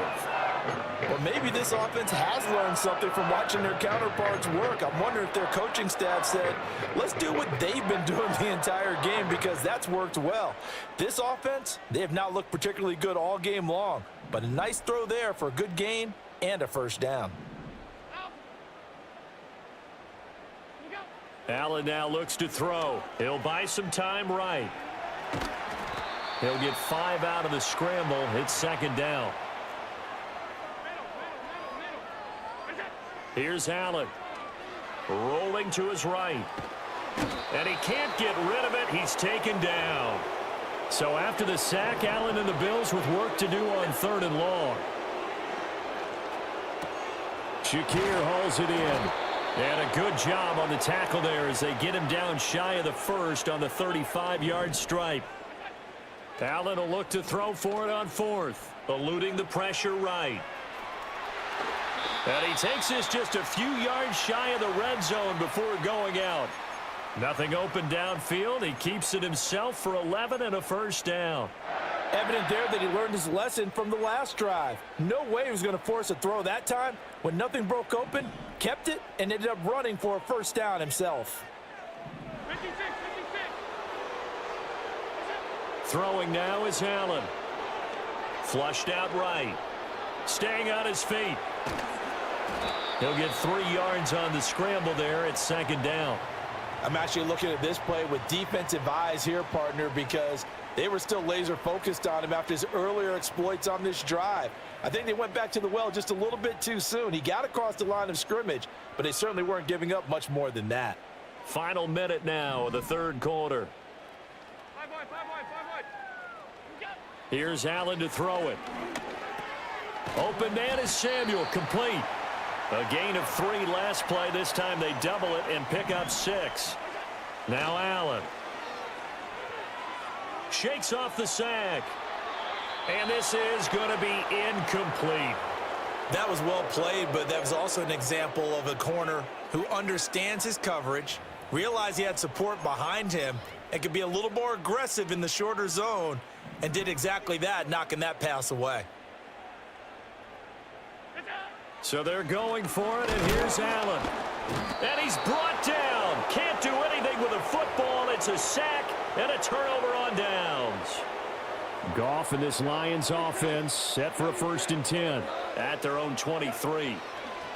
Well, maybe this offense has learned something from watching their counterparts work. I'm wondering if their coaching staff said, let's do what they've been doing the entire game, because that's worked well. This offense, they have not looked particularly good all game long, but a nice throw there for a good gain and a first down. Allen now looks to throw. He'll buy some time right. He'll get 5 out of the scramble. It's second down. Here's Allen. Rolling to his right. And he can't get rid of it. He's taken down. So after the sack, Allen and the Bills with work to do on 3rd and long. Shakir hauls it in. And a good job on the tackle there as they get him down shy of the first on the 35-yard stripe. Allen will look to throw for it on 4th, eluding the pressure right. And he takes this just a few yards shy of the red zone before going out. Nothing open downfield. He keeps it himself for 11 and a first down. Evident there that he learned his lesson from the last drive. No way he was going to force a throw that time. When nothing broke open, kept it, and ended up running for a first down himself. 56. Throwing now is Allen. Flushed out right. Staying on his feet. He'll get 3 yards on the scramble there at second down. I'm actually looking at this play with defensive eyes here, partner, because they were still laser focused on him after his earlier exploits on this drive. I think they went back to the well just a little bit too soon. He got across the line of scrimmage, but they certainly weren't giving up much more than that. Final minute now of the 3rd quarter. Here's Allen to throw it. Open man is Samuel, complete. A gain of 3 last play. This time they double it and pick up 6. Now Allen. Shakes off the sack. And this is going to be incomplete. That was well played, but that was also an example of a corner who understands his coverage, realized he had support behind him, and could be a little more aggressive in the shorter zone, and did exactly that, knocking that pass away. So they're going for it, and here's Allen. And he's brought down. Can't do anything with a football. It's a sack and a turnover on downs. Goff and this Lions offense set for a 1st and 10. At their own 23.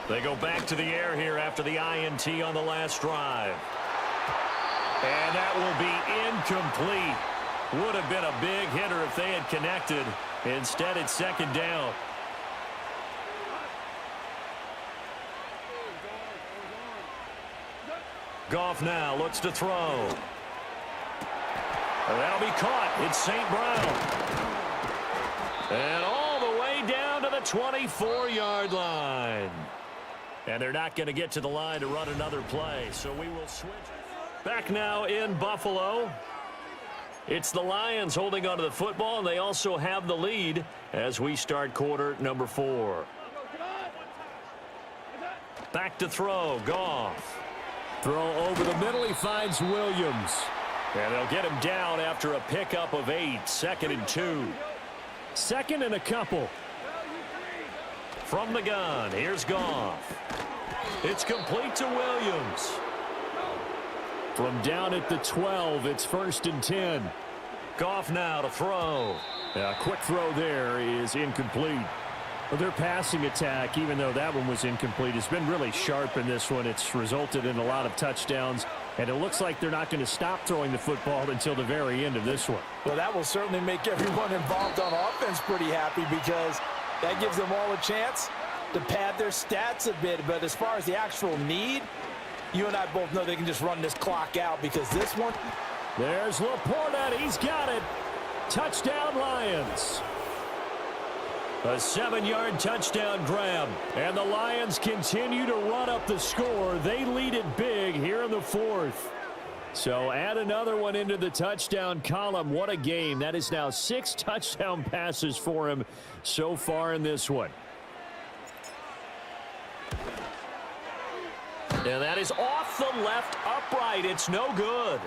They go back to the air here after the INT on the last drive. And that will be incomplete. Would have been a big hitter if they had connected. Instead, it's second down. Goff now looks to throw. That'll be caught. It's St. Brown. And all the way down to the 24-yard line. And they're not going to get to the line to run another play, so we will switch. Back now in Buffalo. It's the Lions holding onto the football, and they also have the lead as we start quarter number 4. Back to throw. Goff. Throw over the middle. He finds Williams. And they'll get him down after a pickup of 8. 2nd and 2. 2nd and a couple. From the gun, here's Goff. It's complete to Williams. From down at the 12, it's 1st and 10. Goff now to throw. A quick throw there is incomplete. Well, their passing attack, even though that one was incomplete, has been really sharp in this one. It's resulted in a lot of touchdowns, and it looks like they're not going to stop throwing the football until the very end of this one. Well, that will certainly make everyone involved on offense pretty happy, because that gives them all a chance to pad their stats a bit. But as far as the actual need, you and I both know they can just run this clock out, because this one. There's Laporta. He's got it. Touchdown, Lions. A 7-yard touchdown grab. And the Lions continue to run up the score. They lead it big here in the fourth. So add another one into the touchdown column. What a game. That is now 6 touchdown passes for him so far in this one. And that is off the left upright. It's no good.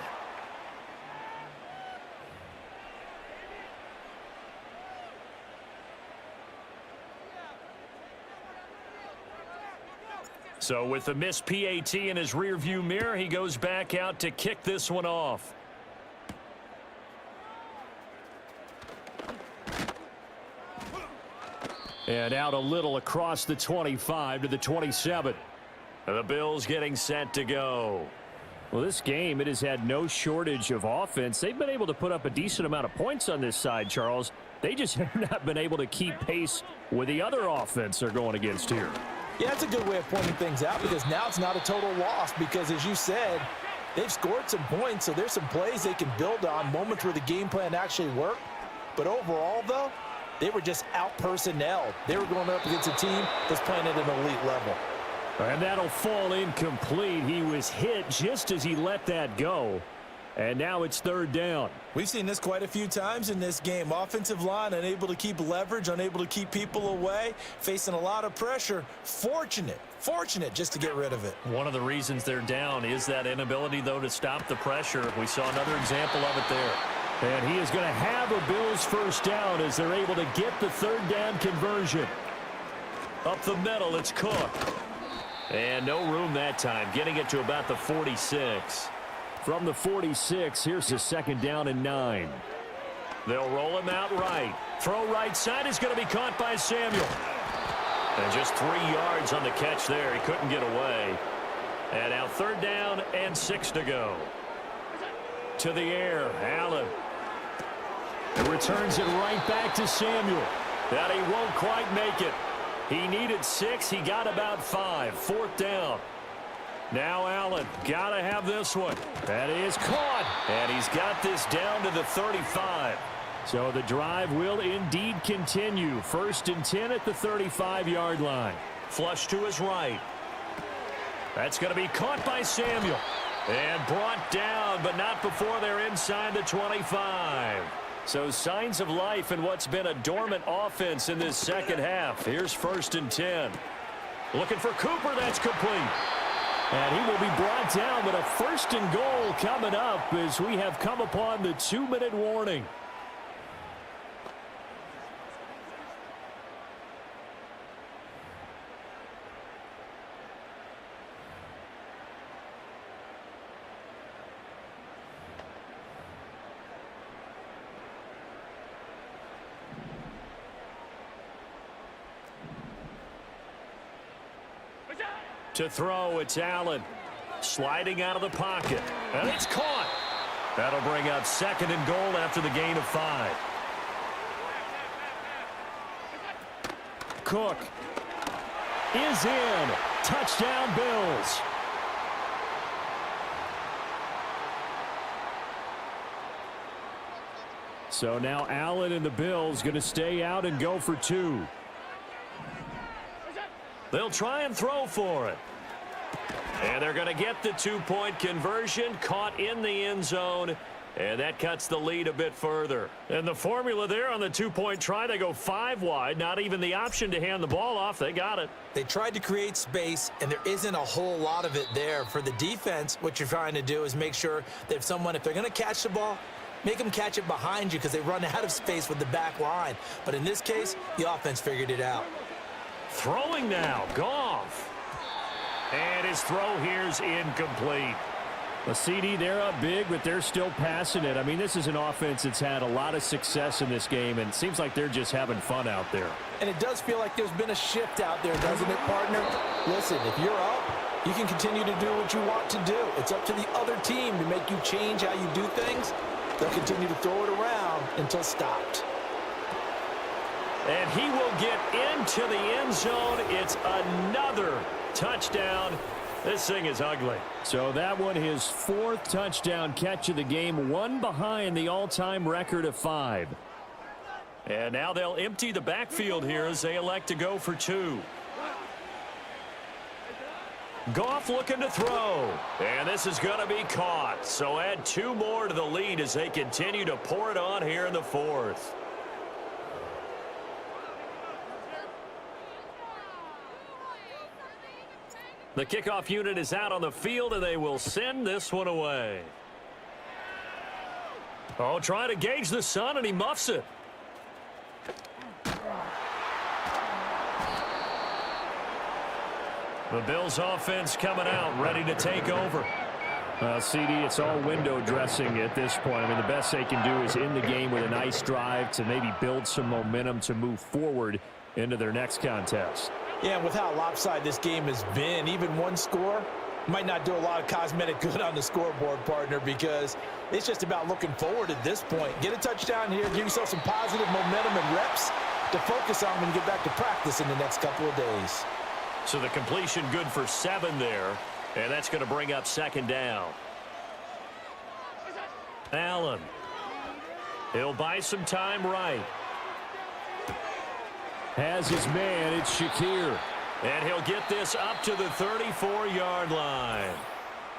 So with the missed PAT in his rearview mirror, he goes back out to kick this one off. And out a little across the 25 to the 27. The Bills getting set to go. Well, this game, it has had no shortage of offense. They've been able to put up a decent amount of points on this side, Charles. They just have not been able to keep pace with the other offense they're going against here. Yeah, that's a good way of pointing things out because now it's not a total loss because, as you said, they've scored some points, so there's some plays they can build on, moments where the game plan actually worked. But overall, though, they were just out-personnelled. They were going up against a team that's playing at an elite level. And that'll fall incomplete. He was hit just as he let that go. And now it's third down. We've seen this quite a few times in this game. Offensive line unable to keep leverage, unable to keep people away, facing a lot of pressure. Fortunate just to get rid of it. One of the reasons they're down is that inability, though, to stop the pressure. We saw another example of it there. And he is going to have a Bills first down as they're able to get the third down conversion. Up the middle, it's Cook. And no room that time, getting it to about the 46. From the 46, here's the second down and 9. They'll roll him out right. Throw right side is going to be caught by Samuel. And just 3 yards on the catch there. He couldn't get away. And now third down and 6 to go. To the air, Allen. And returns it right back to Samuel. That he won't quite make it. He needed 6. He got about 5. Fourth down. Now Allen, gotta have this one. That is caught. And he's got this down to the 35. So the drive will indeed continue. First and 10 at the 35-yard line. Flush to his right. That's going to be caught by Samuel. And brought down, but not before they're inside the 25. So signs of life in what's been a dormant offense in this second half. Here's first and 10. Looking for Cooper. That's complete. And he will be brought down, but a first and goal coming up as we have come upon the 2-minute warning. To throw, it's Allen. Sliding out of the pocket. And it's caught. That'll bring up second and goal after the gain of 5. Cook is in. Touchdown, Bills. So now Allen and the Bills going to stay out and go for 2. They'll try and throw for it. And they're going to get the 2-point conversion, caught in the end zone, and that cuts the lead a bit further. And the formula there on the 2-point try, they go 5 wide, not even the option to hand the ball off. They got it. They tried to create space, and there isn't a whole lot of it there. For the defense, what you're trying to do is make sure that if they're going to catch the ball, make them catch it behind you because they run out of space with the back line. But in this case, the offense figured it out. Throwing now, Goff. And his throw here's incomplete. A CD, they're up big, but they're still passing it. I mean, this is an offense that's had a lot of success in this game, and it seems like they're just having fun out there. And it does feel like there's been a shift out there, doesn't it, partner? Listen, if you're up, you can continue to do what you want to do. It's up to the other team to make you change how you do things. They'll continue to throw it around until stopped. And he will get into the end zone. It's another touchdown. This thing is ugly. So that one, his 4th touchdown catch of the game, one behind the all-time record of 5. And now they'll empty the backfield here as they elect to go for 2. Goff looking to throw. And this is going to be caught. So add 2 more to the lead as they continue to pour it on here in the 4th. The kickoff unit is out on the field, and they will send this one away. Oh, trying to gauge the sun, and he muffs it. The Bills offense coming out, ready to take over. CD, it's all window dressing at this point. I mean, the best they can do is in the game with a nice drive to maybe build some momentum to move forward into their next contest. Yeah, and with how lopsided this game has been, even one score might not do a lot of cosmetic good on the scoreboard, partner, because it's just about looking forward at this point. Get a touchdown here, give yourself some positive momentum and reps to focus on when you get back to practice in the next couple of days. So the completion good for 7 there, and that's going to bring up 2nd down. Allen. He'll buy some time right. Has his man, it's Shakir. And he'll get this up to the 34-yard line.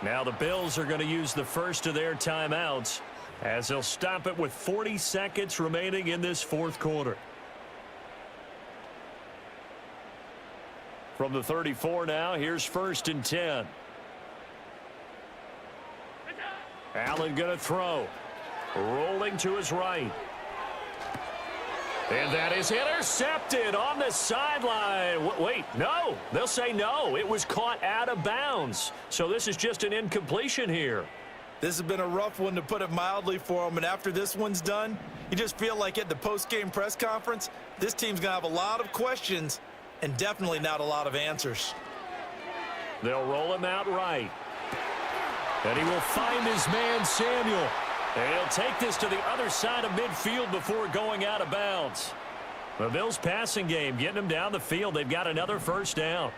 Now the Bills are going to use the first of their timeouts as they'll stop it with 40 seconds remaining in this 4th quarter. From the 34 now, here's 1st and 10. Allen going to throw. Rolling to his right. And that is intercepted on the sideline. Wait, no. They'll say no. It was caught out of bounds. So this is just an incompletion here. This has been a rough one, to put it mildly, for them. And after this one's done, you just feel like at the post-game press conference, this team's going to have a lot of questions and definitely not a lot of answers. They'll roll him out right. And he will find his man, Samuel. And he'll take this to the other side of midfield before going out of bounds. The Bills' passing game getting them down the field. They've got another 1st down.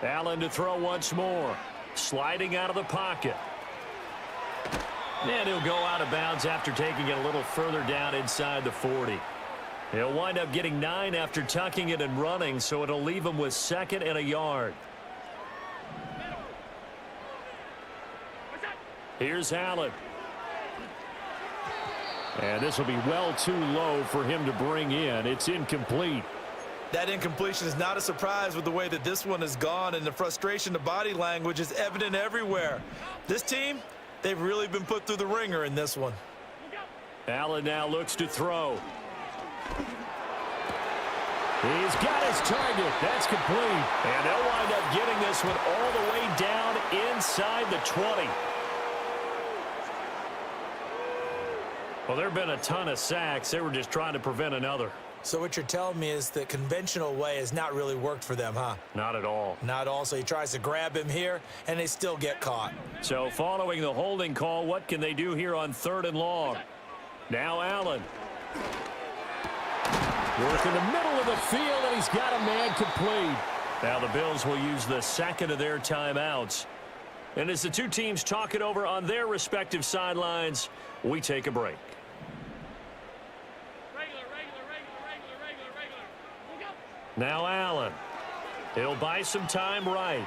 Allen to throw once more. Sliding out of the pocket. And he'll go out of bounds after taking it a little further down inside the 40. He'll wind up getting 9 after tucking it and running, so it'll leave him with 2nd and a yard. Here's Allen. And this will be well too low for him to bring in. It's incomplete. That incompletion is not a surprise with the way that this one has gone, and the frustration, the body language is evident everywhere. This team, they've really been put through the ringer in this one. Allen now looks to throw. He's got his target. That's complete. And they'll wind up getting this one all the way down inside the 20. Well, there have been a ton of sacks. They were just trying to prevent another. So what you're telling me is the conventional way has not really worked for them, huh? Not at all. Not all. So he tries to grab him here, and they still get caught. So following the holding call, what can they do here on 3rd and long? Now Allen. Work in the middle of the field, and he's got a man complete. Now the Bills will use the 2nd of their timeouts. And as the two teams talk it over on their respective sidelines, we take a break. Now Allen. He'll buy some time right.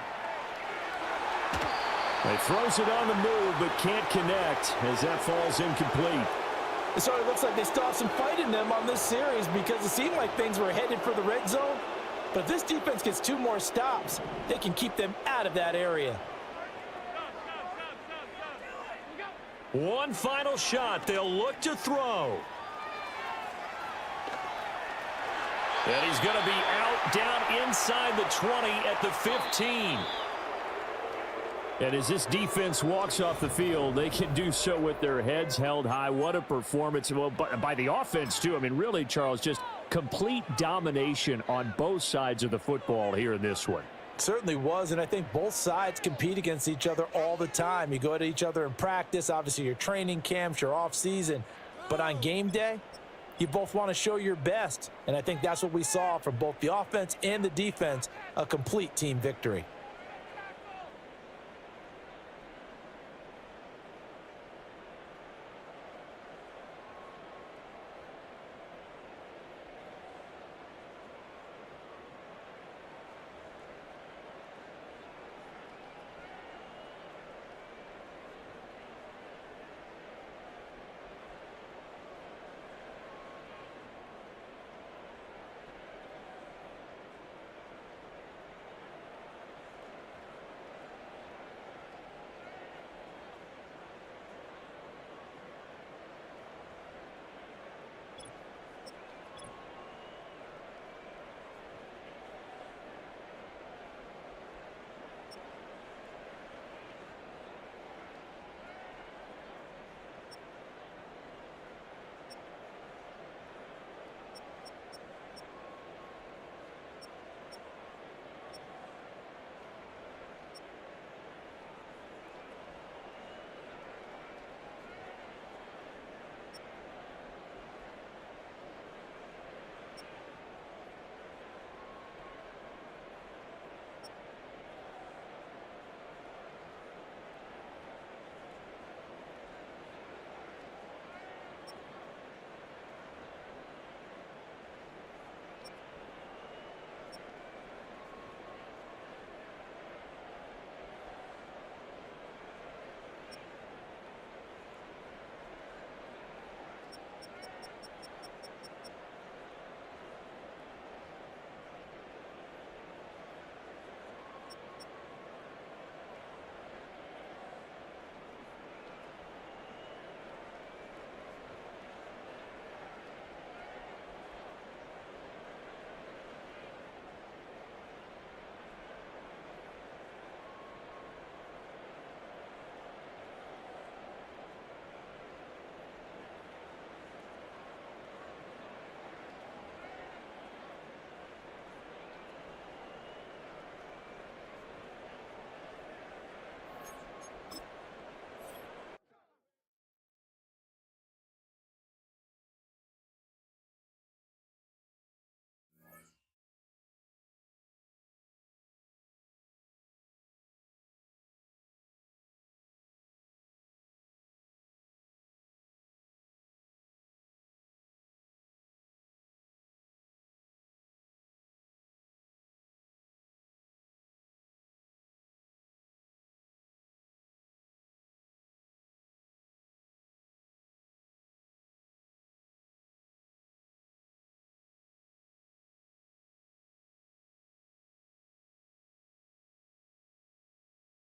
He throws it on the move, but can't connect as that falls incomplete. It sort of looks like they still have some fight in them on this series, because it seemed like things were headed for the red zone. But if this defense gets 2 more stops, they can keep them out of that area. One final shot. They'll look to throw. And he's going to be out down inside the 20 at the 15. And as this defense walks off the field, they can do so with their heads held high. What a performance. Well, by the offense, too. I mean, really, Charles, just complete domination on both sides of the football here in this one. Certainly was, and I think both sides compete against each other all the time. You go at each other in practice, obviously your training camps, your off-season. But on game day, you both want to show your best. And I think that's what we saw from both the offense and the defense, a complete team victory.